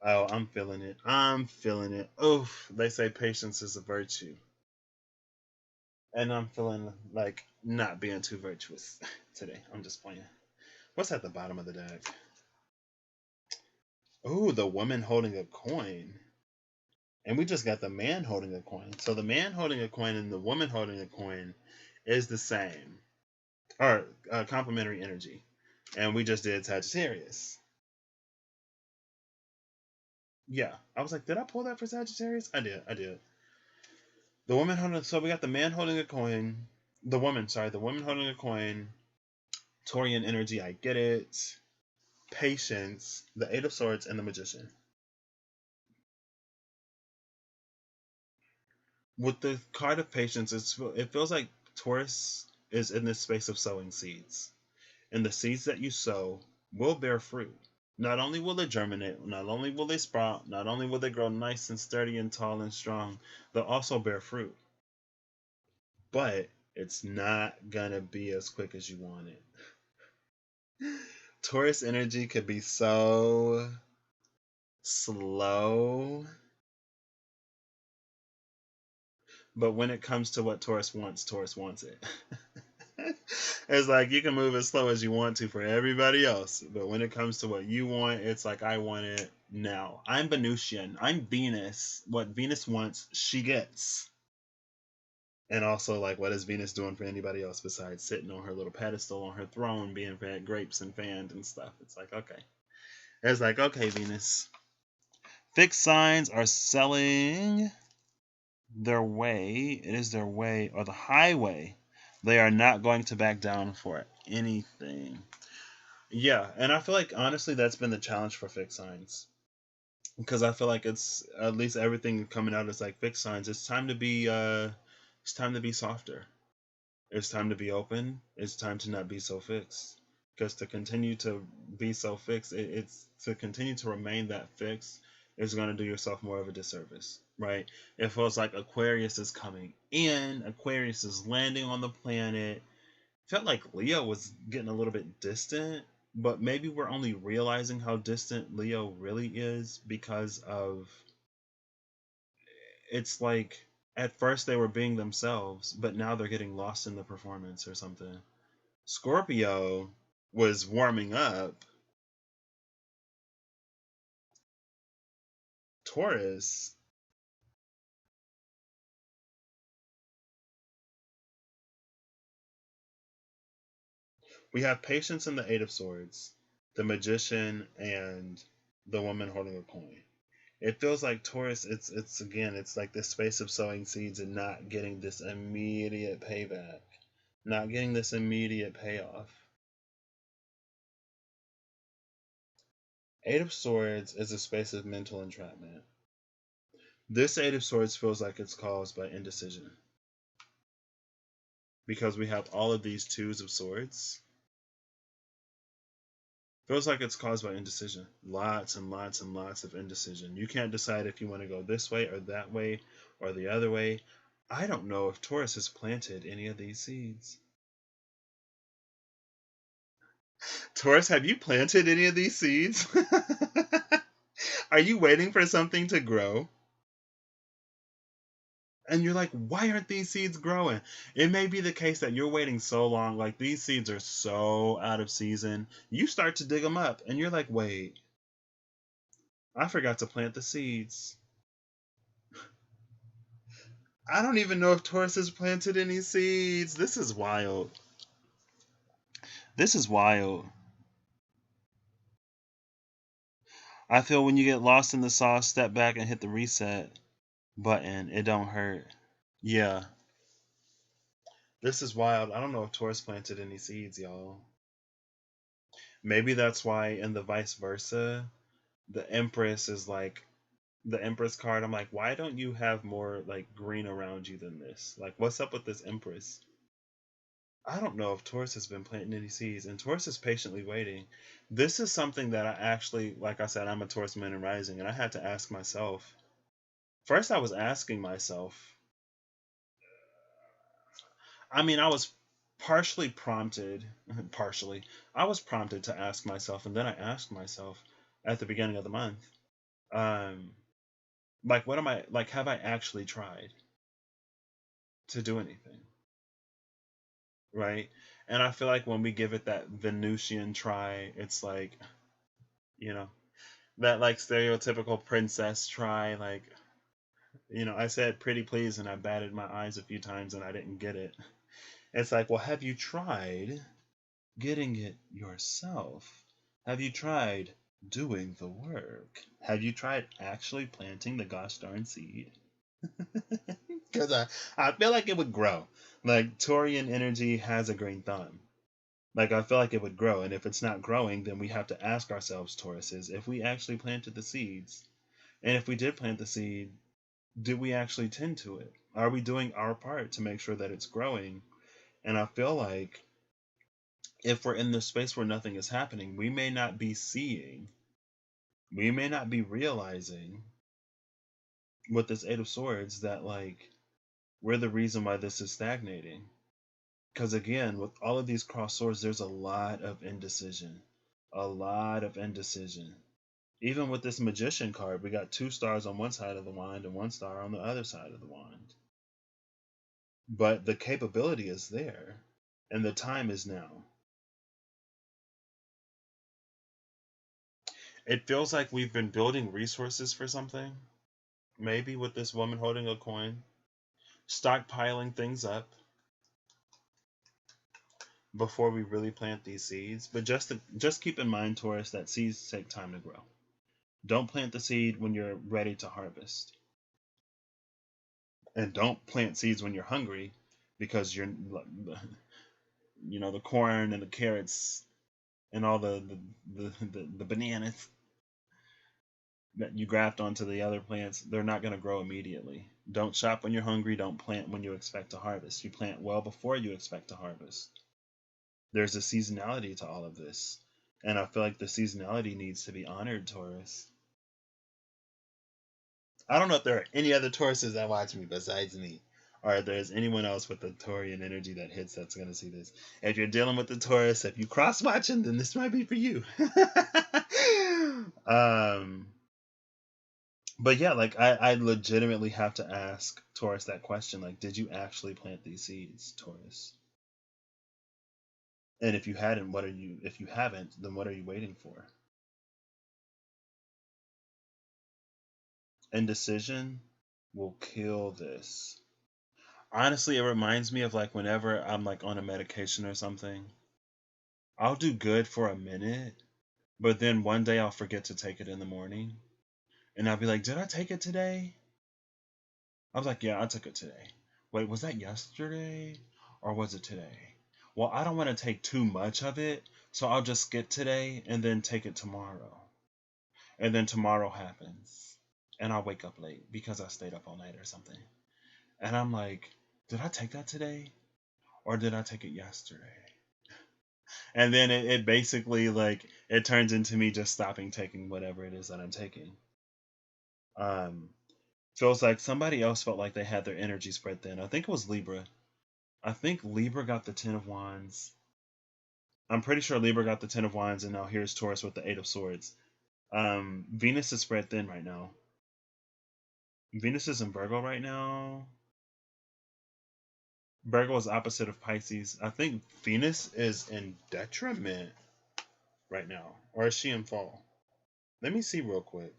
Speaker 1: Oh, I'm feeling it. I'm feeling it. Oof. They say patience is a virtue. And I'm feeling like not being too virtuous today. I'm just playing. What's at the bottom of the deck? Ooh, the woman holding a coin. And we just got the man holding a coin. So the man holding a coin and the woman holding a coin is the same. Or complementary energy. And we just did Sagittarius. Yeah. I was like, did I pull that for Sagittarius? I did. The woman holding... So we got the man holding a coin. The woman holding a coin. Taurian energy, I get it. Patience, the Eight of Swords, and the Magician. With the card of Patience, it feels like Taurus is in this space of sowing seeds. And the seeds that you sow will bear fruit. Not only will they germinate, not only will they sprout, not only will they grow nice and sturdy and tall and strong, they'll also bear fruit. But it's not going to be as quick as you want it. Taurus energy could be so slow. But when it comes to what Taurus wants it. It's like you can move as slow as you want to for everybody else, but when it comes to what you want, it's like I want it now. I'm Venusian. I'm Venus. What Venus wants, she gets. And also, like, what is Venus doing for anybody else besides sitting on her little pedestal on her throne, being fed grapes and fanned and stuff? It's like, okay. It's like, okay, Venus. Fixed signs are selling their way. It is their way or the highway. They are not going to back down for anything. Yeah, and I feel like honestly that's been the challenge for fixed signs. Because I feel like it's at least everything coming out is like fixed signs. It's time to be softer. It's time to be open. It's time to not be so fixed. Because to continue to be so fixed, it's to continue to remain that fixed is going to do yourself more of a disservice, right? It feels like Aquarius is coming in, Aquarius is landing on the planet. Felt like Leo was getting a little bit distant, but maybe we're only realizing how distant Leo really is because of it's like at first they were being themselves, but now they're getting lost in the performance or something. Scorpio was warming up. Taurus, we have Patience in the Eight of Swords, the Magician, and the woman holding a coin. It feels like Taurus, it's again, it's like this space of sowing seeds and not getting this immediate payback, not getting this immediate payoff. Eight of Swords is a space of mental entrapment. This Eight of Swords feels like it's caused by indecision. Because we have all of these Twos of Swords. Feels like it's caused by indecision. Lots and lots and lots of indecision. You can't decide if you want to go this way or that way or the other way. I don't know if Taurus has planted any of these seeds. Taurus, have you planted any of these seeds? Are you waiting for something to grow? And you're like, why aren't these seeds growing? It may be the case that you're waiting so long, like these seeds are so out of season. You start to dig them up, and you're like, wait, I forgot to plant the seeds. I don't even know if Taurus has planted any seeds. This is wild. This is wild. I feel when you get lost in the sauce, step back and hit the reset button. It don't hurt. Yeah. This is wild. I don't know if Taurus planted any seeds, y'all. Maybe that's why in the vice versa, the Empress is like, the Empress card, I'm like, why don't you have more like green around you than this? Like, what's up with this Empress? I don't know if Taurus has been planting any seeds, and Taurus is patiently waiting. This is something that I actually, like I said, I'm a Taurus moon and rising, and I had to ask myself. First, I was asking myself. I mean, I was partially prompted, I was prompted to ask myself, and then I asked myself at the beginning of the month, like, what am I, like, have I actually tried to do anything? Right? And I feel like when we give it that Venusian try, it's like, you know, that like stereotypical princess try, like, you know, I said pretty please and I batted my eyes a few times and I didn't get it. It's like, well, have you tried getting it yourself? Have you tried doing the work? Have you tried actually planting the gosh darn seed? Because I feel like it would grow. Like, Taurian energy has a green thumb. Like, I feel like it would grow. And if it's not growing, then we have to ask ourselves, Tauruses, if we actually planted the seeds. And if we did plant the seed, did we actually tend to it? Are we doing our part to make sure that it's growing? And I feel like if we're in this space where nothing is happening, we may not be seeing, we may not be realizing with this Eight of Swords that, like, we're the reason why this is stagnating. Because again, with all of these crossed swords, there's a lot of indecision. A lot of indecision. Even with this Magician card, we got 2 stars on one side of the wand and 1 star on the other side of the wand. But the capability is there, and the time is now. It feels like we've been building resources for something. Maybe with this woman holding a coin, stockpiling things up before we really plant these seeds. But just keep in mind, Taurus, that seeds take time to grow. Don't plant the seed when you're ready to harvest. And don't plant seeds when you're hungry, because you're, you know, the corn and the carrots and all the bananas that you graft onto the other plants, they're not going to grow immediately. Don't shop when you're hungry. Don't plant when you expect to harvest. You plant well before you expect to harvest. There's a seasonality to all of this. And I feel like the seasonality needs to be honored, Taurus. I don't know if there are any other Tauruses that watch me besides me, or if there's anyone else with the Taurian energy that hits that's going to see this. If you're dealing with the Taurus, if you cross-watching, then this might be for you. But yeah, like, I legitimately have to ask Taurus that question. Like, did you actually plant these seeds, Taurus? And if you hadn't, if you haven't, then what are you waiting for? Indecision will kill this. Honestly, it reminds me of, like, whenever I'm, like, on a medication or something. I'll do good for a minute, but then one day I'll forget to take it in the morning. And I'll be like, did I take it today? I was like, yeah, I took it today. Wait, was that yesterday? Or was it today? Well, I don't want to take too much of it, so I'll just skip today and then take it tomorrow. And then tomorrow happens, and I'll wake up late because I stayed up all night or something. And I'm like, did I take that today? Or did I take it yesterday? And then it basically, like, it turns into me just stopping taking whatever it is that I'm taking. Feels like somebody else felt like they had their energy spread thin. I think it was Libra. I think Libra got the 10 of Wands. I'm pretty sure Libra got the 10 of Wands, and now here's Taurus with the 8 of Swords. Venus is spread thin right now. Venus is in Virgo right now. Virgo is opposite of Pisces. I think Venus is in detriment right now. Or is she in fall? Let me see real quick.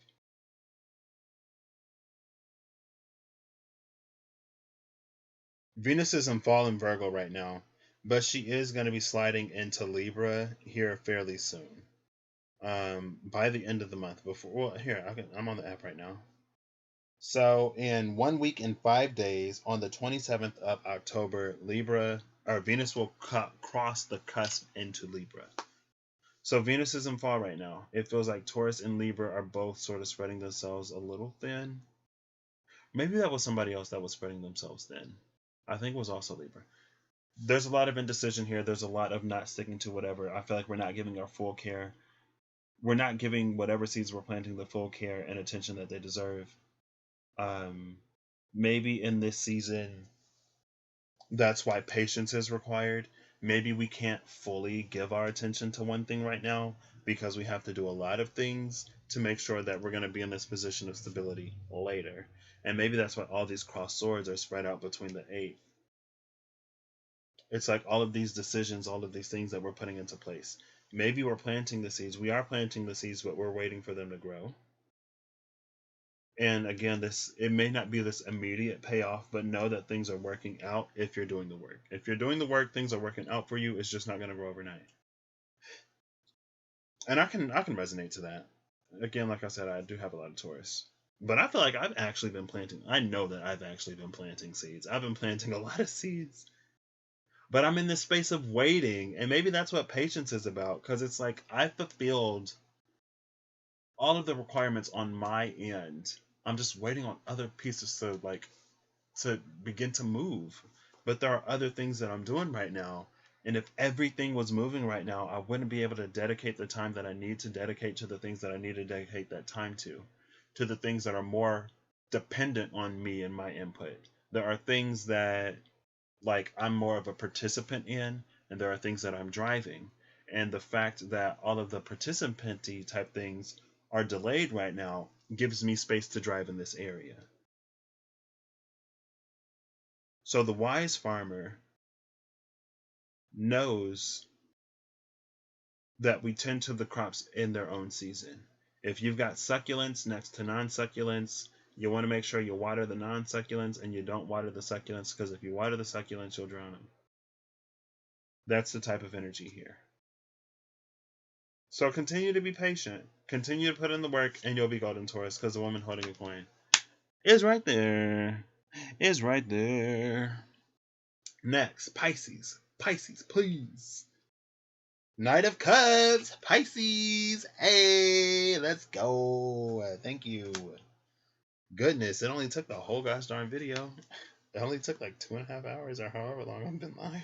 Speaker 1: Venus is in fall in Virgo right now, but she is going to be sliding into Libra here fairly soon. By the end of the month. I'm on the app right now. So in 1 week and 5 days, on the 27th of October, Venus will cross the cusp into Libra. So Venus is in fall right now. It feels like Taurus and Libra are both sort of spreading themselves a little thin. Maybe that was somebody else that was spreading themselves thin. I think it was also Libra. There's a lot of indecision here. There's a lot of not sticking to whatever. I feel like we're not giving our full care. We're not giving whatever seeds we're planting the full care and attention that they deserve. Maybe in this season, that's why patience is required. Maybe we can't fully give our attention to one thing right now because we have to do a lot of things to make sure that we're going to be in this position of stability later. And maybe that's why all these crossed swords are spread out between the 8. It's like all of these decisions, all of these things that we're putting into place. Maybe we're planting the seeds. We are planting the seeds, but we're waiting for them to grow. And again, it may not be this immediate payoff, but know that things are working out if you're doing the work. If you're doing the work, things are working out for you. It's just not going to grow overnight. And I can resonate to that. Again, like I said, I do have a lot of Taurus. But I feel like I've actually been planting. I know that I've actually been planting seeds. I've been planting a lot of seeds. But I'm in this space of waiting. And maybe that's what patience is about. Because it's like I've fulfilled all of the requirements on my end. I'm just waiting on other pieces to begin to move, But there are other things that I'm doing right now. And if everything was moving right now, I wouldn't be able to dedicate the time that I need to dedicate to the things that I need to dedicate that time to the things that are more dependent on me and my input. There are things that like I'm more of a participant in, and there are things that I'm driving. And the fact that all of the participant-y type things are delayed right now gives me space to drive in this area. So the wise farmer knows that we tend to the crops in their own season. If you've got succulents next to non-succulents, you want to make sure you water the non-succulents and you don't water the succulents, because if you water the succulents, you'll drown them. That's the type of energy here. So continue to be patient. Continue to put in the work, and you'll be golden, Taurus, because the woman holding a coin is right there. Is right there. Next, Pisces. Pisces, please. Knight of Cups, Pisces. Hey, let's go. Thank you. Goodness, it only took the whole gosh darn video. It only took like 2.5 hours or however long I've been live.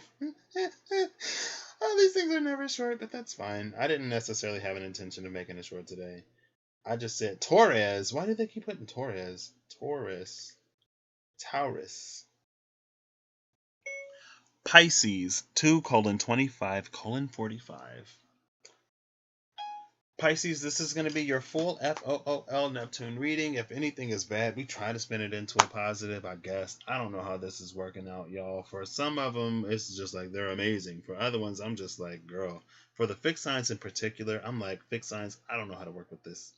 Speaker 1: Oh, these things are never short, but that's fine. I didn't necessarily have an intention of making it short today. I just said Taurus. Why do they keep putting Taurus? Taurus. Pisces 2:25:45. Pisces, this is going to be your full FOOL Neptune reading. If anything is bad, we try to spin it into a positive, I guess. I don't know how this is working out, y'all. For some of them, it's just like they're amazing. For other ones, I'm just like, girl. For the fixed signs in particular, I'm like, fixed signs, I don't know how to work with this.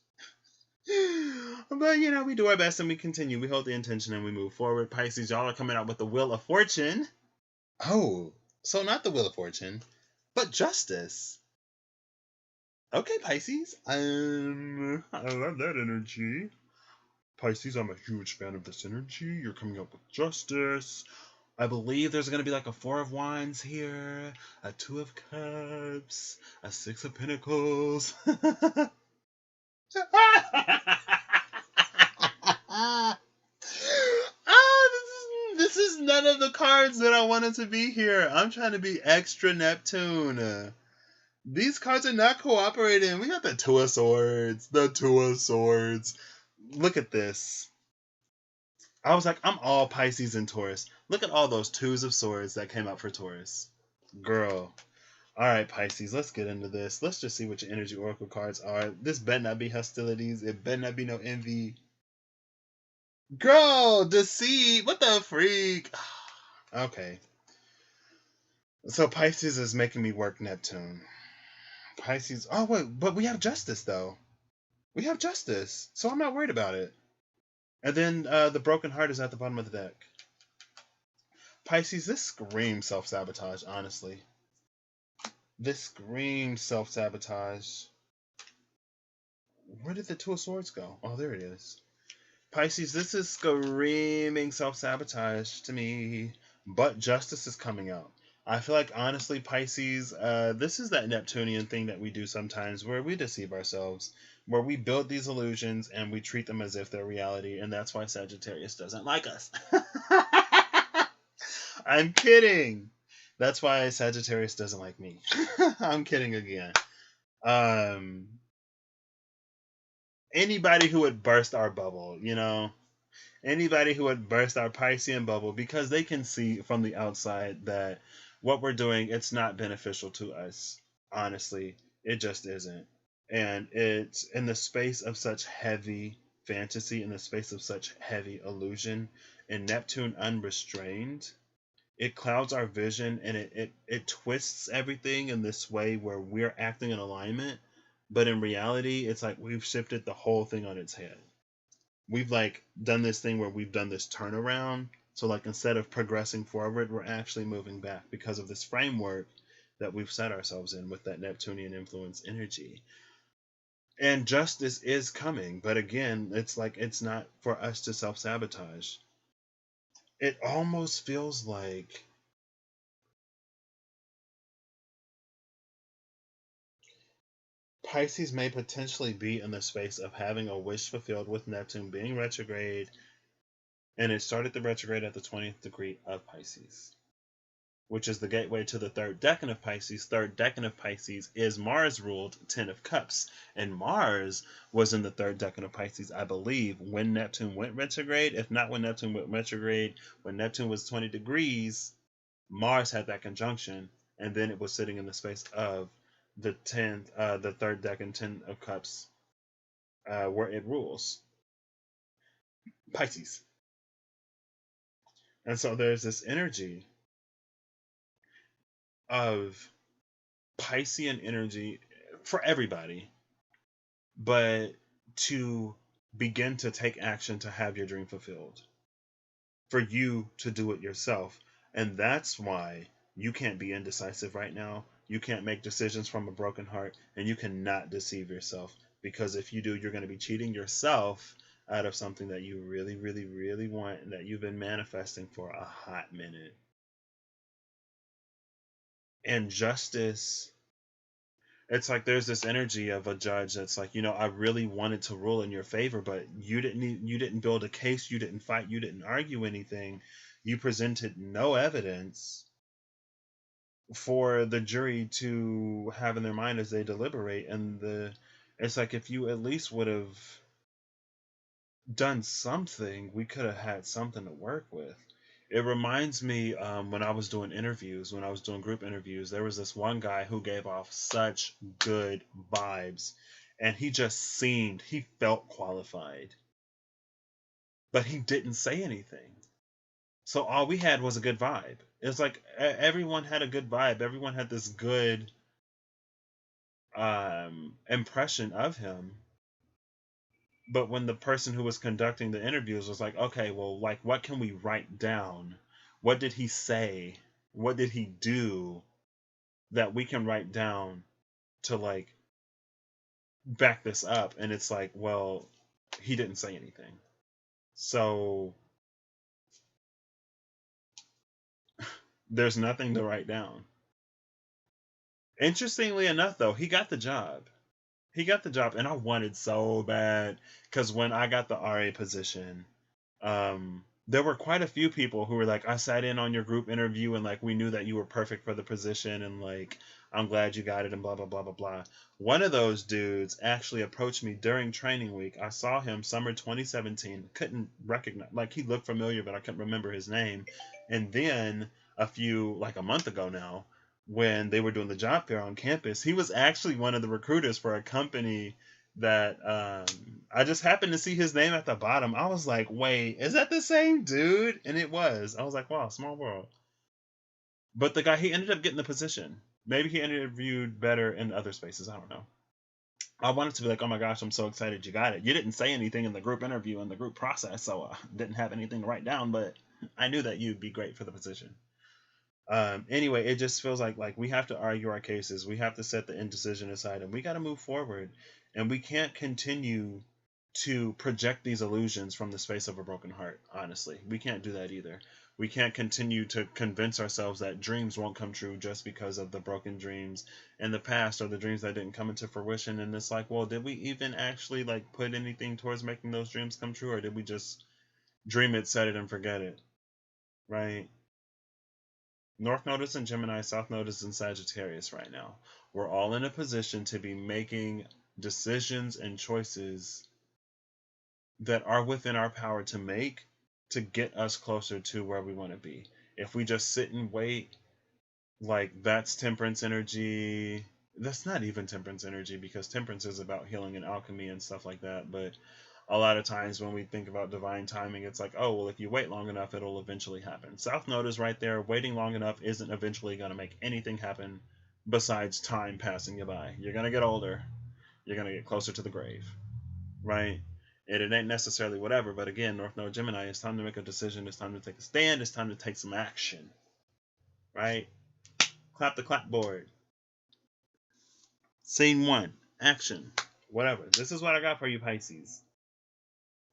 Speaker 1: But, you know, we do our best and we continue. We hold the intention and we move forward. Pisces, y'all are coming out with the Wheel of Fortune. Oh, so not the Wheel of Fortune, but Justice. Okay, Pisces. I love that energy. Pisces, I'm a huge fan of this energy. You're coming up with Justice. I believe there's going to be like a 4 of Wands here, a 2 of Cups, a 6 of Pentacles. This is none of the cards that I wanted to be here. I'm trying to be extra Neptune. These cards are not cooperating. We got the 2 of Swords. The 2 of Swords. Look at this. I was like, I'm all Pisces and Taurus. Look at all those 2s of Swords that came out for Taurus. Girl. Alright, Pisces, let's get into this. Let's just see what your energy oracle cards are. This better not be hostilities. It better not be no envy. Girl, deceit. What the freak? Okay. So Pisces is making me work Neptune. Pisces. Oh, wait, but we have Justice, though. We have Justice, so I'm not worried about it. And then the Broken Heart is at the bottom of the deck. Pisces, this screams self-sabotage, honestly. This screams self-sabotage. Where did the 2 of Swords go? Oh, there it is. Pisces, this is screaming self-sabotage to me. But Justice is coming out. I feel like, honestly, Pisces, this is that Neptunian thing that we do sometimes where we deceive ourselves, where we build these illusions and we treat them as if they're reality, and that's why Sagittarius doesn't like us. I'm kidding. That's why Sagittarius doesn't like me. I'm kidding again. Anybody who would burst our bubble, you know? Anybody who would burst our Piscean bubble, because they can see from the outside that what we're doing, it's not beneficial to us. Honestly, it just isn't. And it's in the space of such heavy fantasy, in the space of such heavy illusion, and Neptune unrestrained, it clouds our vision, and it twists everything in this way where we're acting in alignment, but in reality, it's like we've shifted the whole thing on its head. We've like done this thing where we've done this turnaround. So like instead of progressing forward, we're actually moving back because of this framework that we've set ourselves in with that Neptunian influence energy. And Justice is coming, but again, it's like it's not for us to self-sabotage. It almost feels like Pisces may potentially be in the space of having a wish fulfilled with Neptune being retrograde, and it started the retrograde at the 20th degree of Pisces. which is the gateway to the third decan of Pisces. Third decan of Pisces is Mars ruled 10 of Cups. And Mars was in the third decan of Pisces, I believe, when Neptune went retrograde. If not when Neptune went retrograde, when Neptune was 20 degrees, Mars had that conjunction. And then it was sitting in the space of the third decan 10 of Cups, where it rules Pisces. And so there's this energy of Piscean energy for everybody, but to begin to take action to have your dream fulfilled, for you to do it yourself. And that's why you can't be indecisive right now. You can't make decisions from a broken heart, and you cannot deceive yourself, because if you do, you're going to be cheating yourself out of something that you really, really, really want and that you've been manifesting for a hot minute. And justice, it's like there's this energy of a judge that's like, I really wanted to rule in your favor, but you didn't build a case, you didn't fight, you didn't argue anything, you presented no evidence for the jury to have in their mind as they deliberate. And it's like, if you at least would have done something, we could have had something to work with. It reminds me, when I was doing interviews, when I was doing group interviews, there was this one guy who gave off such good vibes, and he felt qualified, but he didn't say anything. So all we had was a good vibe. It's like everyone had a good vibe. Everyone had this good impression of him. But when the person who was conducting the interviews was like, okay, well, like, what can we write down? What did he say? What did he do that we can write down to, like, back this up? And it's like, well, he didn't say anything. So there's nothing to write down. Interestingly enough, though, he got the job. He got the job, and I wanted so bad, because when I got the RA position, there were quite a few people who were like, I sat in on your group interview, and like, we knew that you were perfect for the position, and like, I'm glad you got it, and blah, blah, blah, blah, blah. One of those dudes actually approached me during training week. I saw him summer 2017, couldn't recognize, like, he looked familiar, but I couldn't remember his name. And then a month ago now, when they were doing the job fair on campus, he was actually one of the recruiters for a company that I just happened to see his name at the bottom. I was like, wait, is that the same dude? And it was. I was like, wow, small world. But the guy, he ended up getting the position. Maybe he interviewed better in other spaces. I don't know. I wanted to be like, oh my gosh, I'm so excited you got it. You didn't say anything in the group interview and the group process, so I didn't have anything to write down, but I knew that you'd be great for the position. Anyway, it just feels like we have to argue our cases. We have to set the indecision aside, and we got to move forward. And we can't continue to project these illusions from the space of a broken heart, honestly. We can't do that either. We can't continue to convince ourselves that dreams won't come true just because of the broken dreams in the past, or the dreams that didn't come into fruition. And it's like, well, did we even actually like put anything towards making those dreams come true, or did we just dream it, set it, and forget it? Right? North Node is in Gemini, South Node is in Sagittarius right now. We're all in a position to be making decisions and choices that are within our power to make to get us closer to where we want to be. If we just sit and wait, like, that's temperance energy. That's not even temperance energy, because temperance is about healing and alchemy and stuff like that. But a lot of times when we think about divine timing, it's like, oh, well, if you wait long enough, it'll eventually happen. South Node is right there. Waiting long enough isn't eventually going to make anything happen besides time passing you by. You're going to get older. You're going to get closer to the grave, right? And it ain't necessarily whatever, but again, North Node Gemini, it's time to make a decision. It's time to take a stand. It's time to take some action, right? Clap the clapboard. Scene 1, action, whatever. This is what I got for you, Pisces.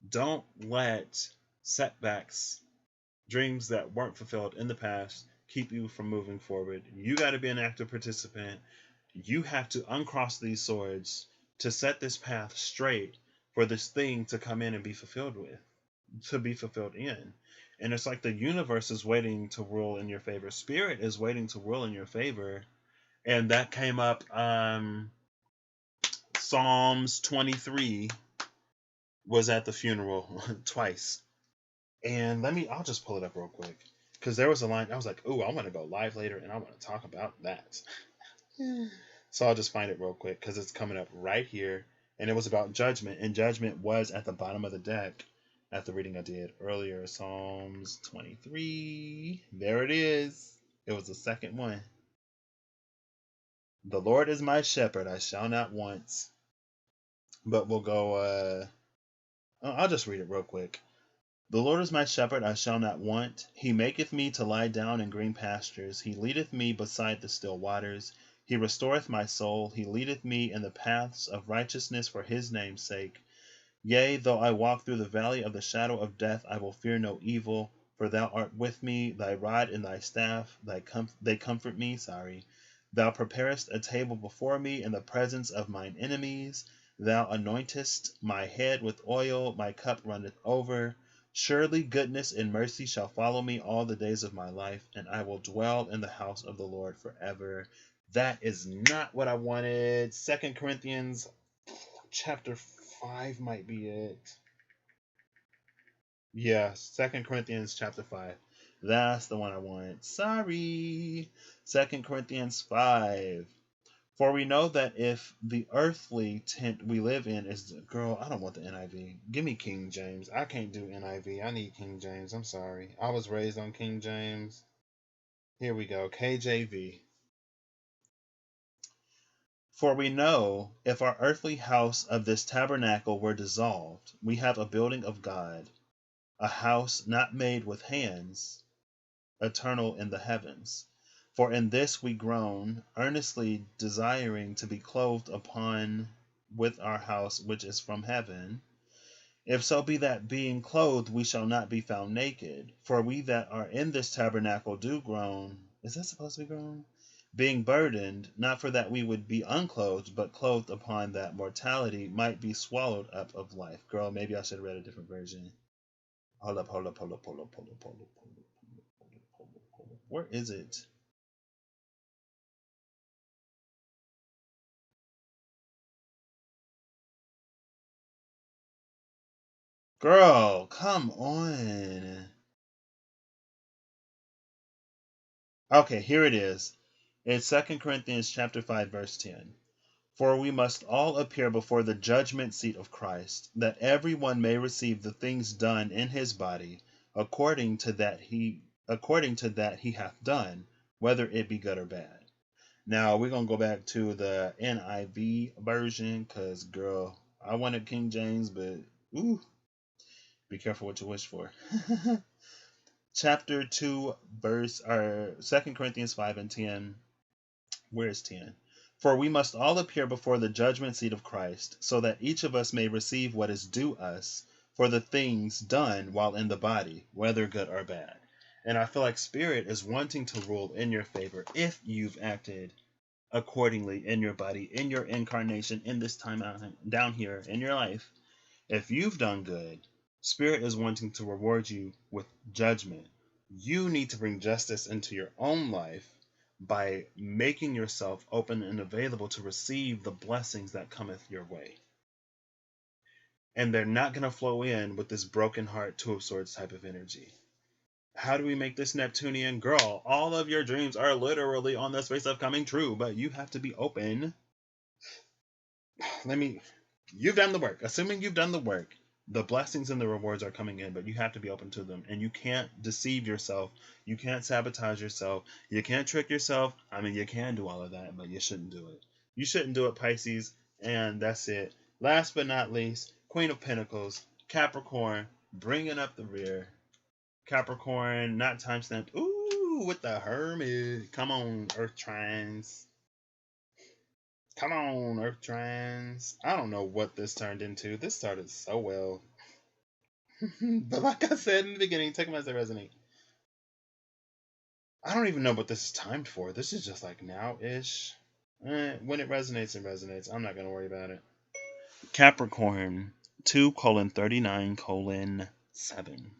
Speaker 1: Don't let setbacks, dreams that weren't fulfilled in the past, keep you from moving forward. You got to be an active participant. You have to uncross these swords to set this path straight for this thing to come in and be fulfilled in. And it's like the universe is waiting to rule in your favor. Spirit is waiting to rule in your favor. And that came up Psalms 23 was at the funeral twice. And I'll just pull it up real quick. Because there was a line, I was like, ooh, I want to go live later and I want to talk about that. So I'll just find it real quick because it's coming up right here. And it was about judgment. And judgment was at the bottom of the deck at the reading I did earlier. Psalms 23. There it is. It was the second one. The Lord is my shepherd, I shall not want. But we'll go, I'll just read it real quick. The Lord is my shepherd, I shall not want. He maketh me to lie down in green pastures. He leadeth me beside the still waters. He restoreth my soul. He leadeth me in the paths of righteousness for his name's sake. Yea, though I walk through the valley of the shadow of death, I will fear no evil, for thou art with me. Thy rod and thy staff, they comfort me. Thou preparest a table before me in the presence of mine enemies. Thou anointest my head with oil, my cup runneth over. Surely goodness and mercy shall follow me all the days of my life, and I will dwell in the house of the Lord forever. That is not what I wanted. 2 Corinthians chapter 5 might be it. Yeah, 2 Corinthians chapter 5. That's the one I wanted. Sorry. 2 Corinthians 5. For we know that if the earthly tent we live in is... Girl, I don't want the NIV. Give me King James. I can't do NIV. I need King James. I'm sorry. I was raised on King James. Here we go. KJV. For we know, if our earthly house of this tabernacle were dissolved, we have a building of God, a house not made with hands, eternal in the heavens. For in this we groan, earnestly desiring to be clothed upon with our house which is from heaven. If so be that being clothed we shall not be found naked. For we that are in this tabernacle do groan. Is that supposed to be groan? Being burdened, not for that we would be unclothed, but clothed upon that mortality might be swallowed up of life. Girl, maybe I should have read a different version. Hold up. Where is it? Girl, come on. Okay, here it is. It's 2 Corinthians chapter 5, verse 10. For we must all appear before the judgment seat of Christ, that everyone may receive the things done in his body, according to that he hath done, whether it be good or bad. Now we're gonna go back to the NIV version, cause girl, I wanted King James, but ooh, be careful what you wish for. Chapter 2, verse 2 Corinthians 5 and 10. Where is 10? For we must all appear before the judgment seat of Christ, so that each of us may receive what is due us for the things done while in the body, whether good or bad. And I feel like Spirit is wanting to rule in your favor if you've acted accordingly in your body, in your incarnation, in this time down here in your life. If you've done good, Spirit is wanting to reward you with judgment. You need to bring justice into your own life by making yourself open and available to receive the blessings that cometh your way. And they're not going to flow in with this broken heart, Two of Swords type of energy. How do we make this Neptunian? Girl, all of your dreams are literally on the space of coming true, but you have to be open. You've done the work. Assuming you've done the work, the blessings and the rewards are coming in, but you have to be open to them. And you can't deceive yourself. You can't sabotage yourself. You can't trick yourself. I mean, you can do all of that, but you shouldn't do it. You shouldn't do it, Pisces. And that's it. Last but not least, Queen of Pentacles, Capricorn, bringing up the rear. Capricorn, not timestamped. Ooh, with the Hermit. Come on, Earth Trines. Come on, Earth Trines. I don't know what this turned into. This started so well. But like I said in the beginning, take them as they resonate. I don't even know what this is timed for. This is just like now-ish. When it resonates, it resonates. I'm not going to worry about it. Capricorn 2:39:7.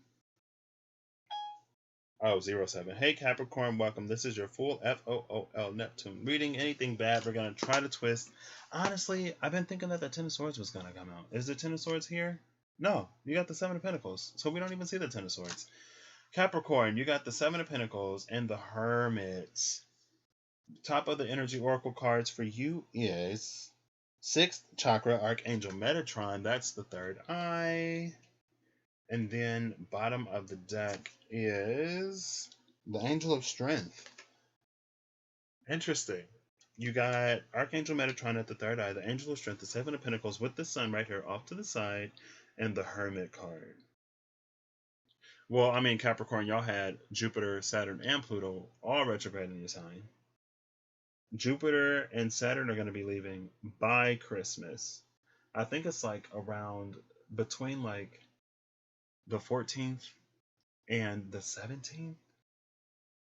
Speaker 1: Oh, 07. Hey Capricorn, welcome. This is your full FOOL Neptune reading. Anything bad, we're going to try to twist. Honestly, I've been thinking that the Ten of Swords was going to come out. Is the Ten of Swords here? No, you got the Seven of Pentacles. So we don't even see the Ten of Swords. Capricorn, you got the Seven of Pentacles and the Hermit. Top of the energy oracle cards for you is 6th chakra, Archangel Metatron. That's the third eye. And then bottom of the deck is the Angel of Strength. Interesting. You got Archangel Metatron at the third eye, the Angel of Strength, the Seven of Pentacles with the Sun right here off to the side, and the Hermit card. Well, I mean, Capricorn, y'all had Jupiter, Saturn, and Pluto all retrograde in your sign. Jupiter and Saturn are going to be leaving by Christmas. I think it's like around between like the 14th and the 17th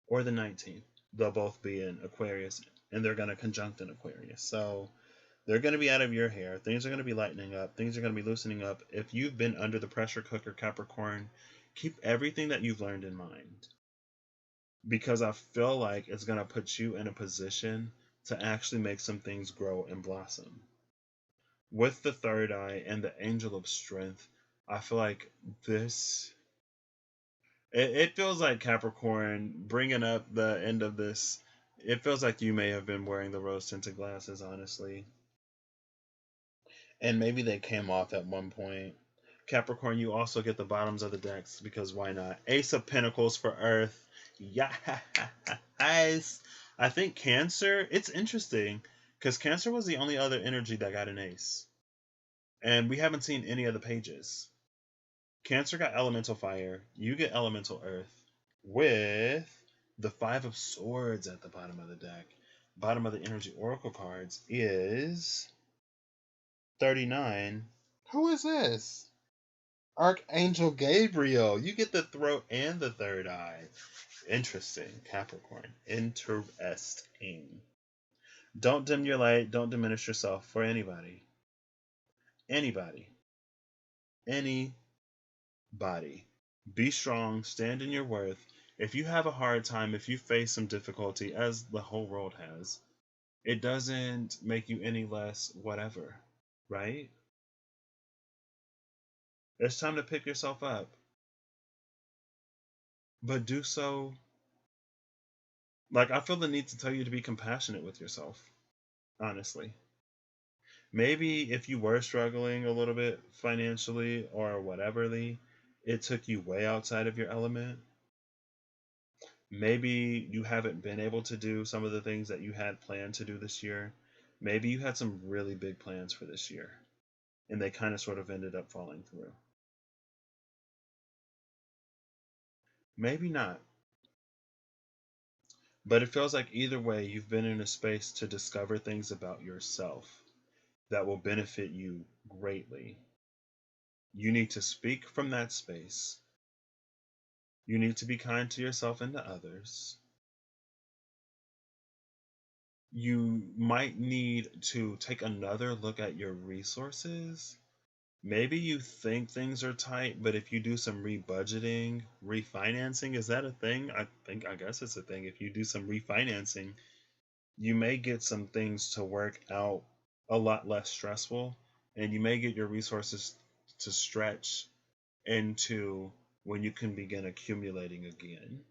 Speaker 1: or the 19th. They'll both be in Aquarius, and they're going to conjunct in Aquarius. So they're going to be out of your hair. Things are going to be lightening up. Things are going to be loosening up. If you've been under the pressure cooker, Capricorn, keep everything that you've learned in mind, because I feel like it's going to put you in a position to actually make some things grow and blossom. With the third eye and the Angel of Strength, I feel like this, it feels like Capricorn, bringing up the end of this, it feels like you may have been wearing the rose-tinted glasses, honestly. And maybe they came off at one point. Capricorn, you also get the bottoms of the decks, because why not? Ace of Pentacles for Earth. Yes. I think Cancer, it's interesting, because Cancer was the only other energy that got an ace. And we haven't seen any of the pages. Cancer got Elemental Fire. You get Elemental Earth with the Five of Swords at the bottom of the deck. Bottom of the energy oracle cards is 39. Who is this? Archangel Gabriel. You get the throat and the third eye. Interesting, Capricorn. Interesting. Don't dim your light. Don't diminish yourself for anybody. Anybody. Anybody. Be strong. Stand in your worth. If you have a hard time, if you face some difficulty, as the whole world has, it doesn't make you any less whatever, right? It's time to pick yourself up. But do so, like, I feel the need to tell you to be compassionate with yourself, honestly. Maybe if you were struggling a little bit financially or whateverly, it took you way outside of your element. Maybe you haven't been able to do some of the things that you had planned to do this year. Maybe you had some really big plans for this year, and they kind of sort of ended up falling through. Maybe not. But it feels like either way, you've been in a space to discover things about yourself that will benefit you greatly. You need to speak from that space. You need to be kind to yourself and to others. You might need to take another look at your resources. Maybe you think things are tight, but if you do some rebudgeting, refinancing, is that a thing? I guess it's a thing. If you do some refinancing, you may get some things to work out a lot less stressful, and you may get your resources to stretch into when you can begin accumulating again.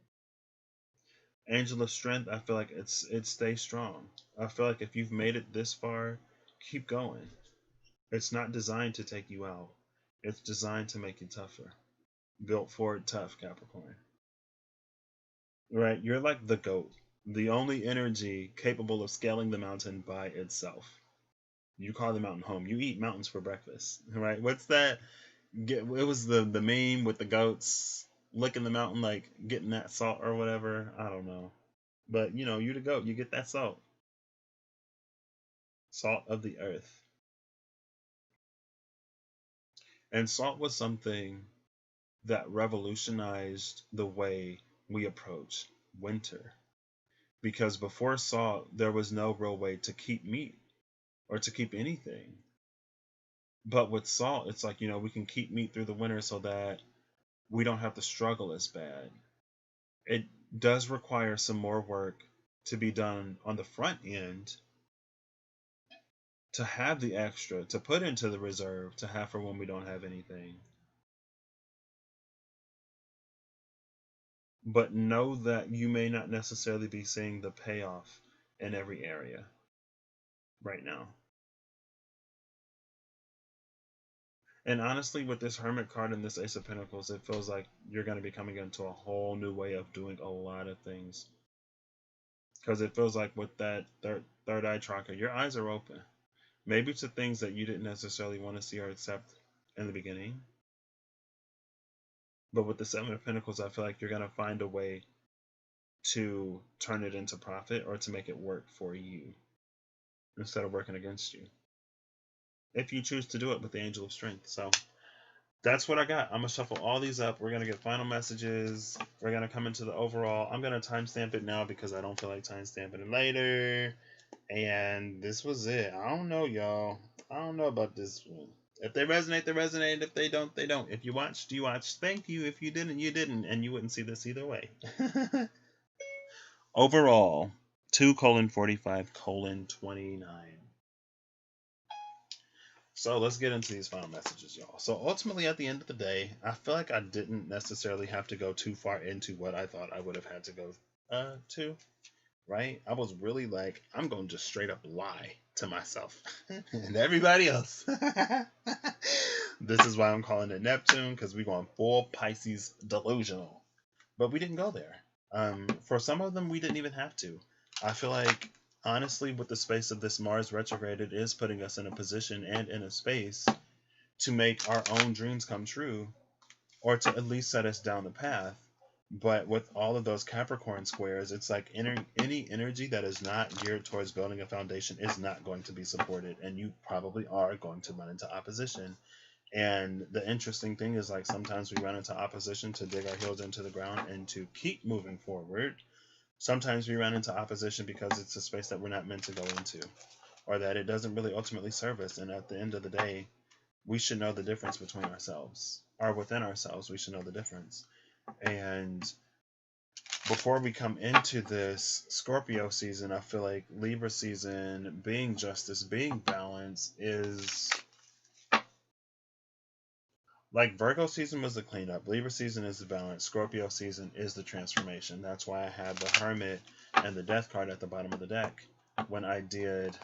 Speaker 1: Angel of Strength, I feel like it stays strong. I feel like if you've made it this far, keep going. It's not designed to take you out. It's designed to make you tougher. Built for it tough, Capricorn. Right? You're like the goat. The only energy capable of scaling the mountain by itself. You call the mountain home. You eat mountains for breakfast. Right? What's that? It was the meme with the goats licking the mountain, like getting that salt or whatever. I don't know. But, you know, you the goat. You get that salt. Salt of the earth. And salt was something that revolutionized the way we approach winter. Because before salt, there was no real way to keep meat or to keep anything. But with salt, it's like, you know, we can keep meat through the winter so that we don't have to struggle as bad. it does require some more work to be done on the front end to have the extra, to put into the reserve, to have for when we don't have anything. But know that you may not necessarily be seeing the payoff in every area right now. And honestly, with this Hermit card and this Ace of Pentacles, it feels like you're going to be coming into a whole new way of doing a lot of things. Because it feels like with that third eye chakra, your eyes are open. Maybe to things that you didn't necessarily want to see or accept in the beginning. But with the Seven of Pentacles, I feel like you're going to find a way to turn it into profit or to make it work for you instead of working against you, if you choose to do it with the Angel of Strength. So that's what I got. I'm going to shuffle all these up. We're going to get final messages. We're going to come into the overall. I'm going to timestamp it now because I don't feel like timestamping it later. And this was it. I don't know, y'all. I don't know about this one. If they resonate, they resonate. If they don't, they don't. If you watched, you watched. Thank you. If you didn't, you didn't. And you wouldn't see this either way. Overall, 2:45:29. So let's get into these final messages, y'all. So ultimately, at the end of the day, I feel like I didn't necessarily have to go too far into what I thought I would have had to go to, right? I was really like, I'm going to just straight up lie to myself and everybody else. This is why I'm calling it Neptune, because we're going full Pisces delusional. But we didn't go there. For some of them, we didn't even have to. I feel like, honestly, with the space of this Mars retrograde, it is putting us in a position and in a space to make our own dreams come true, or to at least set us down the path. But with all of those Capricorn squares, it's like any energy that is not geared towards building a foundation is not going to be supported, and you probably are going to run into opposition. And the interesting thing is, like, sometimes we run into opposition to dig our heels into the ground and to keep moving forward. Sometimes we run into opposition because it's a space that we're not meant to go into, or that it doesn't really ultimately serve us. And at the end of the day, we should know the difference between ourselves, or within ourselves, we should know the difference. And before we come into this Scorpio season, I feel like Libra season, being justice, being balance, is like Virgo season was the cleanup. Libra season is the balance. Scorpio season is the transformation. That's why I had the Hermit and the Death card at the bottom of the deck when I did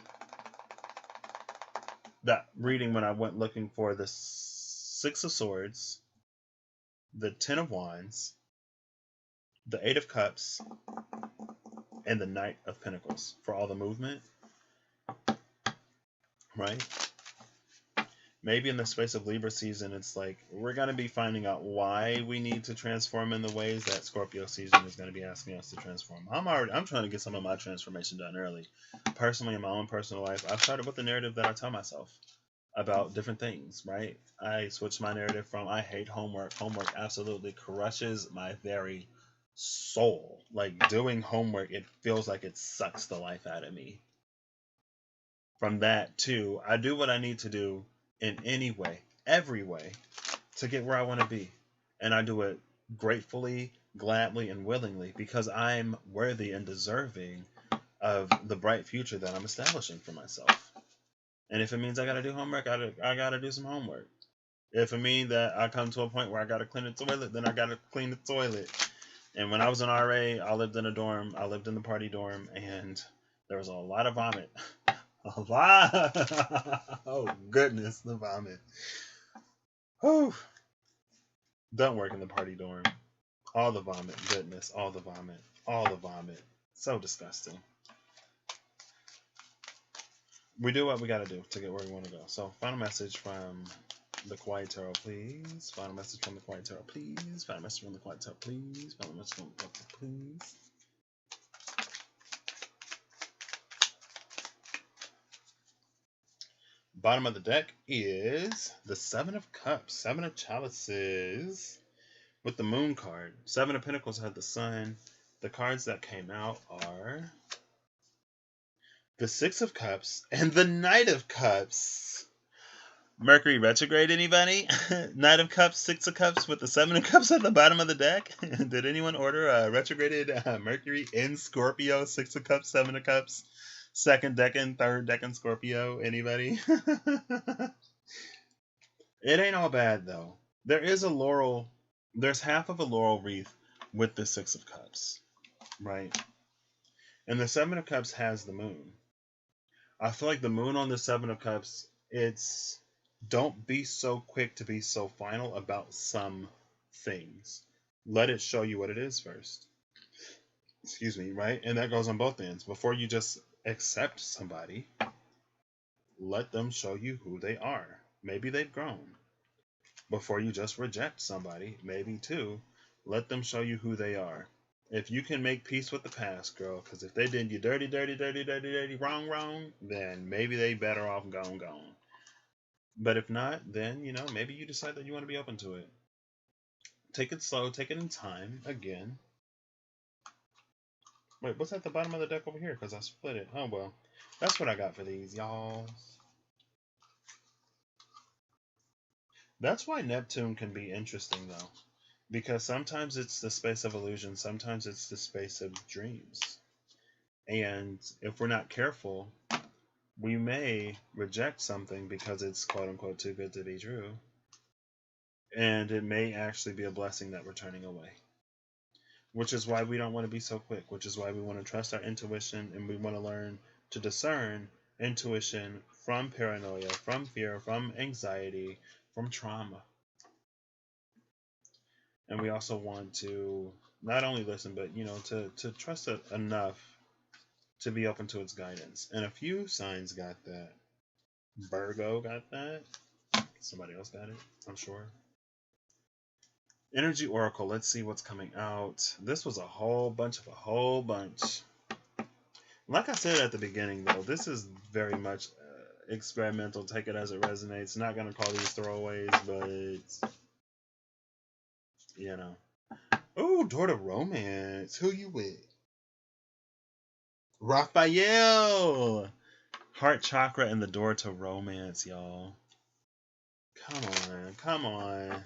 Speaker 1: that reading, when I went looking for the Six of Swords, the Ten of Wands, the Eight of Cups, and the Knight of Pentacles for all the movement, right? Maybe in the space of Libra season, it's like we're going to be finding out why we need to transform in the ways that Scorpio season is going to be asking us to transform. I'm trying to get some of my transformation done early. Personally, in my own personal life, I've started with the narrative that I tell myself about different things, right? I switched my narrative from I hate homework. Homework absolutely crushes my very soul. Like, doing homework, it feels like it sucks the life out of me. From that to I do what I need to do in any way, every way, to get where I want to be. And I do it gratefully, gladly, and willingly because I'm worthy and deserving of the bright future that I'm establishing for myself. And if it means I got to do homework, I got to do some homework. If it means that I come to a point where I got to clean the toilet, then I got to clean the toilet. And when I was in RA, I lived in a dorm. I lived in the party dorm, and there was a lot of vomit. A lot. Oh, goodness, the vomit. Whew. Don't work in the party dorm. All the vomit. Goodness, all the vomit. All the vomit. So disgusting. We do what we got to do to get where we want to go. So, final message from the Quiet Tarot, please. Final message from the Quiet Tarot, please. Final message from the Quiet Tarot, please. Final message from the Quiet Tarot, please. Bottom of the deck is the Seven of Cups, Seven of Chalices with the Moon card. Seven of Pentacles had the Sun. The cards that came out are the Six of Cups and the Knight of Cups. Mercury retrograde, anybody? Knight of Cups, Six of Cups with the Seven of Cups at the bottom of the deck. Did anyone order a retrograded Mercury in Scorpio, Six of Cups, Seven of Cups, second decan, third decan Scorpio? Anybody? It ain't all bad, though. There is a laurel, there's half of a laurel wreath with the Six of Cups, right? And the Seven of Cups has the moon. I feel like the moon on the Seven of Cups, it's don't be so quick to be so final about some things. Let it show you what it is first. Excuse me, right? And that goes on both ends. Before you just accept somebody, let them show you who they are. Maybe they've grown. Before you just reject somebody, maybe too, let them show you who they are. If you can make peace with the past, girl, because if they did you dirty, wrong, then maybe they better off gone. But if not, then, maybe you decide that you want to be open to it. Take it slow, take it in time, again. Wait, what's at the bottom of the deck over here? Because I split it. Oh, well. That's what I got for these, y'all. That's why Neptune can be interesting, though. Because sometimes it's the space of illusion, sometimes it's the space of dreams. And if we're not careful, we may reject something because it's quote-unquote too good to be true. And it may actually be a blessing that we're turning away. Which is why we don't want to be so quick. Which is why we want to trust our intuition, and we want to learn to discern intuition from paranoia, from fear, from anxiety, from trauma. And we also want to not only listen, but, to trust it enough to be open to its guidance. And a few signs got that. Virgo got that. Somebody else got it, I'm sure. Energy Oracle. Let's see what's coming out. This was a whole bunch. Like I said at the beginning, though, this is very much experimental. Take it as it resonates. Not going to call these throwaways, but... Oh, door to romance. Who you with? Raphael! Heart chakra and the door to romance, y'all. Come on.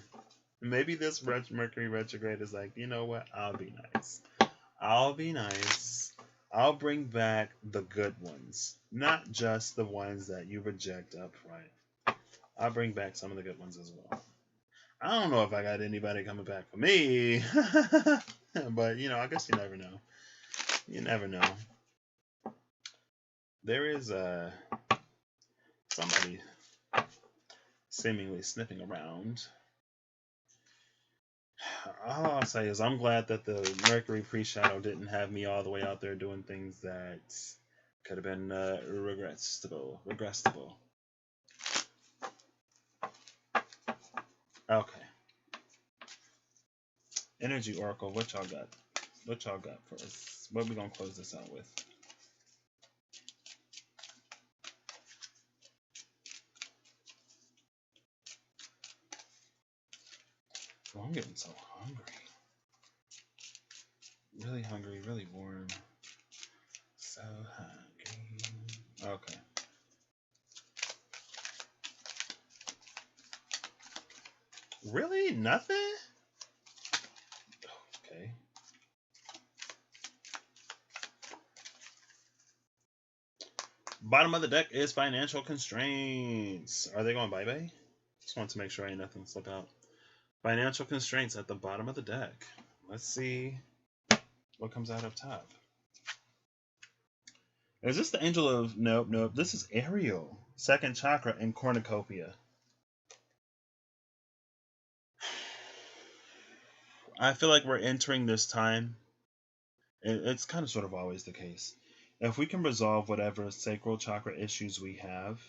Speaker 1: Maybe this Mercury retrograde is like, you know what? I'll be nice. I'll bring back the good ones. Not just the ones that you reject up front. I'll bring back some of the good ones as well. I don't know if I got anybody coming back for me. But, I guess you never know. You never know. There is somebody seemingly sniffing around. All I'll say is I'm glad that the Mercury pre-shadow didn't have me all the way out there doing things that could have been regressible. Okay. Energy Oracle, what y'all got? What y'all got for us? What are we gonna close this out with? Oh, I'm getting so hungry. Really hungry, really warm. So hungry. Okay. Really? Nothing? Okay. Bottom of the deck is financial constraints. Are they going bye-bye? Just want to make sure ain't nothing slip out. Financial constraints at the bottom of the deck. Let's see what comes out up top. Is this the angel of... Nope. This is Ariel. Second chakra in cornucopia. I feel like we're entering this time. It's kind of sort of always the case. If we can resolve whatever sacral chakra issues we have,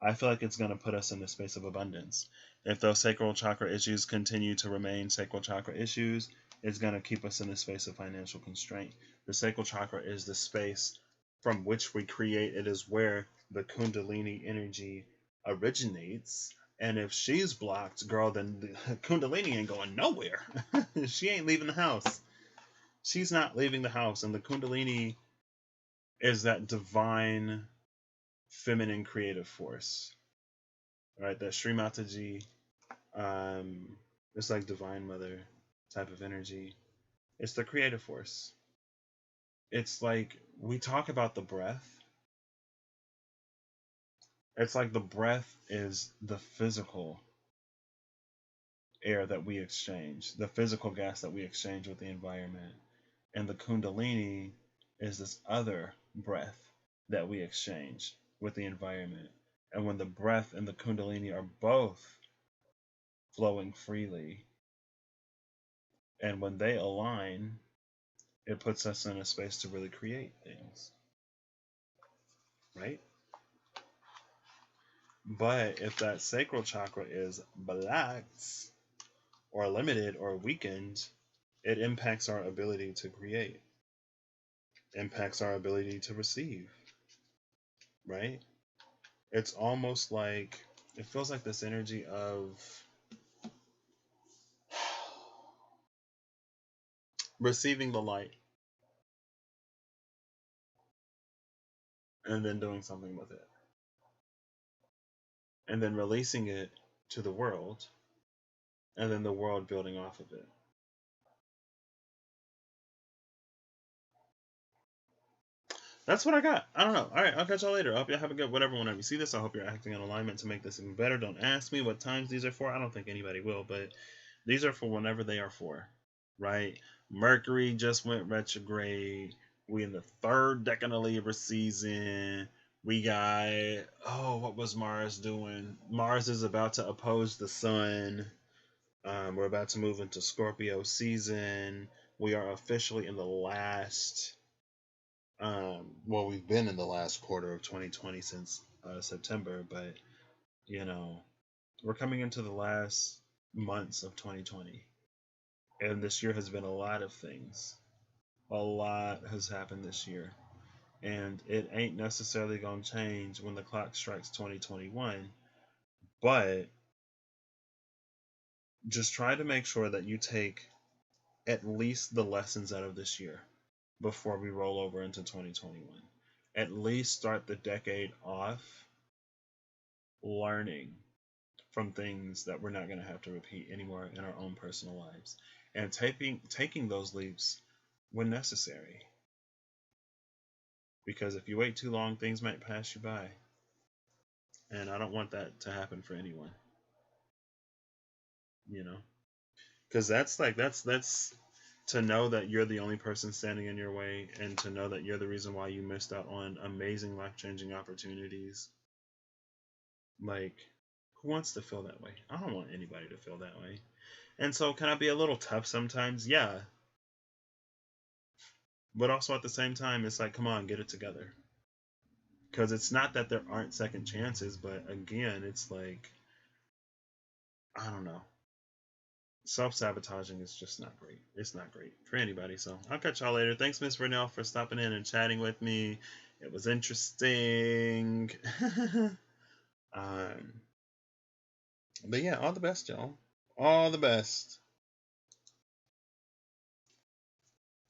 Speaker 1: I feel like it's going to put us in the space of abundance. If those sacral chakra issues continue to remain sacral chakra issues, it's going to keep us in the space of financial constraint. The sacral chakra is the space from which we create. It is where the Kundalini energy originates. And if she's blocked, girl, then the Kundalini ain't going nowhere. She ain't leaving the house. She's not leaving the house. And the Kundalini is that divine feminine creative force. right? That Sri Mataji, it's like Divine Mother type of energy. It's the creative force. It's like we talk about the breath. It's like the breath is the physical air that we exchange, the physical gas that we exchange with the environment. And the Kundalini is this other breath that we exchange with the environment. And when the breath and the Kundalini are both flowing freely, and when they align, it puts us in a space to really create things, right? But if that sacral chakra is blocked or limited or weakened, it impacts our ability to create, impacts our ability to receive, right? It's almost like, it feels like this energy of receiving the light and then doing something with it, and then releasing it to the world, and then the world building off of it. That's what I got. I don't know. All right, I'll catch y'all later. I hope y'all have a good whatever whenever you see this. I hope you're acting in alignment to make this even better. Don't ask me what times these are for. I don't think anybody will, but these are for whenever they are for, right? Mercury just went retrograde. We in the third decan of Libra season. We got, what was Mars doing? Mars is about to oppose the sun. We're about to move into Scorpio season. We are officially in the last, we've been in the last quarter of 2020 since September, but, we're coming into the last months of 2020. And this year has been a lot of things. A lot has happened this year. And it ain't necessarily going to change when the clock strikes 2021. But just try to make sure that you take at least the lessons out of this year before we roll over into 2021. At least start the decade off learning from things that we're not going to have to repeat anymore in our own personal lives, and taking those leaps when necessary. Because if you wait too long, things might pass you by. And I don't want that to happen for anyone. Because that's to know that you're the only person standing in your way, and to know that you're the reason why you missed out on amazing life-changing opportunities. Like, who wants to feel that way? I don't want anybody to feel that way. And so, can I be a little tough sometimes? Yeah. But also at the same time, it's like, come on, get it together. Because it's not that there aren't second chances, but again, it's like, I don't know. Self-sabotaging is just not great. It's not great for anybody. So I'll catch y'all later. Thanks, Miss Vernell, for stopping in and chatting with me. It was interesting. But yeah, all the best, y'all. All the best.